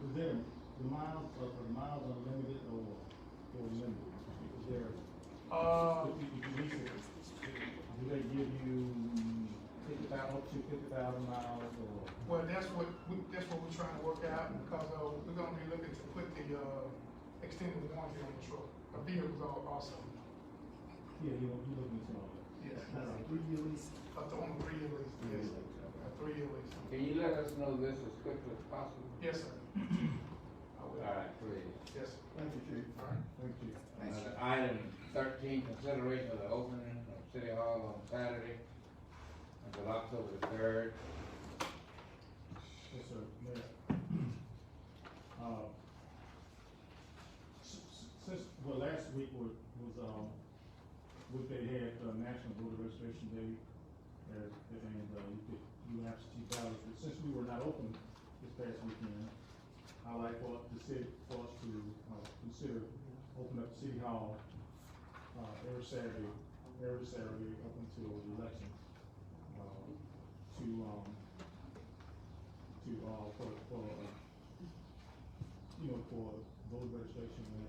Is there the miles, the miles unlimited or limited? Is there? If you lease it, do they give you up to 50,000 miles or? Well, that's what we're trying to work out, because we're gonna be looking to put the extended warranty on the truck, vehicles also. Yeah, you're looking into all that. Yes. That's a 3-year lease? On a 3-year lease, yes. A 3-year lease. Can you let us know this as quickly as possible? Yes, sir. All right, please. Yes. Thank you, Chief. All right. Thank you. Item 13, consideration of the opening of City Hall on Saturday, until October the 3rd. Yes, sir. Mayor. Since last week was what they had, National Voter Registration Day, and you absentee ballots, but since we were not open this past weekend, I'd like for us to consider open up City Hall, every Saturday up until the election, you know, for voter registration and,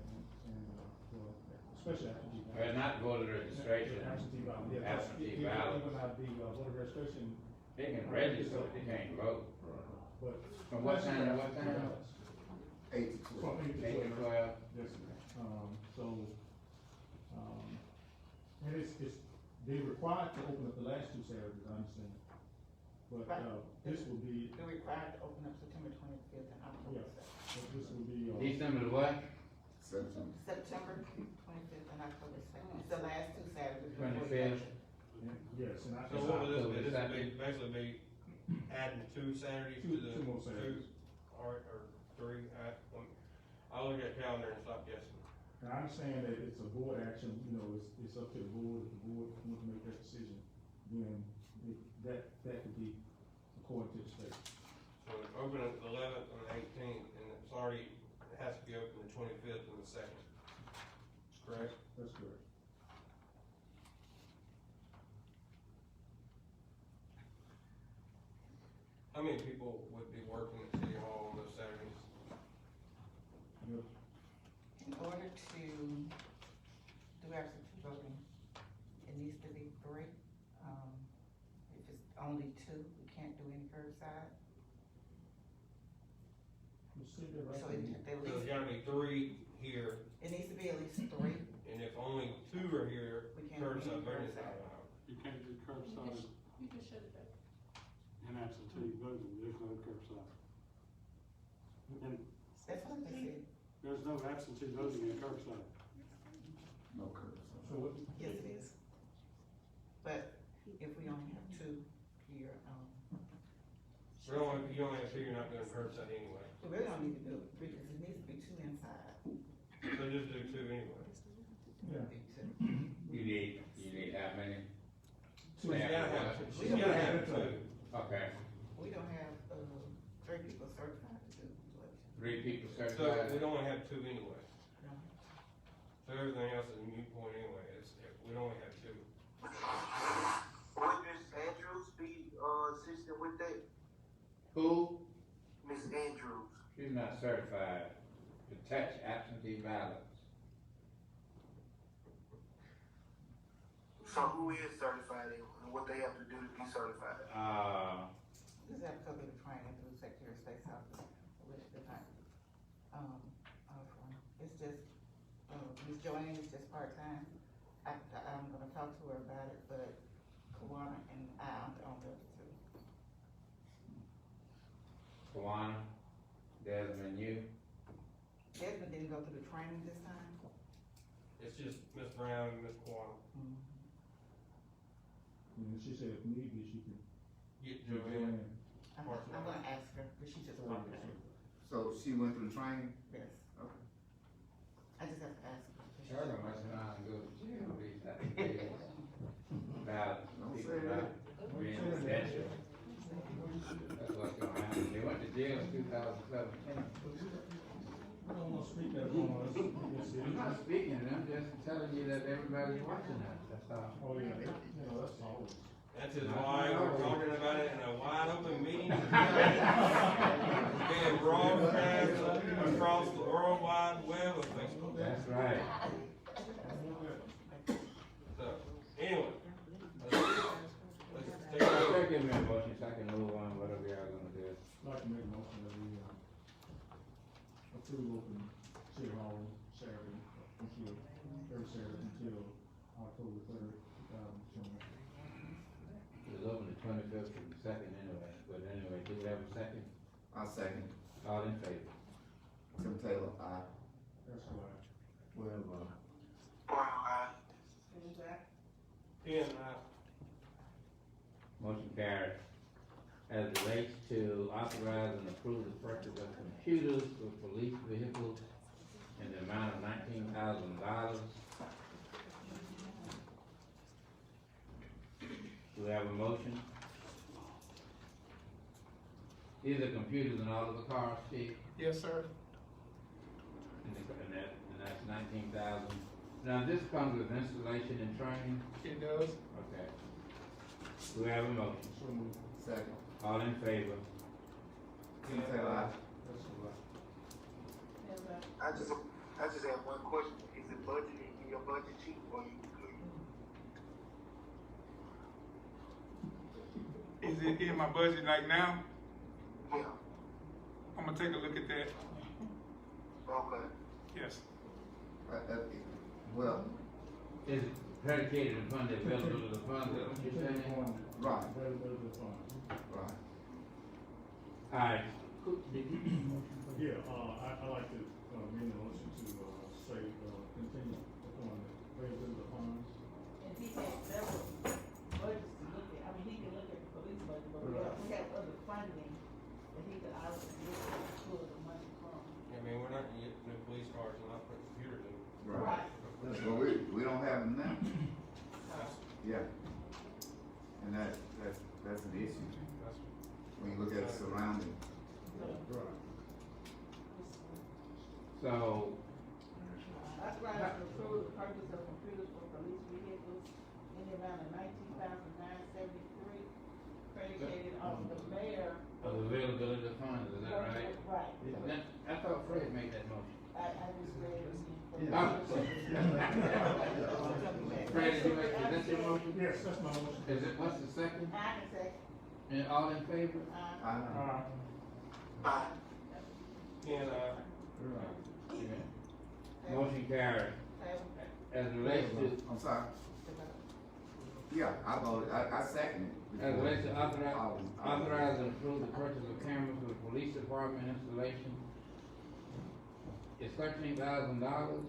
well, especially absentee ballots. Well, not voter registration. Absentee ballot, yeah. Absentee It ballot. will not be, voter registration. They can register, but they can't vote. But. From what time to what time? 8 to 12. From 8 to 8 to 12. 12. Yes, sir. And it's, they're required to open up the last two Saturdays, I understand. But, this will be, They're required to open up September 25th and October yeah, 2nd. but this will be, December the what? September 25th and October 2nd. It's the last two Saturdays. before 25th. the election. yes, and I. So what would this be? This October would be, basically be adding 2 Saturdays to the. Two more Saturdays. Or 3, I'll look at the calendar and stop guessing. And I understand that it's a board action, you know, it's up to the board, if the board wants to make that decision, then that could be according to the state. So it's open at the 11th and the 18th, and it's already, it has to be open the 25th and the 2nd. Correct? That's correct. How many people would be working at City Hall on those Saturdays? Yep. In order to do absentee voting, it needs to be 3. If it's only 2, we can't do any curbside. You see that right So there? There's gotta be 3 here, It needs to be at least 3. and if only 2 are here, We can't do curbside voting is curbside. not allowed. You can't do curbside You can shut it down. and absentee voting, there's no curbside. And That's what they said. there's no absentee voting in curbside. No curves. So what, Yes, it is. But if we only have 2 here, You only have 2, you're not doing curbside anyway. we really don't need to do it because it needs to be 2 inside. So just do 2 anyway. yeah. Be 2. You need how many? She's gotta have 2. We She's don't gotta have have 2. Okay, We don't have, 3 people certified to do election. 3 people So certified. we'd only have 2 anyway. No. So everything else is a moot point anyway, we'd only have 2. Would Ms. Andrews be, assisting with that? Who? Ms. Andrews. She's not certified to touch absentee ballots. So who is certified and what they have to do to be certified? Just have to go through the training through the Secretary of State's office with the time. It's just, Ms. Joanne is just part-time. I'm gonna talk to her about it, but Kawana and I aren't on the other 2. Kawana, Desmond, you? Desmond didn't go through the training this time. It's just Ms. Brown and Ms. Kwan. And she said if need be, she can. Get Joanne. I'm gonna ask her, but she just walked in. So she went through the training? Yes. Okay. I just have to ask her. Charlie must not go to jail these days. About Don't people say not that. being essential. That's what's gonna happen. They went to jail in 2017. I don't want to speak that wrong. I'm not speaking, I'm just telling you that everybody's watching us, that's all. Oh, yeah, you know, that's always. That's just why we're talking about it in a wide open meeting. Being broadcast across the World Wide Web of Facebook. That's right. So, anyway. Let's take it over. Give me a motion so I can move on, whatever y'all gonna do. I'd like to make a motion that we, approve open City Hall Saturday until, every Saturday until October 3rd, 2020. It was open the 25th and the 2nd anyway, but anyway, do we have a second? I'll second. All in favor? Tim Taylor, aye. That's why. Well, Brown, aye. Ken, Motion carried. As it relates to authorize and approve the purchase of computers for police vehicles in the amount of $19,000. Do we have a motion? These are computers in all of the cars, Chief, Yes, sir. and that's 19,000. Now, this comes with installation and training? It does. Okay. Do we have a motion? So moved. second. All in favor? Tim Taylor, aye. That's why. I just have one question. Is it budgeted in your budget sheet or you include? Is it in my budget like now? Yeah. I'm gonna take a look at that. Okay. Yes. Well, Is it predicated upon the availability of the funds, is that what you're saying? right, Right. right. Alright, Yeah, I like to, make a motion to, say, continue upon the availability of funds. And he had several budgets to look at, I mean, he can look at the police budget, but we have other funding that he could obviously look at to pull the money from. I mean, we're not gonna get new police cars and not put computers in. Right. Well, we don't have them now. Yeah. And that's an issue. When you look at the surrounding. Right. so, That's why I approve the purchase of computers for police vehicles in the amount of $19,973, predicated on the mayor. of the availability of funds, is that right? Right. I thought Fred made that motion. I just read it. Fred, did you make, is that your motion? Yes, that's my motion. Is it, what's the second? I can say, And all in favor? And, Motion carried. As it relates to, I'm sorry. Yeah, I voted, I second it. as it relates to authorize and approve the purchase of cameras for the police department installation. It's $13,000,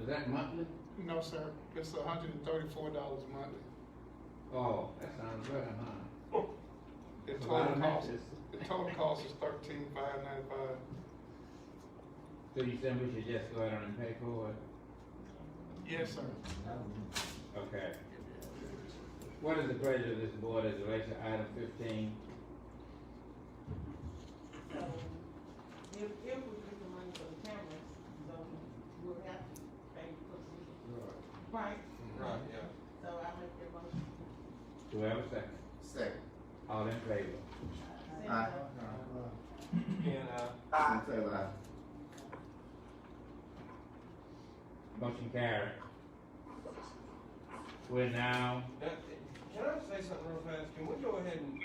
is that monthly? No, sir, it's $134 monthly. Oh, that sounds better, huh? The It's a lot total of cost, matches. the total cost is $13,595. So you said we should just go ahead and pay for it? Yes, sir. Okay. What is the pleasure of this board as it relates to item 15? so, if we get the money for the cameras, so we'll have to pay for the, right? right, yeah. So I make the motion. Do we have a second? Second. All in favor? Aye. And, Tim Taylor, aye. Motion carried. We're now, can I say something real fast? Can we go ahead and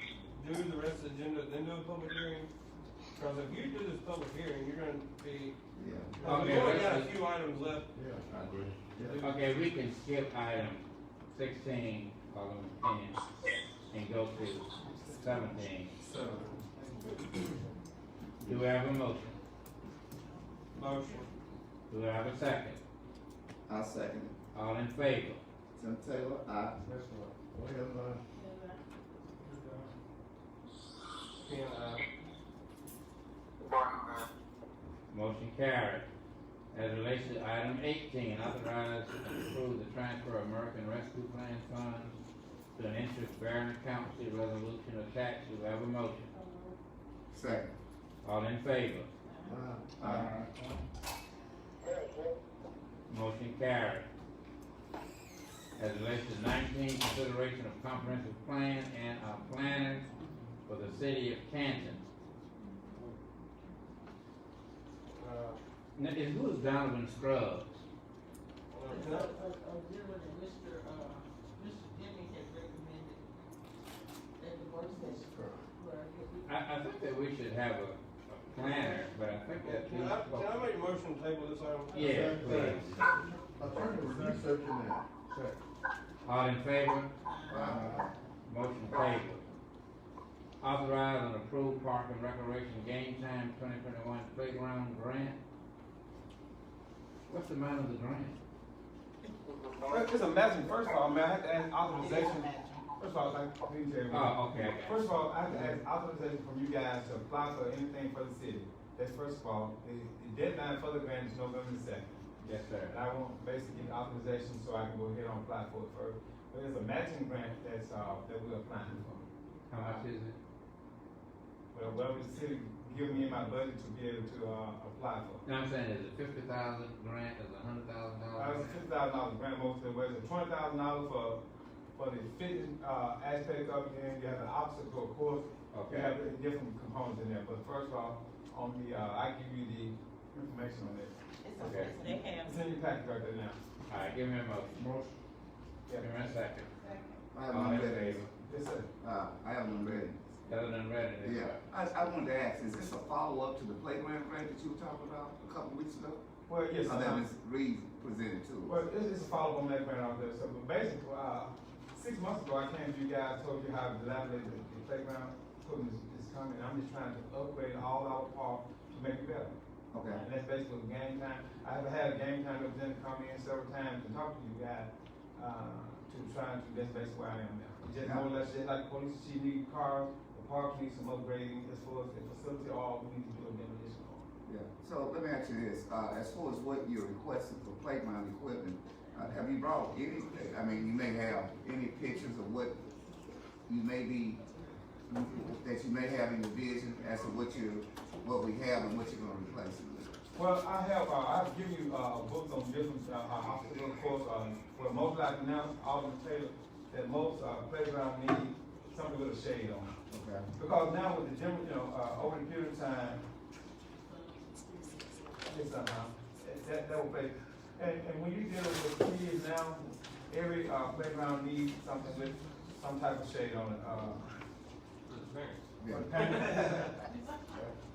do the rest of the agenda, then do a public hearing? Because if you do this public hearing, you're gonna be, Yeah. we've only got a few items left. I agree. okay, we can skip item 16, column 10, and go to 17. Do we have a motion? Motion. Do we have a second? I second it. All in favor? Tim Taylor, aye. And, Motion carried. As it relates to item 18, authorize and approve the transfer of American Rescue Plan funds to an interest-bearing account, see resolution attached. Do we have a motion? Second. All in favor? Aye. Motion carried. As it relates to 19, consideration of comprehensive plan and our planners for the city of Canton. Now, who is Donovan Scruggs? A gentleman that Mr. Jimmy has recommended at the work session. I think that we should have a planner, but I think that. can I make a motion to table this item? Yeah, please. Researching that. All in favor? Motion tabled. Authorize and approve Park and Recreation Game Time 2021 Playground Grant. What's the amount of the grant? It's a matching. First of all, I mean, I have to ask authorization. First of all, like, please tell me. Oh, okay. First of all, I have to ask authorization from you guys to apply for anything for the city. That's first of all. The deadline for the grant is November 2nd. Yes, sir. And I want basically get authorization so I can go ahead and apply for it first. But there's a matching grant that's, that we're applying for. How much is it? Well, whatever the city give me in my budget to be able to, apply for. No, I'm saying, is it 50,000 grant, is it $100,000? It's $50,000 grant most of it, where it's $20,000 for the fitness, aspect of it, and you have the obstacle course. Okay. You have different components in there, but first of all, on the, I give you the information on that. It's Okay. They have. It's in your packet right there now. All right, give me a motion. Motion. Give me a second. I have All one in ready. favor? Yes, sir. I have one ready. Other than ready, this Yeah, way. I wanted to ask, is this a follow-up to the playground grant that you were talking about a couple of weeks ago? Well, yes, Or that sir. Ms. Reed presented to us? Well, it's a follow on that grant out there, so, but basically, 6 months ago, I came to you guys, told you how dilapidated the playground equipment is coming, I'm just trying to upgrade all our park to make it better. Okay. And that's basically game time, I have had a game time representative come in several times and talk to you guys, to try to, that's basically where I am now. Just more or less, just like police chief need cars, the park needs some upgrading as far as the facility, all we need to do a demolition on. Yeah, so let me ask you this, as far as what you're requesting for playground equipment, have you brought any, I mean, you may have any pictures of what you may be, that you may have in your vision as to what we have and what you're gonna replace it with? Well, I've given you, books on different, hospital, of course, well, most likely now, Alderman Taylor, that most, playground need something with a shade on it. Okay. Because now with the gym, over the period of time, it's, that will pay. And when you deal with kids now, every, playground needs something with some type of shade on it, Yeah.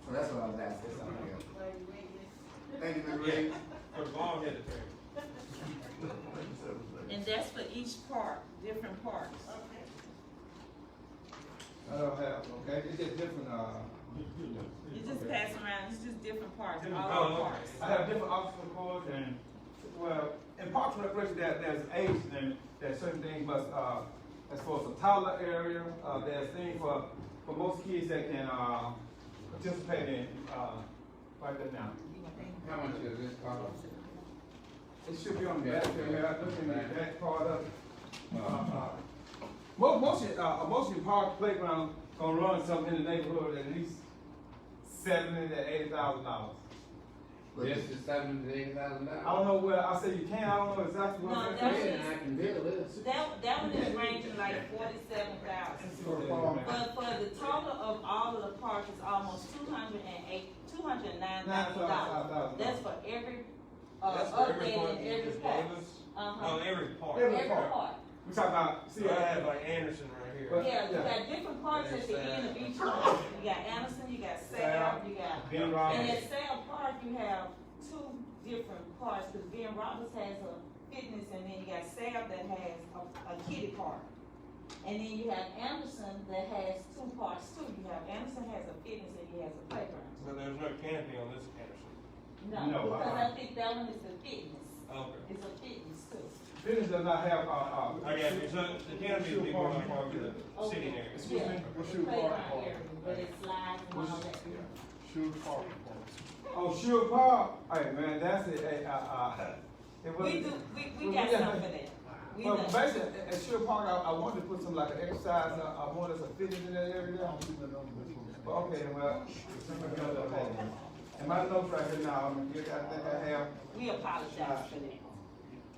So that's what I was asking. Yeah. Thank you, Ms. Reed. For the ball headed thing. And that's for each park, different parks. I don't have, okay, it's just different, You just pass around, it's just different parks, different all colors. parks. I have different obstacle courses and, well, in Parks and Recreation, there's age limit, there's certain things, but, as far as the toddler area, there's things for most kids that can, participate in, right there now. How much is this cost? It should be on the back there, I'm looking at the back part of it. Most of your park playground gonna run something in the neighborhood at least $70,000 to $80,000. This is $70,000 to $80,000? I don't know where, I say you can, I don't know exactly what. No, it that is. was- I can build this. That one is ranging like 47,000. But for the total of all of the parks is almost $209,000. That's for every, That's for every update park in you every just park. gave us? Uh-huh. Oh, every park. Every park. park. We talking about, see, So I have like Anderson right here. Yeah, you got different parks at the end of each park. You got Anderson, you got Sal, you got, Ben and Roberts. at Sal Park, you have two different parks, because Ben Roberts has a fitness, and then you got Sal that has a kiddie park. And then you have Anderson that has two parks too. You have Anderson has a fitness and he has a playground. But there's no canopy on this Anderson. No, because I think that one is the fitness. Okay. It's a fitness too. Fitness does not have, I got you, so the canopy would be more like part of the sitting area. Yeah, What's the your park? playground area, but it slides and all that. Shoe park. oh, Sure Park, hey man, that's it, hey, it was. We do, we got something for that. We Well, done. basically, at Sure Park, I wanted to put some like an exercise, I wanted some fitness in that area there. But okay, well, and my notes right here now, I think I have. We apologize for that.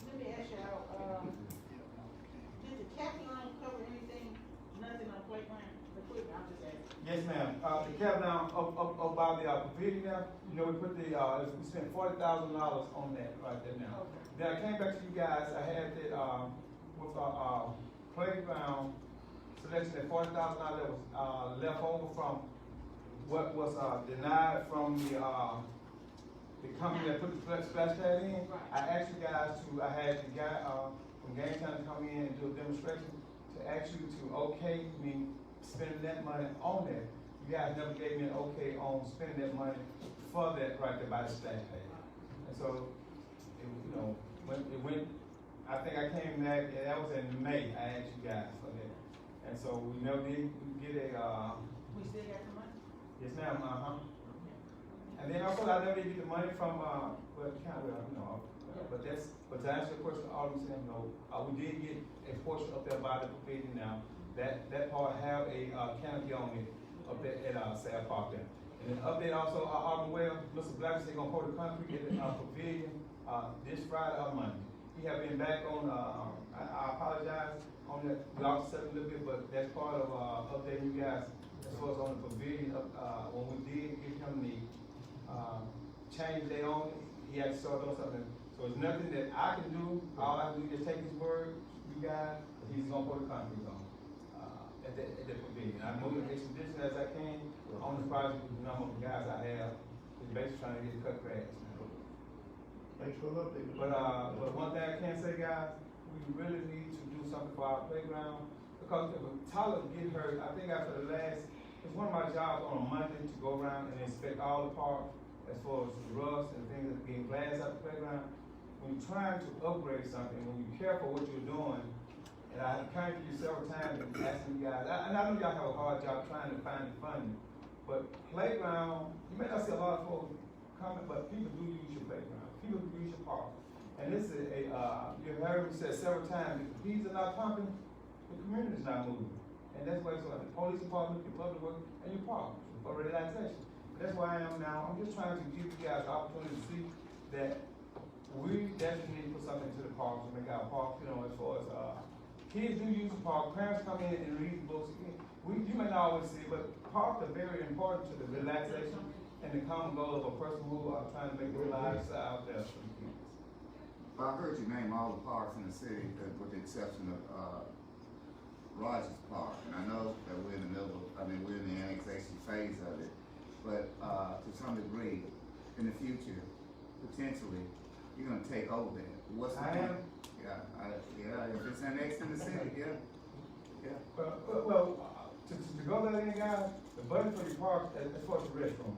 Let me ask y'all, did the Canton cover anything, nothing on playground, equipment, I'm just asking? Yes, ma'am. The cap down up by the pavilion there, you know, we put the, we spent $40,000 on that right there now. Okay. Then I came back to you guys, I had that, with our playground selection at $40,000 that was, left over from what was, denied from the company that put the splash pad in. I asked you guys to, I had the guy, from Game Time to come in and do a demonstration to ask you to okay me spending that money on that. You guys never gave me an okay on spending that money for that right there by the splash pad. And so, you know, when it went, I think I came back, and that was in May, I asked you guys for that. And so we never did get a, We still got the money? yes ma'am, And then also I never did get the money from, well, kind of, you know, but to answer your question, Alderman Sam, no, we did get a portion up there by the pavilion now. That part have a, canopy on it up there at, Sad Park there. And then update also, Alderman Well, Mr. Black said gonna pour the concrete at the, pavilion, this Friday or Monday. He have been back on, I apologize on that, we also said a little bit, but that's part of, updating you guys as far as on the pavilion, when we did get him the, change they on, he he had to start doing something. So it's nothing that I can do, all I can do is just take his word, you guys, that he's gonna put a concrete on, at that pavilion. I'm moving expedition as I can on the project with the number of guys I have, is basically trying to get cut grass. Thanks for the update. But one thing I can say, guys, we really need to do something for our playground, because if a toddler get hurt, I think after the last, it's one of my jobs on a Monday to go around and inspect all the parks, as far as the rust and things that getting glass out the playground. When you're trying to upgrade something, when you're careful what you're doing, and I came to you several times and asking you guys, and I know y'all have a hard job trying to find the funding, but playground, you may not see a lot of folks coming, but people do use your playground, people do use your park. And this is you've heard me say several times, if the bees are not pumping, the community is not moving. And that's why it's like the police department, your public work, and your park for relaxation. That's why I am now. I'm just trying to give you guys the opportunity to see that we definitely need to put something into the parks to make our parks, as far as kids do use the park, parents come in and read books. You may not always see it, but parks are very important to the relaxation and the common goal of a person who are trying to make their lives out there for the kids. Well, I heard you name all the parks in the city, with the exception of Rogers Park, and I know that we're in the we're in the annexation phase of it, but to some degree, in the future, potentially, you're gonna take over that. What's the plan? Yeah, if it's annexed in the city, yeah. Well, to go there, guys, the budget for your parks, as far as the restroom,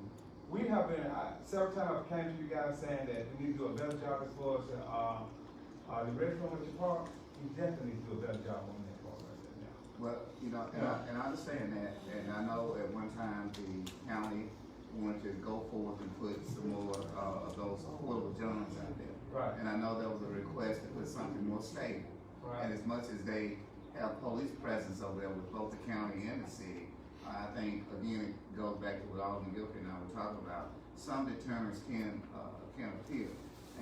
we have been, several times I came to you guys saying that we need to do a better job as far as the restroom at your park. We definitely need to do a better job on that part right there now. Well, and I understand that, and I know at one time the county wanted to go forth and put some more of those portable johns out there. Right. And I know there was a request to put something more stable. Right. And as much as they have police presence over there with both the county and the city, I think, again, it goes back to what Alderman Gilpin and I were talking about. Some deterrents can appear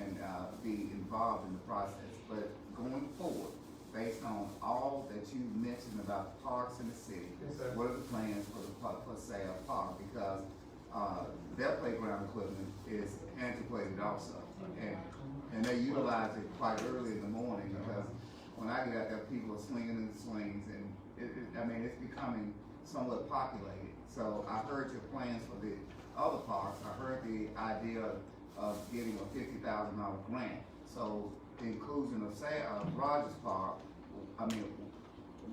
and be involved in the process. But going forward, based on all that you mentioned about the parks in the city, yes, sir. What are the plans for say, a park? Because their playground equipment is antiquated also. And they utilize it quite early in the morning, because when I get out there, people are swinging in the swings, and it's becoming somewhat populated. So I heard your plans for the other parks. I heard the idea of getting a $50,000 grant. So the inclusion of Rogers Park,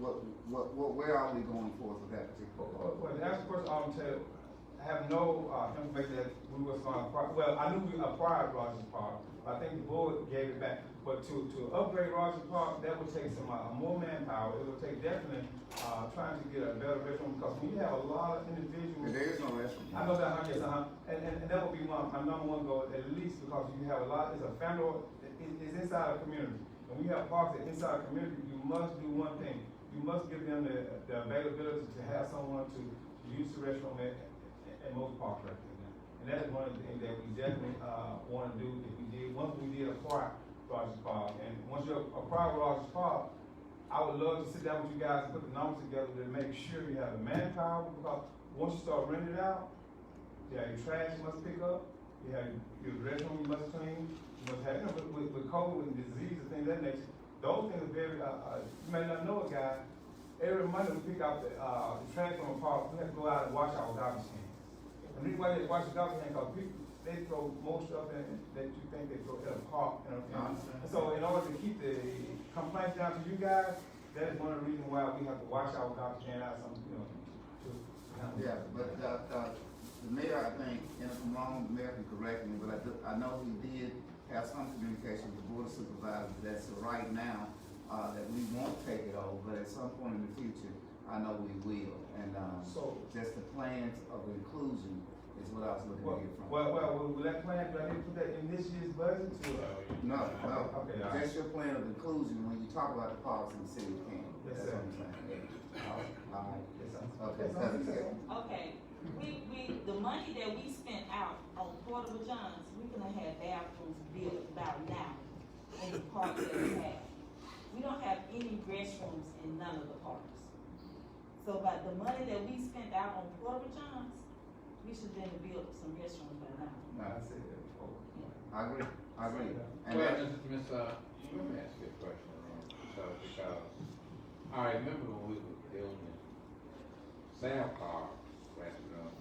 where are we going forward with that particular? Well, the actual person I'll tell you, I have no information that we was going to acquire. Well, I knew we acquired Rogers Park. I think the board gave it back. But to upgrade Rogers Park, that would take some more manpower. It would take definitely trying to get a better restroom, because we have a lot of individuals. There is no restroom. I know that, yes, and that would be my number one goal, at least, because you have a lot. It's a family. It's inside a community. When you have parks that inside a community, you must do one thing. You must give them the availability to have someone to use the restroom at most parks right now. And that is one of the things that we definitely want to do once we did acquire Rogers Park. And once you acquire Rogers Park, I would love to sit down with you guys and put the numbers together to make sure you have the manpower, because once you start renting it out, you have your trash you must pick up, you have your restroom you must clean, you must have, with COVID and disease and things of that nature, those things are very, you may not know it, guys. Every Monday we pick out the trash from the park, we have to go out and wash our garbage cans. And the reason why they wash the garbage cans, because people, they throw more stuff in that you think they throw in a park. And so in order to keep the complaints down to you guys, that is one of the reasons why we have to wash our garbage can out. Yeah, but the mayor, I think, and if I'm wrong, the mayor can correct me, but I know he did have some communication with the board of supervisors that right now that we won't take it over, but at some point in the future, I know we will. And so just the plans of inclusion is what I was looking to hear from. Well, will that plan, do I need to put that in this year's budget? No. Okay, just your plan of inclusion when you talk about the parks in the city of Canton. Yes, That's sir. what I'm saying. All right. Okay, the money that we spent out on portable johns, we're gonna have bathrooms built about now in the parks that we have. We don't have any restrooms in none of the parks. So by the money that we spent out on portable johns, we should then build some restrooms by now. No, I said that before. Yeah. I agree, I agree. And Well, that, Miss, let me ask you a question, because I remember when we were building Sam Car restaurant,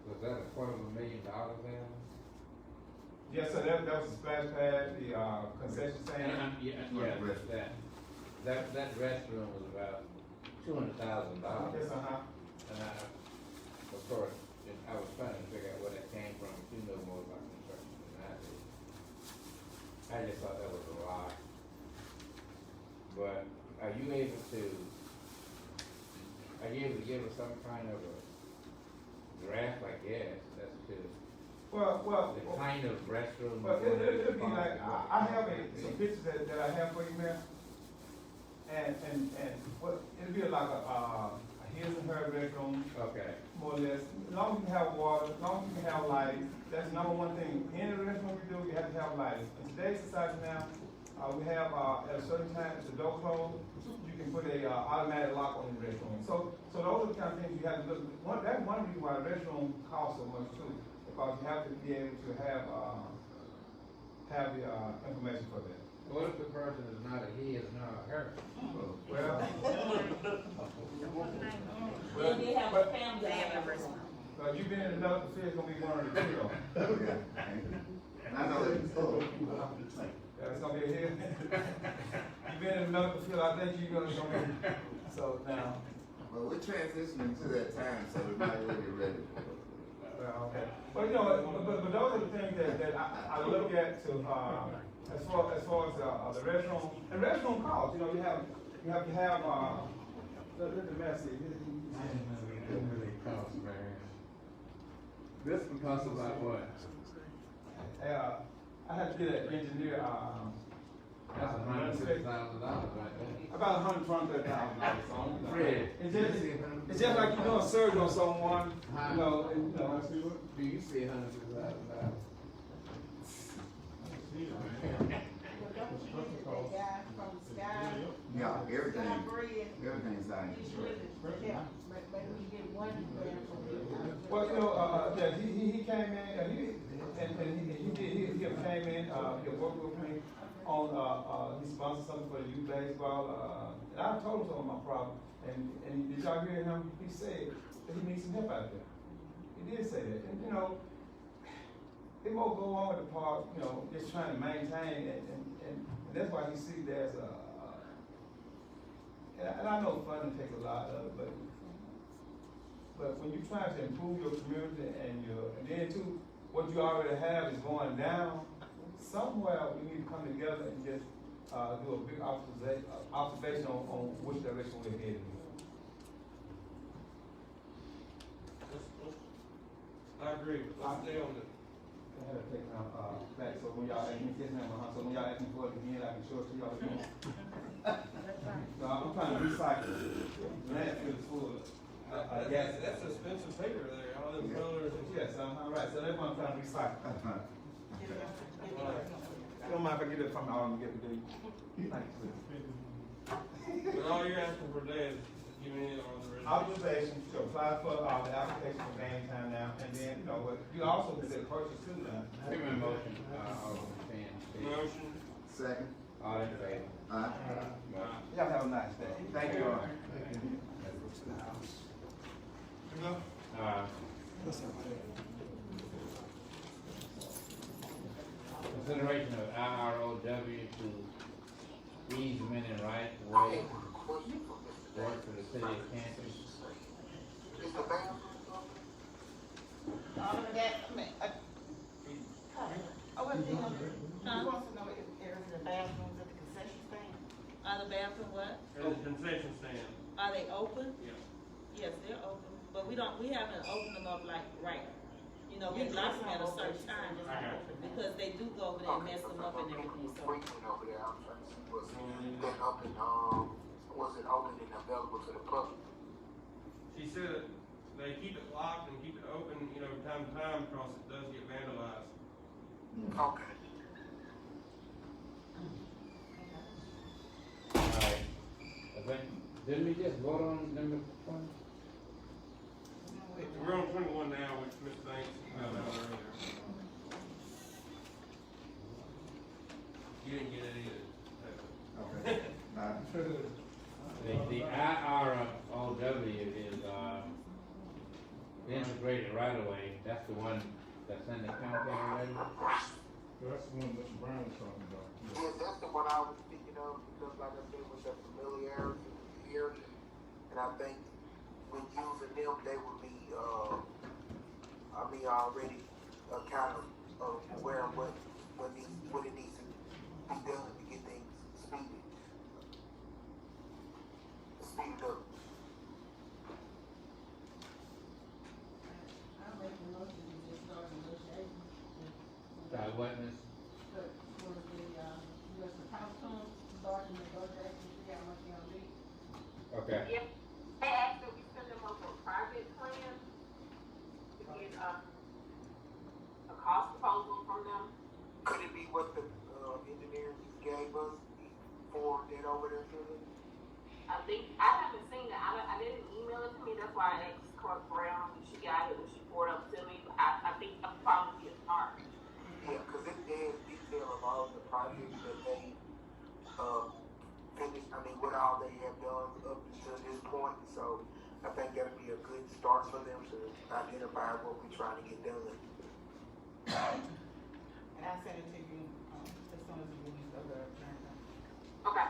was that $250,000 there? Yes, sir, that was the splash pad, the, concession stand. That restaurant was about $200,000. Yes, And of course, I was trying to figure out where that came from, but you know more about construction than I do. I just thought that was a lot. But are you able to give us some kind of a draft, I guess, as to the kind of restroom? Well, it'll be like, I have some pictures that I have for you, Mayor. And what, it'll be like a his and her restroom. Okay. More or less, as long as you can have water, as long as you can have lighting, that's the number one thing. In the restroom we do, you have to have lighting. In today's society now, we have, at a certain time, if the door closed, you can put a, automatic lock on the restroom. So those are the kind of things you have to look, that's one reason why the restroom costs so much too, because you have to be able to have the, information for that. What if the person is not a he, is not a her? Well. Then they have a family. You've been in another field, it's gonna be one of the two. I know it's full. Yeah, it's gonna be a hill. You've been in another field, I think you're gonna be, so now. Well, we're transitioning to that time, so we might really be ready for it. Well, okay. Well, you know, but those are the things that I look at to, as far as the restroom, and restroom costs, you know, you have to have, the message. This one costs about what? I had to get an engineer, That's $150,000 right there. about $120,000. Fred. It's just like you're doing surgery on someone, you know. Do you see $150,000? Yeah, everything's out in Well, you know, yeah, he came in, he came in, he worked with me on, he sponsored something for the youth baseball, and I told him some of my problems, and did y'all hear him? He said that he needs some help out there. He did say that, and you know, it won't go on with the park, you know, just trying to maintain, and that's why he sees there's and I know funding takes a lot of it, but when you're trying to improve your community and then too, what you already have is going down, somewhere we need to come together and just, do a big observation on which direction we're heading. I agree, let's stay on it. I had to take my, back, so when y'all ask me, so when y'all ask me for it again, I can show it to y'all again. No, I'm trying to recycle. Landfill is full of, That's expensive paper there, all them colors. Yes, right, so that's what I'm trying to recycle. You don't mind if I get it from all and get it to you? Thanks. But all you're asking for today is give me on the reservation. Observation to apply for, the application for game time now, and then, you know, but you also consider purchase too now. Give me a motion, Motion. Second. All in favor? Y'all have a nice day. Thank you all. Consideration of IROW to easement and right of way work for the city of Canton. All of that, I mean, he wants to know if there's the bathrooms at the concession stand. Are the bathroom what? There's a concession stand. Are they open? Yeah. Yes, they're open, but we haven't opened them up like right. You know, we lock them at a certain time, because they do go over there and mess them up and everything, so. Over there, I'm trying to see was it open and available to the public? She said they keep it locked and keep it open, you know, time to time, because it does get vandalized. Okay. Alright, I think, didn't we just vote on number 20? We're on 21 now, which Ms. Banks found out earlier. didn't get it either. Okay. The IROW is, the integrated right of way, that's the one that's in the county already? That's the one Mr. Brown was talking about. Yeah, that's the one I was speaking of, because like I said, with the familiarity with the area, and I think with using them, they would be, already kind of aware of what it needs to be done to get things speeded up. I'm making a motion to just start negotiating. Start what, miss? But for the, U.S. Council, starting negotiations, see how much you're gonna be. Okay. Yeah, they asked that we send them up a project plan to get, a cost proposal from them. Could it be what the engineers just gave us, forward that over there to them? I haven't seen it, I didn't email it to me, that's why I asked Clark Brown when she got it, when she forwarded up to me, but I think that would probably be a start. Yeah, cause it has detail of all of the projects that they, finished, what all they have done up to this point, so I think that'd be a good start for them to identify what we're trying to get done. And I'll send it to you, as soon as we leave the agenda. Okay.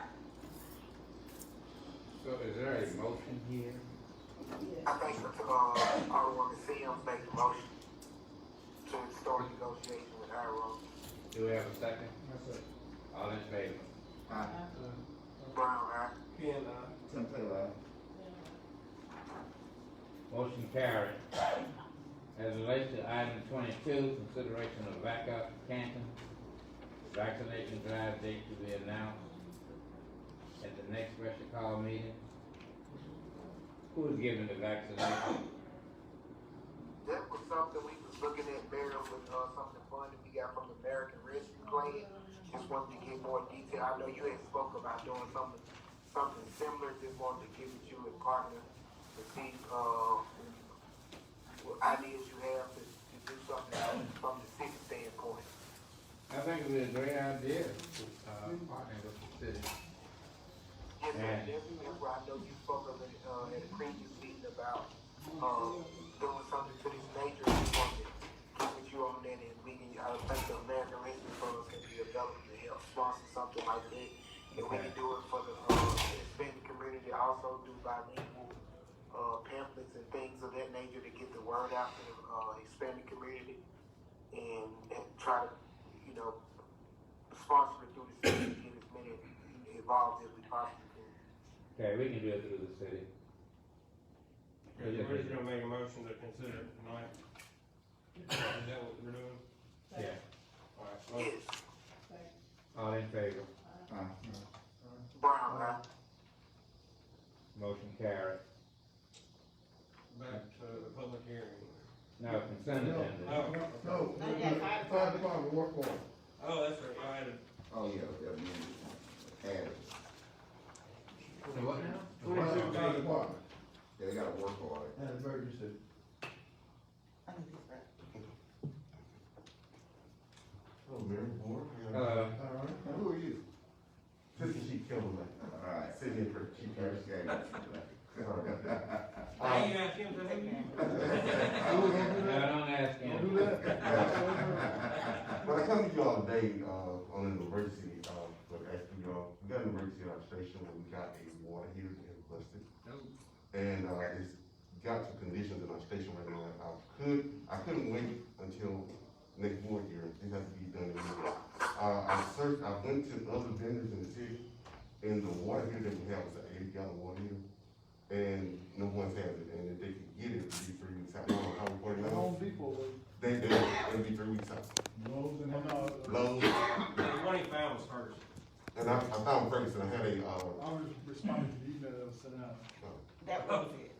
So is there a motion here? I think, Alderwoman Sims made the motion to start negotiation with Ira. Do we have a second? All in favor? Brown, aye. Ken, Tim Taylor, Motion carried. As relates to item 22, consideration of backup Canton, vaccination drive date to be announced at the next special call meeting. Who is giving the vaccination? That was something we was looking at, Mayor, with, something fun that we got from the American Rescue Plan. Just wanted to get more detail. I know you had spoke about doing something similar. Just wanted to give it you and partner to see, what ideas you have to do something from the city standpoint. I think it would be a great idea to partner with the city. Yes, sir, that's where I know you spoke of it, at a previous meeting about, doing something to this nature. We wanted to get with you on that, and we can, I think the American Rescue Funds can be developed to help sponsor something like that. And we can do it for the, Hispanic community, also do bilingual, pamphlets and things of that nature to get the word out to the, Hispanic community. And try to, sponsor it through the city, get as many involved as we possibly can. Okay, we can do it through the city. we're just gonna make a motion to consider it tonight. Is that what we're doing? Yeah. Alright, Yes. All in favor? Brown, aye. Motion carried. back to the public hearing. No, consent agenda. Oh, Fire department work order. oh, that's right, I had it. oh yeah, added. So what now? Fire department. Yeah, they got a work order. An emergency. I need this back. Oh, Mary Moore. Hello. All right. Now, who are you? Assistant Chief Kimberly. Alright. Sitting in for Chief Harris. Now you ask him to But No, don't ask him. I come to you all today, on an emergency, but actually, we got an emergency at our station where we got a water heater that had busted. And, it's got some conditions in our station right now. I couldn't wait until next board hearing. It has to be done immediately. I went to other vendors in the city, and the water heater that we have is an 80-gallon water heater. And no one's has it, and if they could get it, it'd be 3 weeks out. I don't know how we put it Home out. Depot, It'll be 3 weeks out. Lowe's and Lowe's. The one he found was first. And I found Ferguson, I had a, I was responding to the email that was sent out. That was it.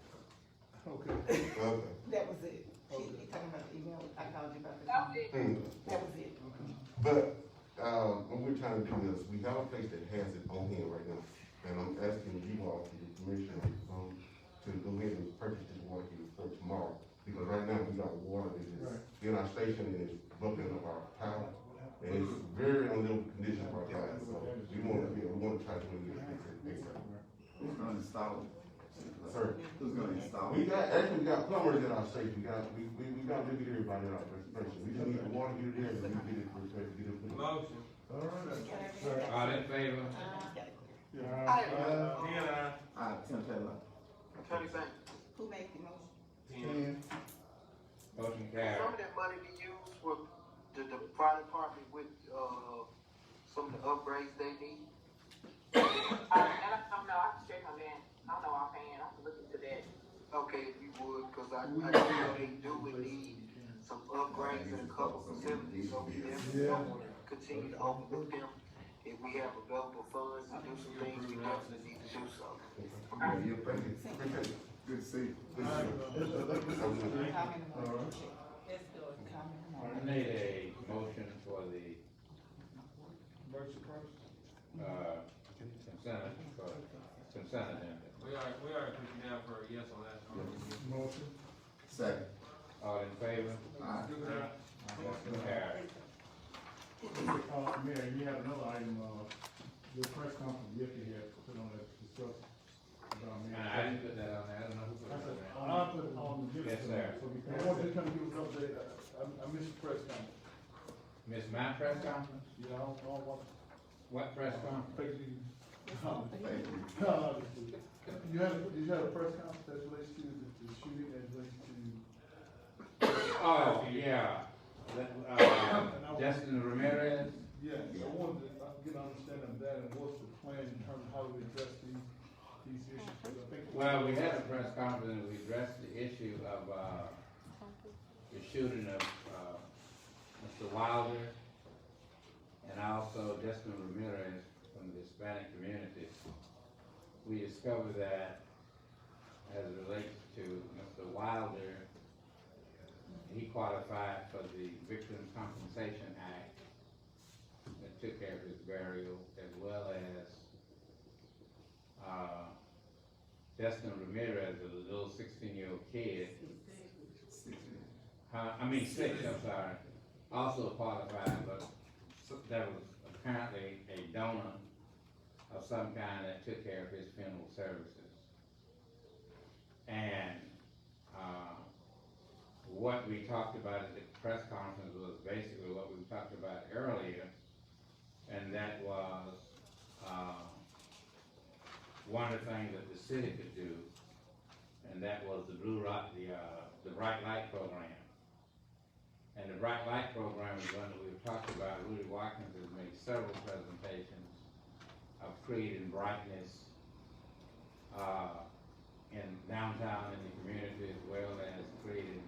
Okay. okay. That was it. He talking about the email, I called you about this. That was it. But, what we're trying to do is, we have a place that has it on hand right now, and I'm asking you all, the commissioner, to go ahead and purchase this water heater for tomorrow, because right now we got water that is in our station and it's bubbling up our tower, and it's very unlivable condition for our guys. install it? Sir. Who's gonna install We it? actually got plumbers in our state, we got to get everybody in our person. We just need the water heater there, and we get it prepared to get it. Motion. All right. All in favor? Tim Taylor. Attorney Saint, Who made the motion? Motion some carried. of that money be used for the fire department with, some of the upgrades they need? And I don't know, I can check on that. I don't know offhand, I can look into that. Okay, if you would, cause I know they do would need some upgrades in a couple facilities over there. We don't wanna continue to overlook them. If we have available funds to do some things, we definitely need to do so. Yeah, thank you. Appreciate it. Good to see you. Good to see you. I made a motion for the, consent agenda. We already put you down for a yes on that. Motion. Second. All in favor? Motion carried. Mayor, you have another item, the press conference yesterday had put on that discussion about me. I didn't put that on there, I don't know who put it on there. I put it on the. Yes, sir. So I want you to come give us an update, I missed the press conference. Miss my press conference? Yeah, I don't want. What press conference? Thank you. Thank you. Did you have a press conference that relates to the shooting, that relates to? Oh, yeah. Justin Ramirez? Yeah, I wanted to get an understanding of that and what's the plan in terms of how we address these issues. 'Cause I think. Well, we had a press conference and we addressed the issue of, the shooting of, Mr. Wilder and also Justin Ramirez from the Hispanic community. We discovered that as it relates to Mr. Wilder, he qualified for the Victims Compensation Act that took care of his burial, as well as, Justin Ramirez, a little 16-year-old kid. Six, I'm sorry, also qualified, but that was apparently a donor of some kind that took care of his funeral services. And, what we talked about at the press conference was basically what we talked about earlier, and that was, one of the things that the city could do, and that was the the bright light program. And the bright light program is one that we've talked about. Rudy Watkins has made several presentations of creating brightness, in downtown in the community, as well as creating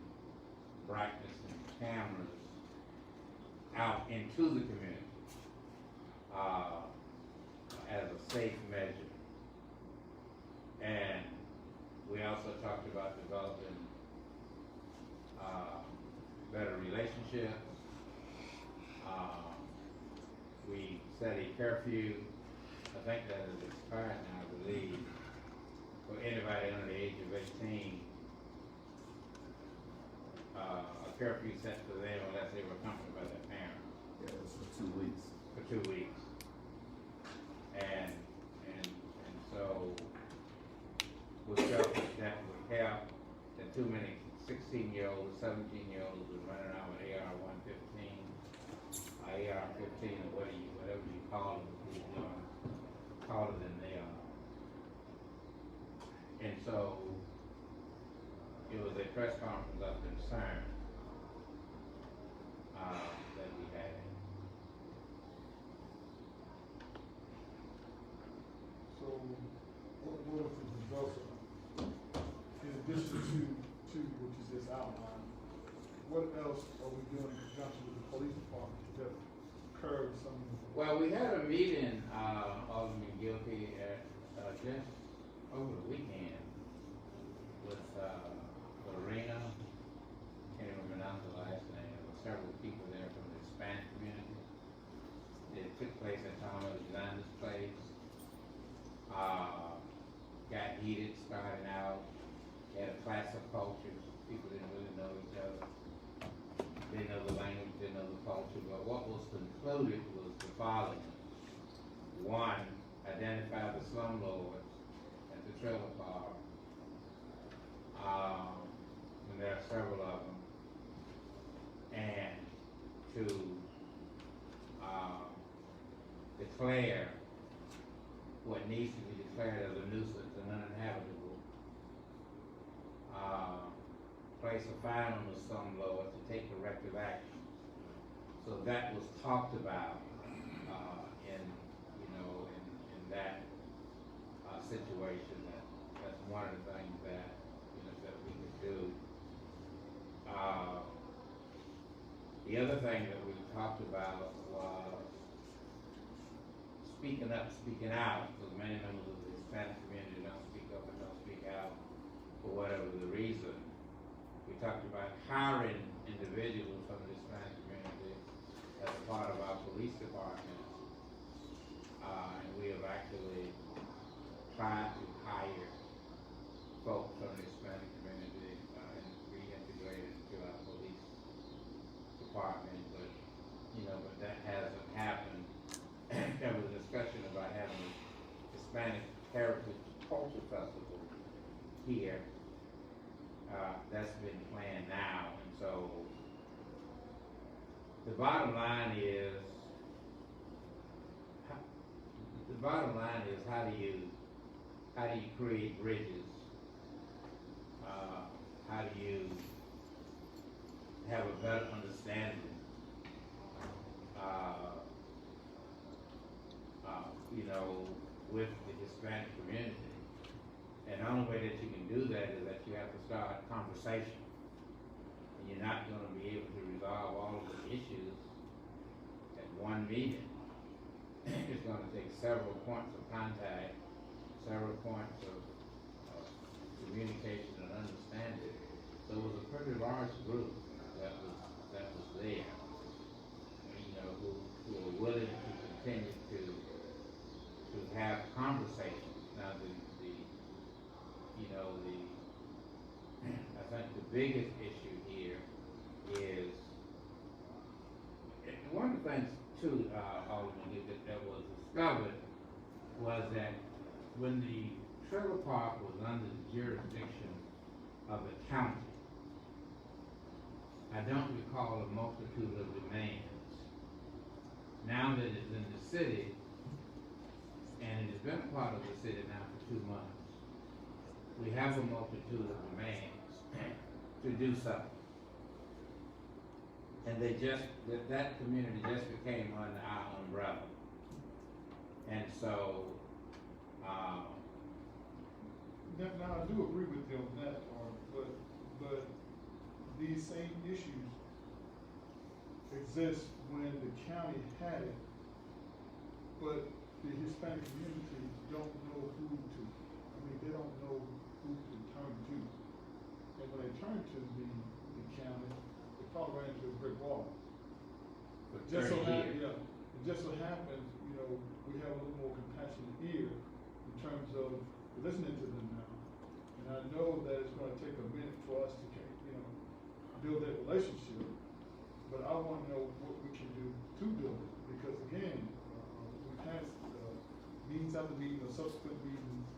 brightness and cameras out into the community, as a safe measure. And we also talked about developing, better relationships. We set a curfew, I think that is expired now, I believe, for anybody under the age of 18. A curfew set for them unless they were accompanied by their parents. Yeah, it's for 2 weeks. For 2 weeks. And so we felt that would help that too many 16-year-olds, 17-year-olds were running around with AR-115, AR-15, or whatever you call them, taller than they are. And so it was a press conference of concern that we had. So, what was the results of, in addition to what you just outlined, what else are we doing in conjunction with the police department to curb some of the? Well, we had a meeting, Alderman Gilkey, at, just over the weekend with, Lorena, can't even pronounce the last name, there were several people there from the Hispanic community. It took place at Tom Alexander's place. Got heated starting out, had a class of cultures, people didn't really know each other, didn't know the language, didn't know the culture, but what was concluded was the following. One, identify the slumlords and at the trailer park, and there are several of them, and to declare what needs to be declared as a nuisance and uninhabitable, place a fine on the slumlord to take corrective action. So that was talked about in that situation. That's one of the things that that we could do. The other thing that we talked about was speaking up, speaking out, because many members of the Hispanic community don't speak up and don't speak out for whatever the reason. We talked about hiring individuals from the Hispanic community as a part of our police department. And we have actually tried to hire folks from the Hispanic community and reintegrate into our police department, but that hasn't happened. There was a discussion about having a Hispanic Heritage Culture Festival here. That's been planned now, and so the bottom line is how do you create bridges? How do you have a better understanding? With the Hispanic community. And the only way that you can do that is that you have to start a conversation. And you're not going to be able to resolve all of the issues at one meeting. It's going to take several points of contact, several points of communication and understanding. So it was a pretty large group that was there, who were willing to continue to have conversations. Now I think the biggest issue here is, and one of the things too, Alderman, that was discovered was that when the trailer park was under the jurisdiction of the county, I don't recall a multitude of demands. Now that it's in the city, and it has been a part of the city now for 2 months, we have a multitude of demands to do something. And that community just became under our umbrella. And so, now I do agree with you on that part, but these same issues exist when the county had it, but the Hispanic community don't know who to. They don't know who to turn to. And when they turn to the county, they probably run into a brick wall. It just so happens, we have a little more compassionate ear in terms of listening to them now. And I know that it's going to take a minute for us to, build that relationship. But I want to know what we can do to build it, because again, we passed meetings after meeting or subsequent meetings,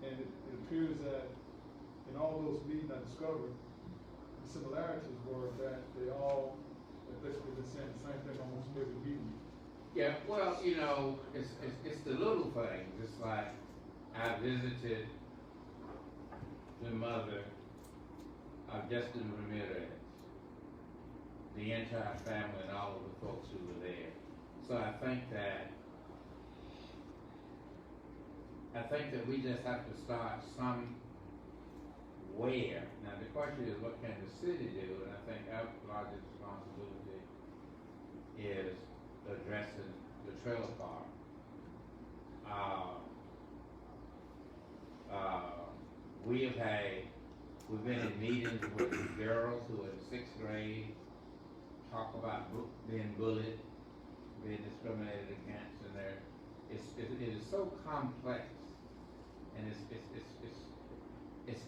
and it appears that in all those meetings I discovered, the similarities were that they all have basically been saying the same thing almost every meeting. yeah, well, it's the little things. It's like I visited the mother of Justin Ramirez, the entire family and all of the folks who were there. So I think that we just have to start somewhere. Now the question is, what can the city do? And I think our largest responsibility is addressing the trailer park. We've been in meetings with girls who are in 6th grade, talk about being bullied, being discriminated against, and it is so complex, and it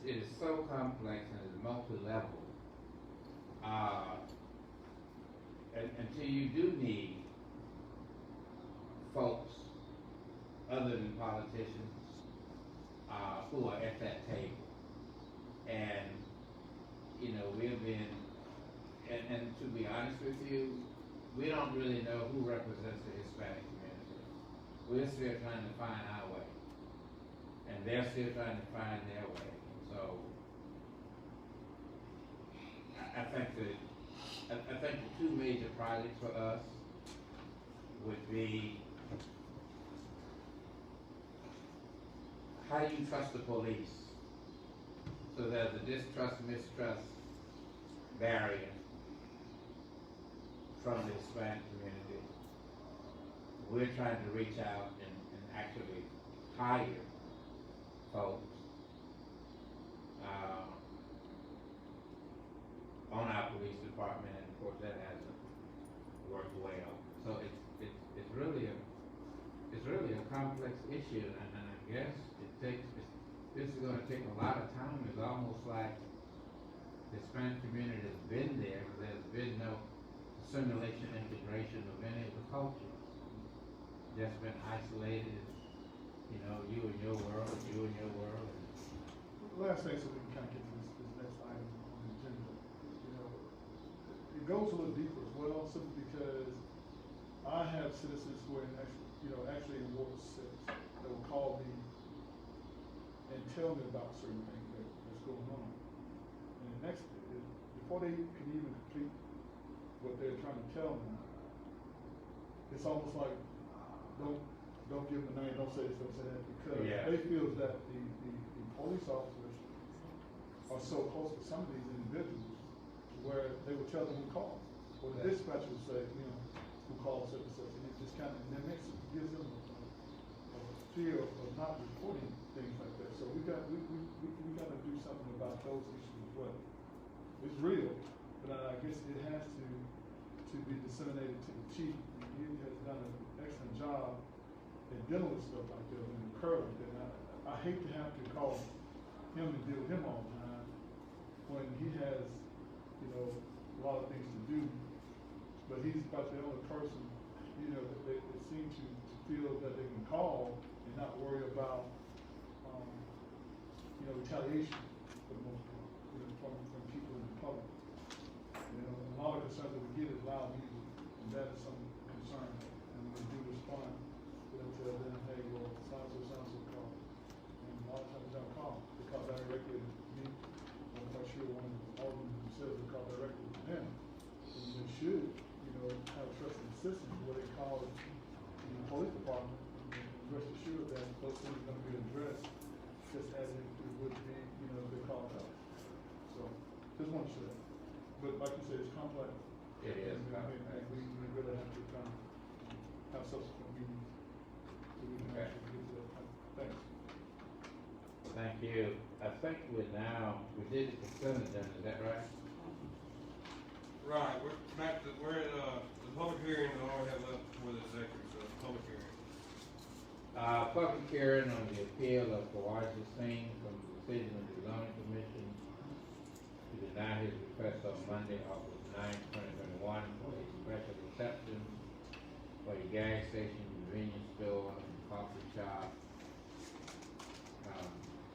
is so complex and it's multi-level. Until you do need folks other than politicians, who are at that table. And, you know, we've been, and to be honest with you, we don't really know who represents the Hispanic community. We're still trying to find our way, and they're still trying to find their way. So, I think the two major projects for us would be, how do you trust the police? So there's a distrust, mistrust barrier from the Hispanic community. We're trying to reach out and actually hire folks on our police department, and of course that hasn't worked well. So it's really a complex issue, and I guess this is going to take a lot of time. It's almost like the Hispanic community has been there, but there's been no assimilation, integration of any of the cultures. Just been isolated, you know, you in your world, you in your world. Last thing, so we can kind of get to this next item on the agenda. You know, it goes a little deeper as well, simply because I have citizens who are actually in Ward 6 that will call me and tell me about certain things that's going on. And the next, before they can even complete what they're trying to tell me, it's almost like, don't give them the name, don't say this, don't say that, because they feel that the police officers are so close to some of these individuals where they would tell them who called, or the dispatcher would say, you know, who called such and such, and it just kind of, and it gives them a fear of not reporting things like that. So we got to do something about those issues as well. It's real, but I guess it has to be disseminated to the chief. He has done an excellent job in dealing with stuff like that and occur like that. I hate to have to call him and deal with him all the time when he has, you know, a lot of things to do. But he's about the only person, you know, that they seem to feel that they can call and not worry about, you know, retaliation for the most part, you know, from people in the public. You know, a lot of concerns that we get is loud music, and that is some concern. And when they do respond, we'll tell them, hey, well, so-and-so call. And a lot of times they don't call. They call directly to me. I'm quite sure one of the aldermen themselves will call directly to them. And they should, you know, have trusted systems where they call the police department and rest assured that those things are going to be addressed just as it would be, you know, if they called out. So, just want to share that. But like you said, it's complex. It is complex. We really have to kind of have subsequent meetings so we can actually get to that. Thanks. Thank you. I think we did the consent agenda, is that right? Right, we're at, the public hearing, we already have left for the executive, so public hearing. Public hearing on the appeal of Kawaja Singh from the decision of the zoning commission to deny his request on Monday, August 9, 2021 for a special exception for a gas station, convenience store, and coffee shop,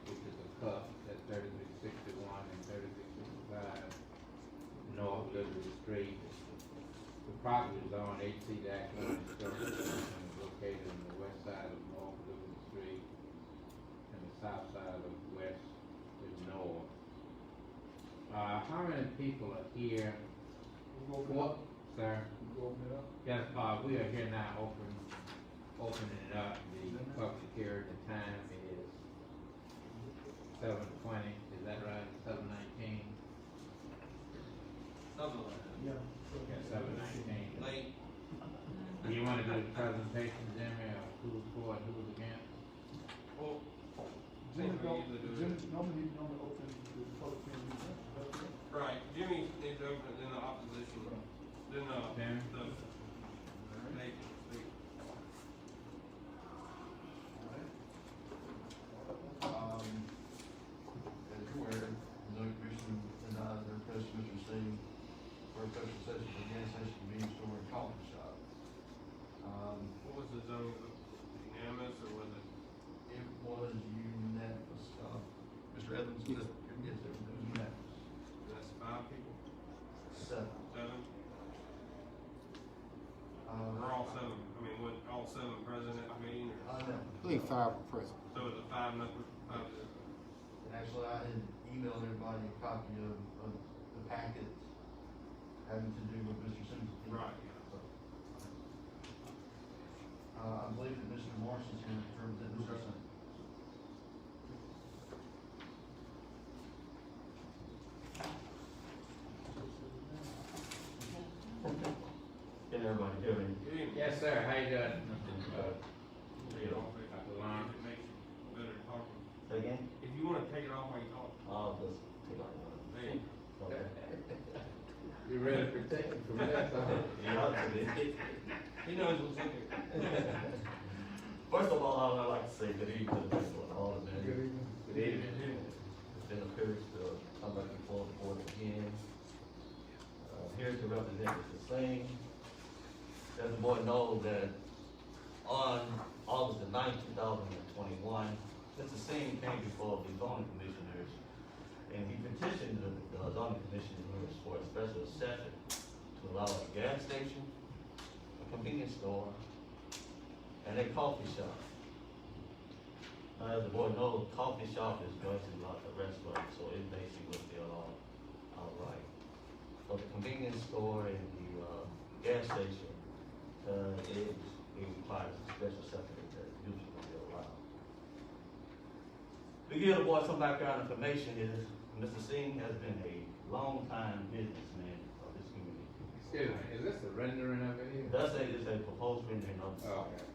which is a cup at 3661 and 3665 North Liberty Street. The property is on HC-1 and is located on the west side of North Liberty Street and the south side of West is North. How many people are here? What, sir? Yes, we are here now opening it up. The public hearing, the time is 7:20, is that right? 7:19? Something like that. Yeah. Yeah, 7:19. Late. Do you want to do the presentation, Jimmy, or who's for and who's against? Well, Jimmy normally open the public hearing. right, Jimmy needs to open it, then the opposition, then, Jimmy? Nate can speak. As you're aware, the zoning commission denied their request to Mr. Singh for a special session for gas station, convenience store, and coffee shop. What was the zone, unanimous, or was it? It was unanimous. all seven, I mean, what, all seven present at the meeting? Or? I know. I think 5 were present. So it's a 5-0, 5-0. And actually, I had emailed everybody a copy of the packets having to do with Mr. Sims' opinion. Right. So, I believe that Mr. Morris is here to represent Mr. Sims. Can everybody hear me? Yes, sir, how you doing? Leo. If it makes you better to talk. Say again? If you wanna take it off while you talk. I'll just take out one. There you go. Okay. You ready to protect him from that? He knows what's in there. First of all, I'd like to say good evening to the people in all of them. Good evening. Good evening. It's been a privilege to come back before the board again. Here to represent Mr. Singh. As the board knows that on August the 9th, 2021, Mr. Singh came before the zoning commissioners and he petitioned the zoning commissioners for a special exception to allow a gas station, a convenience store, and a coffee shop. As the board knows, coffee shop is basically like a restaurant, so it basically would be allowed outright. So the convenience store and the gas station, it requires a special certificate that usually will be allowed. To give the board some background information is, Mr. Singh has been a long-time businessman of this community. Excuse me, is this a rendering of it here? That's a proposed rendering of the Oh, okay.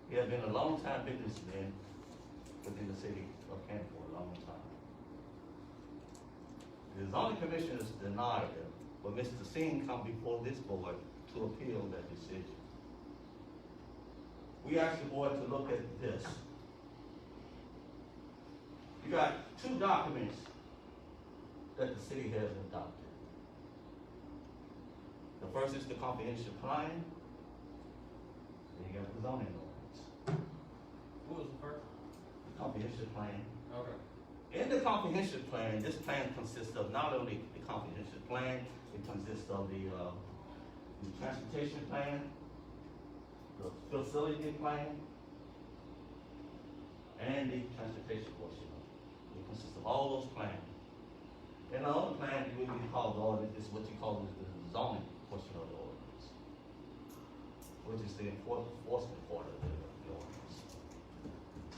He has been a long-time businessman within the city of Canton for a long time. The zoning commissioners denied him, but Mr. Singh come before this board to appeal that decision. We asked the board to look at this. You got two documents that the city has adopted. The first is the comprehensive plan, then you got the zoning ordinance. What was the first? Comprehensive plan. Okay. In the comprehensive plan, this plan consists of not only the comprehensive plan, it consists of the transportation plan, the facility plan, and the transportation portion of it. It consists of all those plans. And the other plan, what we call the ordinance, is what you call the zoning portion of the ordinance, which is the enforcement part of the ordinance.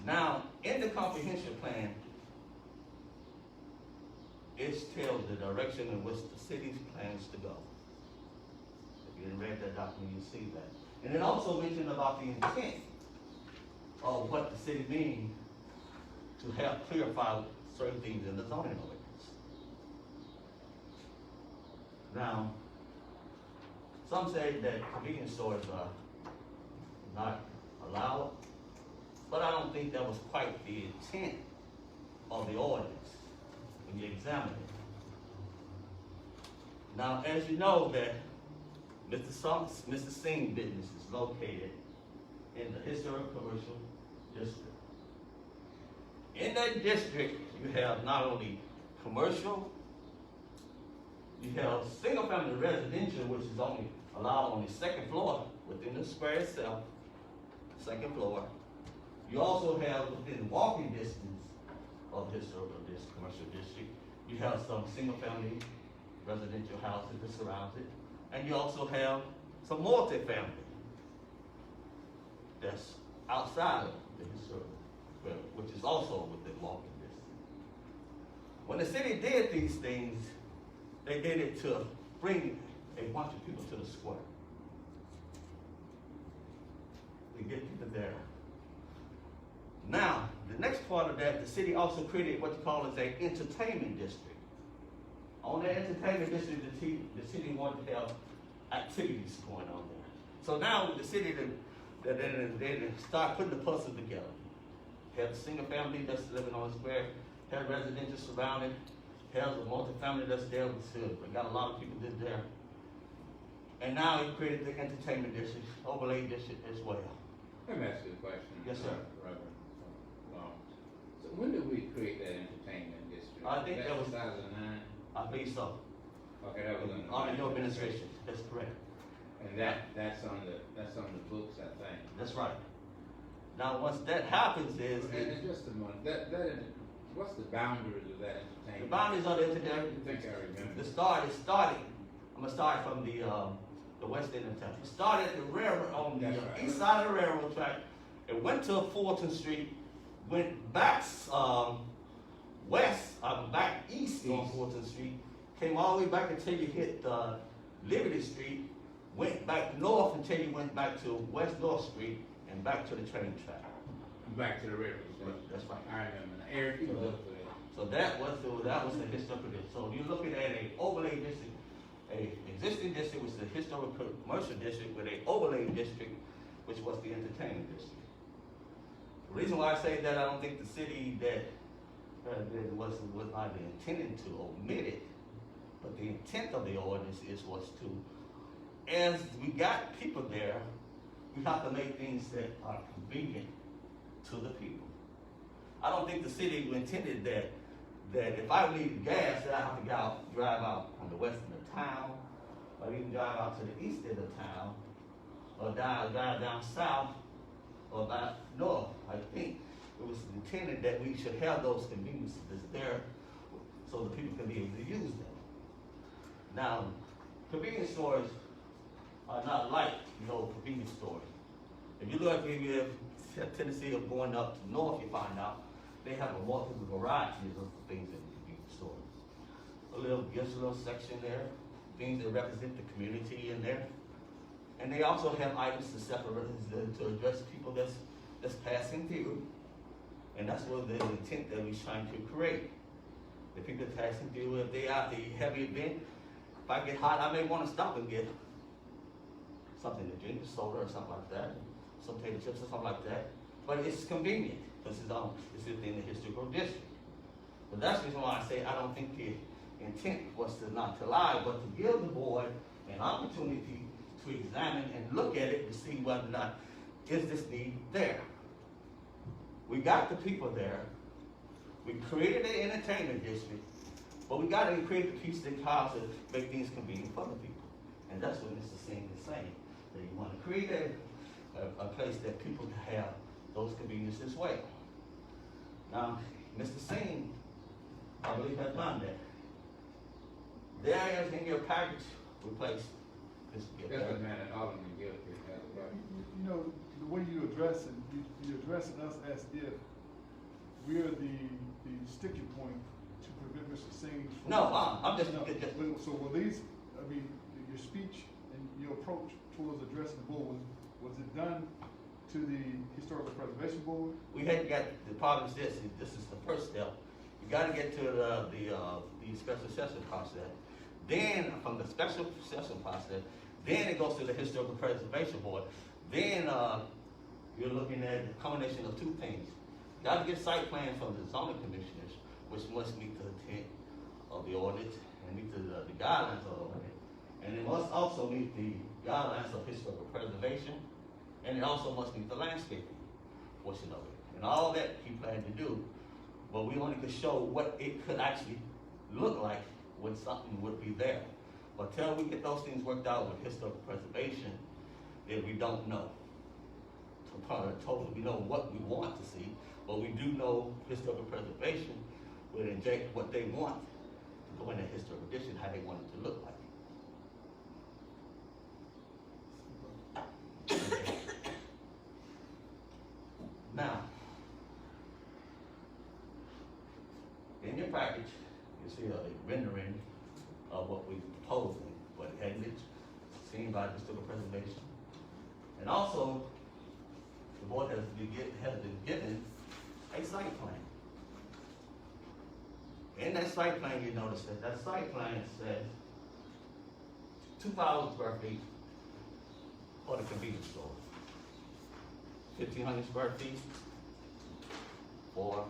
Now, in the comprehensive plan, it tells the direction in which the city plans to go. If you didn't read that document, you see that. And it also mentioned about the intent of what the city means to help clarify certain things in the zoning ordinance. Now, some say that convenience stores are not allowed, but I don't think that was quite the intent of the ordinance when you examine it. Now, as you know that Mr. Singh business is located in the historic commercial district. In that district, you have not only commercial, you have single-family residential, which is only allowed on the second floor within the square itself, second floor. You also have within walking distance of this commercial district, you have some single-family residential houses that surround it, and you also have some multi-family that's outside of the historic, which is also within walking distance. When the city did these things, they did it to bring a bunch of people to the square. To get people there. Now, the next part of that, the city also created what you call as an entertainment district. On that entertainment district, the city wanted to have activities going on there. So now the city, they start putting the puzzle together. Have a single family that's living on the square, have residential surrounding, have a multi-family that's there, we got a lot of people that there. And now he created the entertainment district, overlay district as well. Let me ask you a question. Yes, sir. Reverend. So when did we create that entertainment district? I think that was 2009. I believe so. Okay, that was in under your administration. That's correct. And that's on the books, I think. That's right. Now, once that happens is, And just a moment, what's the boundaries of that entertainment? the boundaries are there today. I think I remember. The start is starting. I'm gonna start from the west end of town. It started at the railroad, on the That's right. east side of the railroad track. It went to Fulton Street, went back back east on Fulton Street, came all the way back until you hit Liberty Street, went back north until you went back to West North Street and back to the train track. Back to the railroad station. That's right. I remember. Eric, you look for that. So that was the historical district. So you're looking at an overlay district, a existing district, which is a historical commercial district, with an overlay district, which was the entertainment district. The reason why I say that, I don't think the city that was not intending to omit it, but the intent of the ordinance was to, as we got people there, we have to make things that are convenient to the people. I don't think the city intended that if I needed gas, that I have to drive out on the west end of town, or even drive out to the east end of town, or drive down south, or back north. I think it was intended that we should have those conveniences there so the people can be able to use them. Now, convenience stores are not like the old convenience stores. If you look, if you have a tendency of going up to north, you find out they have a multiple variety of things in the convenience stores. Just a little section there, things that represent the community in there. And they also have items to separate, to address people that's passing through. And that's what the intent that we're trying to create. The people passing through, if they are at the heavy event, if I get hot, I may want to stop and get something to drink, a soda or something like that, some potato chips or something like that. But it's convenient, because it's within the historical district. But that's the reason why I say I don't think the intent was to not to lie, but to give the board an opportunity to examine and look at it to see whether or not is this need there. We got the people there. We created an entertainment district, but we got to create the piece that how to make things convenient for the people. And that's what Mr. Singh is saying. That you want to create a place that people can have those conveniences as well. Now, Mr. Singh, I believe, has done that. There is in your package, replace this. Doesn't matter, Alderman Gillespie has a right. You know, the way you're addressing us as if we're the sticking point to prevent Mr. Singh from. No, I'm just. So will these, I mean, your speech and your approach towards addressing the board, was it done to the Historical Preservation Board? We hadn't got, the problem is this is the first step. You gotta get to the special session process. Then, from the special session process, then it goes to the Historical Preservation Board. Then, you're looking at a combination of two things. You gotta get site plans from the zoning commissioners, which must meet the intent of the ordinance and meet the guidelines of the ordinance. And it must also meet the guidelines of historical preservation, and it also must meet the landscaping portion of it. And all that he planned to do, but we only could show what it could actually look like when something would be there. But till we get those things worked out with historical preservation, then we don't know. Totally, we know what we want to see, but we do know historical preservation will inject what they want to go in a historical district, how they want it to look like. Now, in your package, you see a rendering of what we're proposing, what hadn't been seen by historical preservation. And also, the board has been given a site plan. In that site plan, you notice that site plan says 2,000 square feet for the convenience store, 1,500 square feet for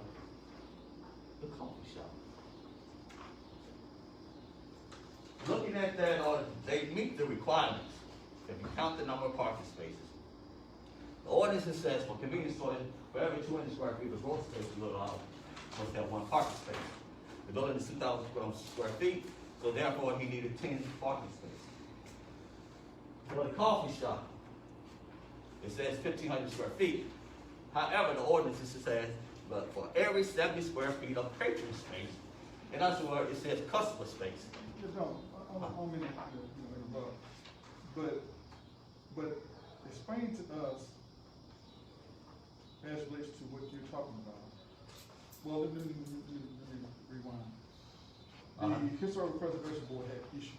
the coffee shop. Looking at that, they meet the requirements if you count the number of parking spaces. The ordinance says for convenience stores, for every 200 square feet of gross space, you must have one parking space. The building is 2,000 square feet, so therefore he needed 10 parking spaces. For the coffee shop, it says 1,500 square feet. However, the ordinance says, but for every 70 square feet of patron space, in other words, it says customer space. You know, I'm in, interrupt, but explain to us as relates to what you're talking about. Well, let me rewind. The Historical Preservation Board had issues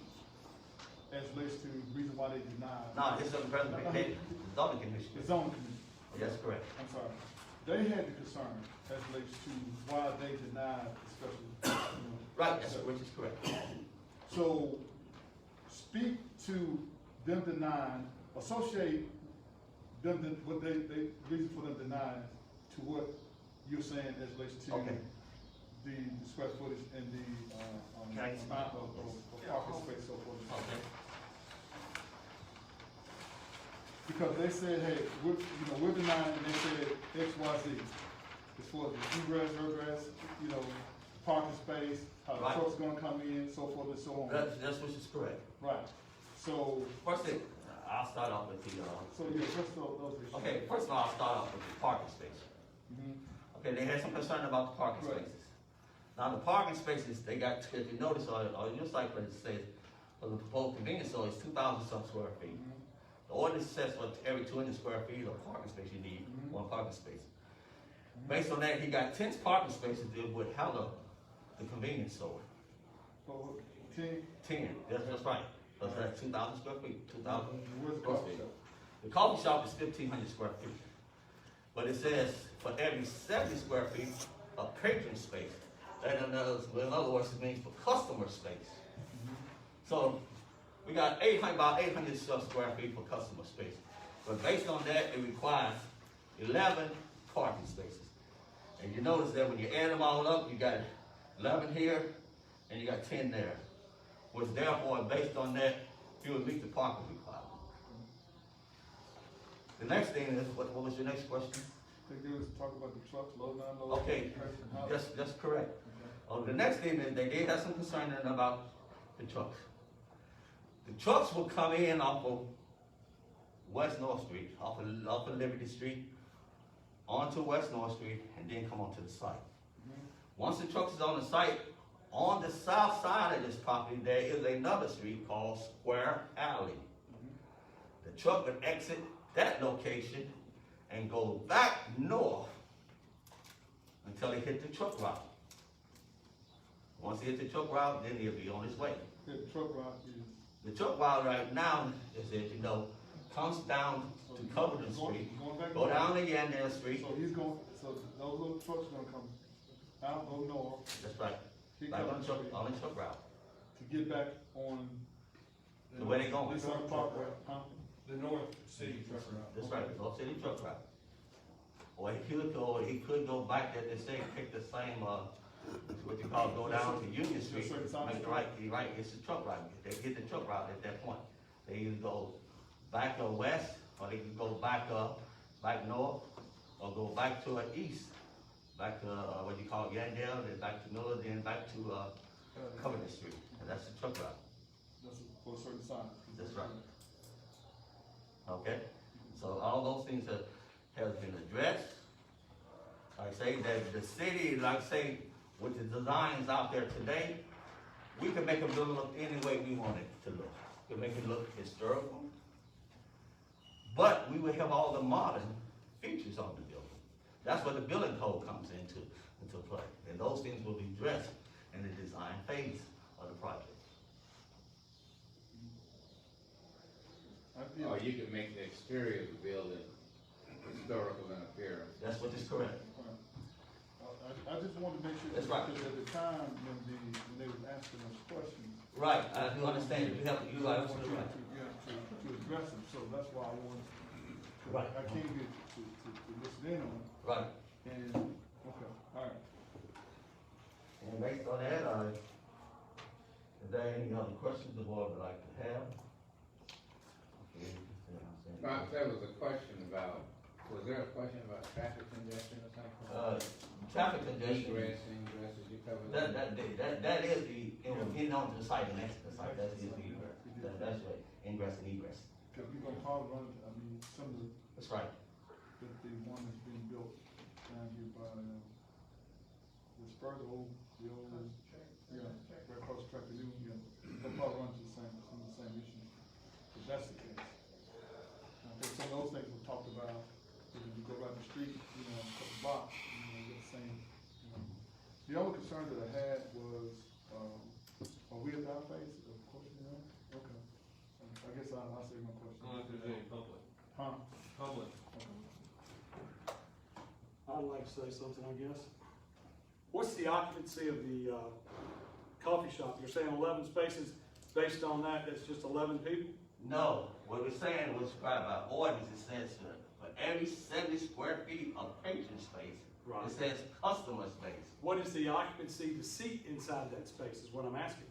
as relates to the reason why they denied. No, it's the Preservation, the zoning commission. The zoning commission. Yes, correct. I'm sorry. They had the concern as relates to why they denied the special. Right, that's which is correct. So, speak to them denying, associate them, what they reason for them denying to what you're saying as relates to Okay. the square footage and the, amount of parking space, so forth. Okay. Because they said, hey, we're denying, and they said X, Y, Z. As far as the egress, regress, parking space, how the Right. truck's gonna come in, so forth and so on. That's which is correct. Right. So. First thing, I'll start off with the, So, yeah, first those issues. okay, first of all, I'll start off with the parking space. Okay, they had some concern about the parking Right. spaces. Now, the parking spaces, they got, if you notice on your site plan, it says, for the proposed convenience store, it's 2,000 some square feet. The ordinance says for every 200 square feet of parking space, you need one parking space. Based on that, he got 10 parking spaces that would handle the convenience store. So, 10. 10, that's right. That's 2,000 square feet, 2,000 Where's the square coffee feet. shop? The coffee shop is 1,500 square feet. But it says for every 70 square feet of patron space. That in other words, it means for customer space. So we got about 800 square feet for customer space. But based on that, it requires 11 parking spaces. And you notice that when you add them all up, you got 11 here and you got 10 there. Which therefore, based on that, you would meet the parking requirement. The next thing is, what was your next question? I think they was talking about the trucks, load, non-load. Okay, that's correct. The next thing is they did have some concern about the trucks. The trucks will come in off of West North Street, off of Liberty Street, onto West North Street, and then come onto the site. Once the truck is on the site, on the south side of this property, there is another street called Square Alley. The truck would exit that location and go back north until he hit the truck route. Once he hit the truck route, then he'll be on his way. The truck route is. The truck route right now is, as you know, comes down to Covington Street, go down to Yandell Street. So so those little trucks gonna come out, go north. That's right. Like on the truck route. To get back on. The way they going. This on the Parkway, huh? The North City truck route. That's right, the North City truck route. Or he could go back there, they say, pick the same, what you call, go down to Union Street, make the right, it's the truck route. They hit the truck route at that point. They either go back or west, or they can go back north, or go back to east, back to, what you call Yandell, then back to Miller, then back to, Covington Street. And that's the truck route. That's for a certain sign. That's right. Okay, so all those things have been addressed. Like I say, that the city, like I say, with the designs out there today, we can make a building look any way we want it to look. We can make it look historical, but we will have all the modern features on the building. That's where the building code comes into play, and those things will be addressed in the design phase of the project. Or you can make the exterior of the building historical in appearance. That's what is correct. I just wanted to make sure. That's right. Because at the time, when they were asking us questions. Right, I do understand. You have to To address them, so that's why I wanted. Right. I came here to listen in on. Right. And, okay, all right. And based on that, is there any other questions the board would like to have? There was a question about, was there a question about traffic congestion or something? Traffic congestion. Egress, ingress, did you cover that? That is the, in onto the site and exit the site, that's right, ingress and egress. Cause you're gonna probably run, I mean, some of the, That's right. the one that's being built down here by, this further old, the old, yeah, right across the track, the new, yeah, they'll probably run to some of the same issues, if that's the case. I think some of those things we talked about, if you go around the street, you know, a couple blocks, you know, you get the same, you know. The other concern that I had was, are we at that phase of question now? Okay. I guess I'll say my question. I don't know if there's any public. Huh? Public. I'd like to say something, I guess. What's the occupancy of the coffee shop? You're saying 11 spaces, based on that, that's just 11 people? No, what we're saying was described by ordinance, it says for every 70 square feet of patron space, Right. it says customer space. What is the occupancy to seat inside that space is what I'm asking.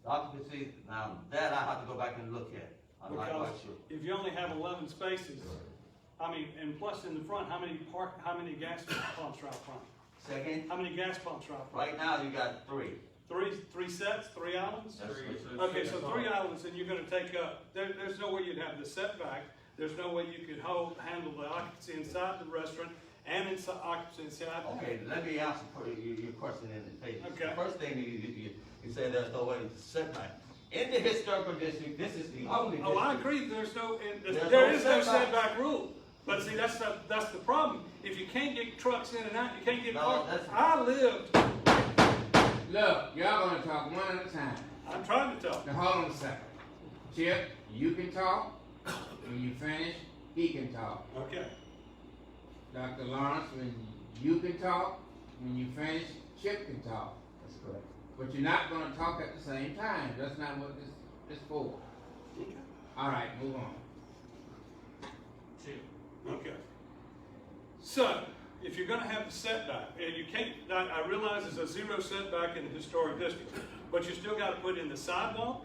The occupancy, now that I have to go back and look at. I'm not Because quite sure. if you only have 11 spaces, I mean, and plus in the front, how many gas pumps are out front? Second, How many gas pumps are out front? right now you got 3. Three sets, 3 islands? That's right. Okay, so 3 islands, and you're gonna take up, there's no way you'd have the setback, there's no way you could handle the occupancy inside the restaurant and occupancy inside. Okay, let me answer your question in the page. Okay. The first thing you said there's no way to setback. In the historical district, this is the only district. Oh, I agree, there's no, There's there no is no setback. setback rule. But see, that's the problem. If you can't get trucks in and out, you can't get No, cars. that's- I lived, Look, y'all gonna talk one at a time. I'm trying to talk. Now, hold on a second. Chip, you can talk. When you finish, he can talk. Okay. Dr. Lawrence, when you can talk, when you finish, Chip can talk. That's correct. But you're not gonna talk at the same time. That's not what this is for. Okay. All right, move on. Okay. So, if you're gonna have the setback, and you can't, I realize there's a 0 setback in the historic district, but you still gotta put in the sidewalk.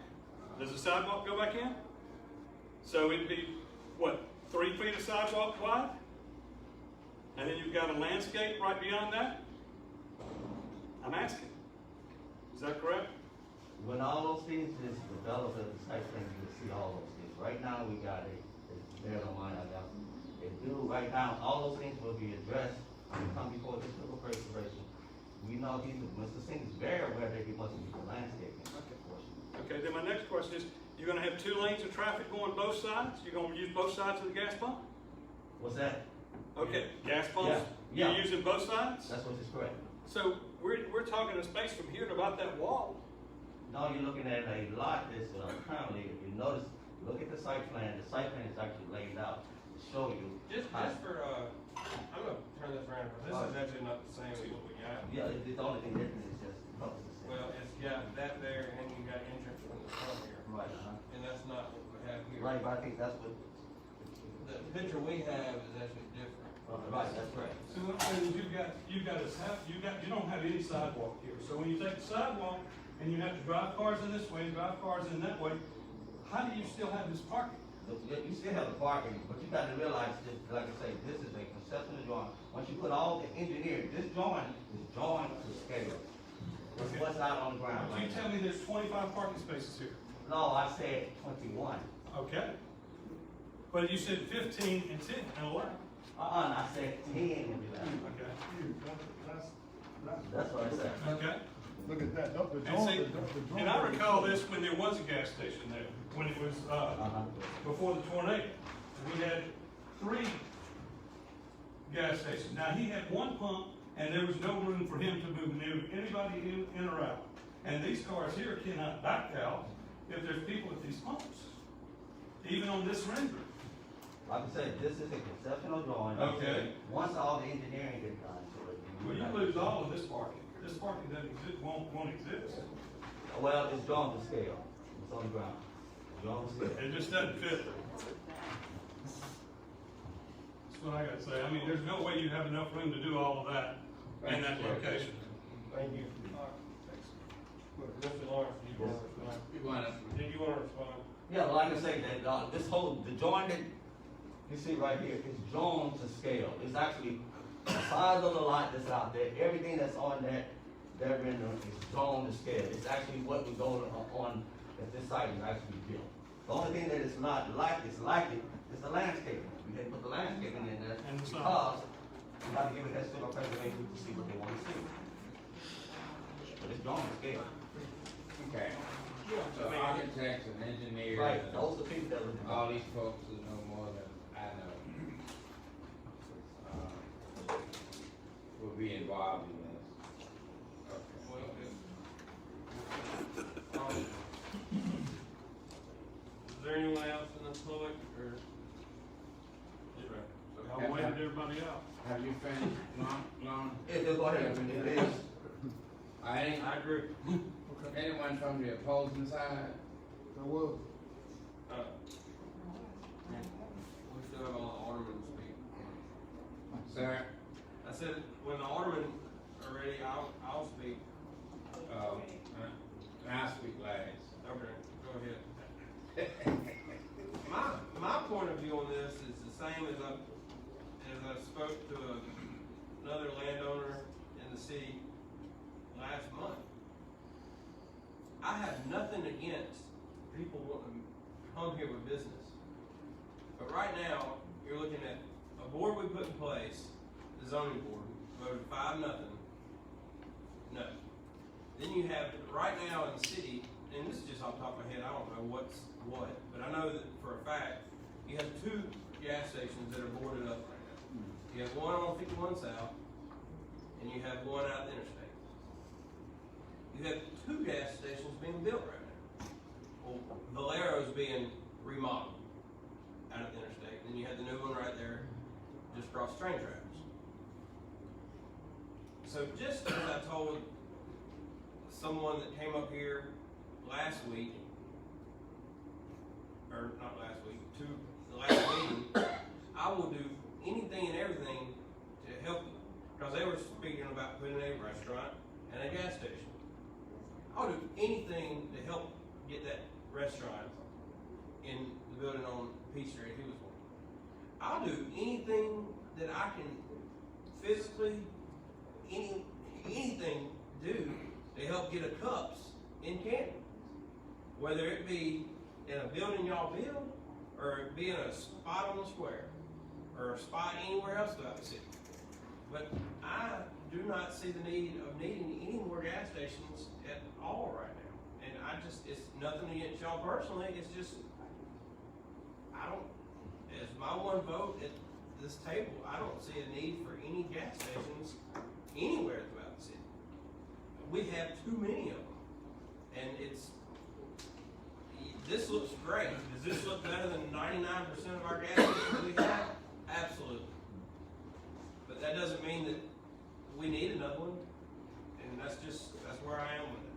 Does the sidewalk go back in? So it'd be, what, 3 feet of sidewalk wide? And then you've got a landscape right beyond that? I'm asking. Is that correct? When all those things is developed at the site plan, you'll see all those things. Right now, we got there on mine, I got it do right now, all those things will be addressed when we come before this little preservation. We know Mr. Singh is very aware that he must be the landscaping portion. Okay, then my next question is, you're gonna have 2 lanes of traffic going both sides? You're gonna use both sides of the gas pump? What's that? Okay, gas pumps? Yeah. You're using both sides? That's what is correct. So we're talking a space from here to about that wall. No, you're looking at a lot that's currently, if you notice, look at the site plan is actually laid out to show you. Just for, I'm gonna turn this around, because this is actually not the same as what we got. Yeah, the only thing different is just colors. Well, it's got that there, and then you got entrance from the front here. Right, And that's not what we have here. Right, but I think that's what, The picture we have is actually different. right, that's right. So what I'm saying is you don't have any sidewalk here. So when you take the sidewalk and you have to drive cars in this way and drive cars in that way, how do you still have this parking? Look, you still have the parking, but you gotta realize that, like I say, this is a conceptual drawing. Once you put all the engineering, this drawing is drawn to scale. It's what's out on the ground So you right tell now. me there's 25 parking spaces here. No, I said 21. Okay. But you said 15 and 10 and 11. I said 10 and 11. Okay. That's what I said. Okay. Look at that. And I recall this when there was a gas station there, when it was, before the tornado. We had 3 gas stations. Now, he had 1 pump, and there was no room for him to move anybody in or out. And these cars here cannot back out if there's people at these pumps, even on this rendering. Like I said, this is a conceptual drawing. Okay. Once all the engineering gets done to it. Well, you lose all of this parking. This parking doesn't exist, won't exist. Well, it's drawn to scale. It's on the ground. It's drawn to scale. It just doesn't fit. That's what I gotta say. I mean, there's no way you have enough room to do all of that in that location. Thank you. Mr. Lawrence, do you want to respond? Did you want to respond? Yeah, like I say, that this whole, the drawing that you see right here is drawn to scale. It's actually the size of the lot that's out there, everything that's on that rendering is drawn to scale. It's actually what we go on, that this site is actually built. The only thing that is not like it is the landscaping. We didn't put the landscaping in there And the sign. because we got to give it historical preservation to see what they want to see. But it's gone to scale. Okay. So architects and engineers. Right, and those are people that would. all these folks who know more than I know, will be involved in this. Well, is there anyone else in the public, or? I'll wait everybody out. Have you finished, Lon? Go ahead. It is. I agree. Anyone from the opposing side? I will. We still have all the aldermen to speak. Sir? I said, when the aldermen are ready, I'll speak. I speak last. Okay, go ahead. My point of view on this is the same as I spoke to another landowner in the city last month. I have nothing against people wanting to come here with business. But right now, you're looking at a board we put in place, the zoning board, voted 5-0. No. Then you have, right now in the city, and this is just off the top of my head, I don't know what's what, but I know that for a fact, you have 2 gas stations that are boarded up right now. You have one on 51 South, and you have one out the interstate. You have 2 gas stations being built right now. Well, Valero's being remodeled out of the interstate. Then you have the new one right there, just across train tracks. So just as I told someone that came up here last week, or not last week, the last meeting, I will do anything and everything to help you. Because they were speaking about putting a restaurant and a gas station. I'll do anything to help get that restaurant in the building on Peachtree he was one. I'll do anything that I can physically, anything do to help get a cups in Canton. Whether it be in a building y'all build, or it be in a spot on the square, or a spot anywhere else throughout the city. But I do not see the need of needing any more gas stations at all right now. And it's nothing against y'all personally, it's just, as my one vote at this table, I don't see a need for any gas stations anywhere throughout the city. We have too many of them. And this looks great. Does this look better than 99% of our gas stations we have? Absolutely. But that doesn't mean that we need another one. And that's where I am with it.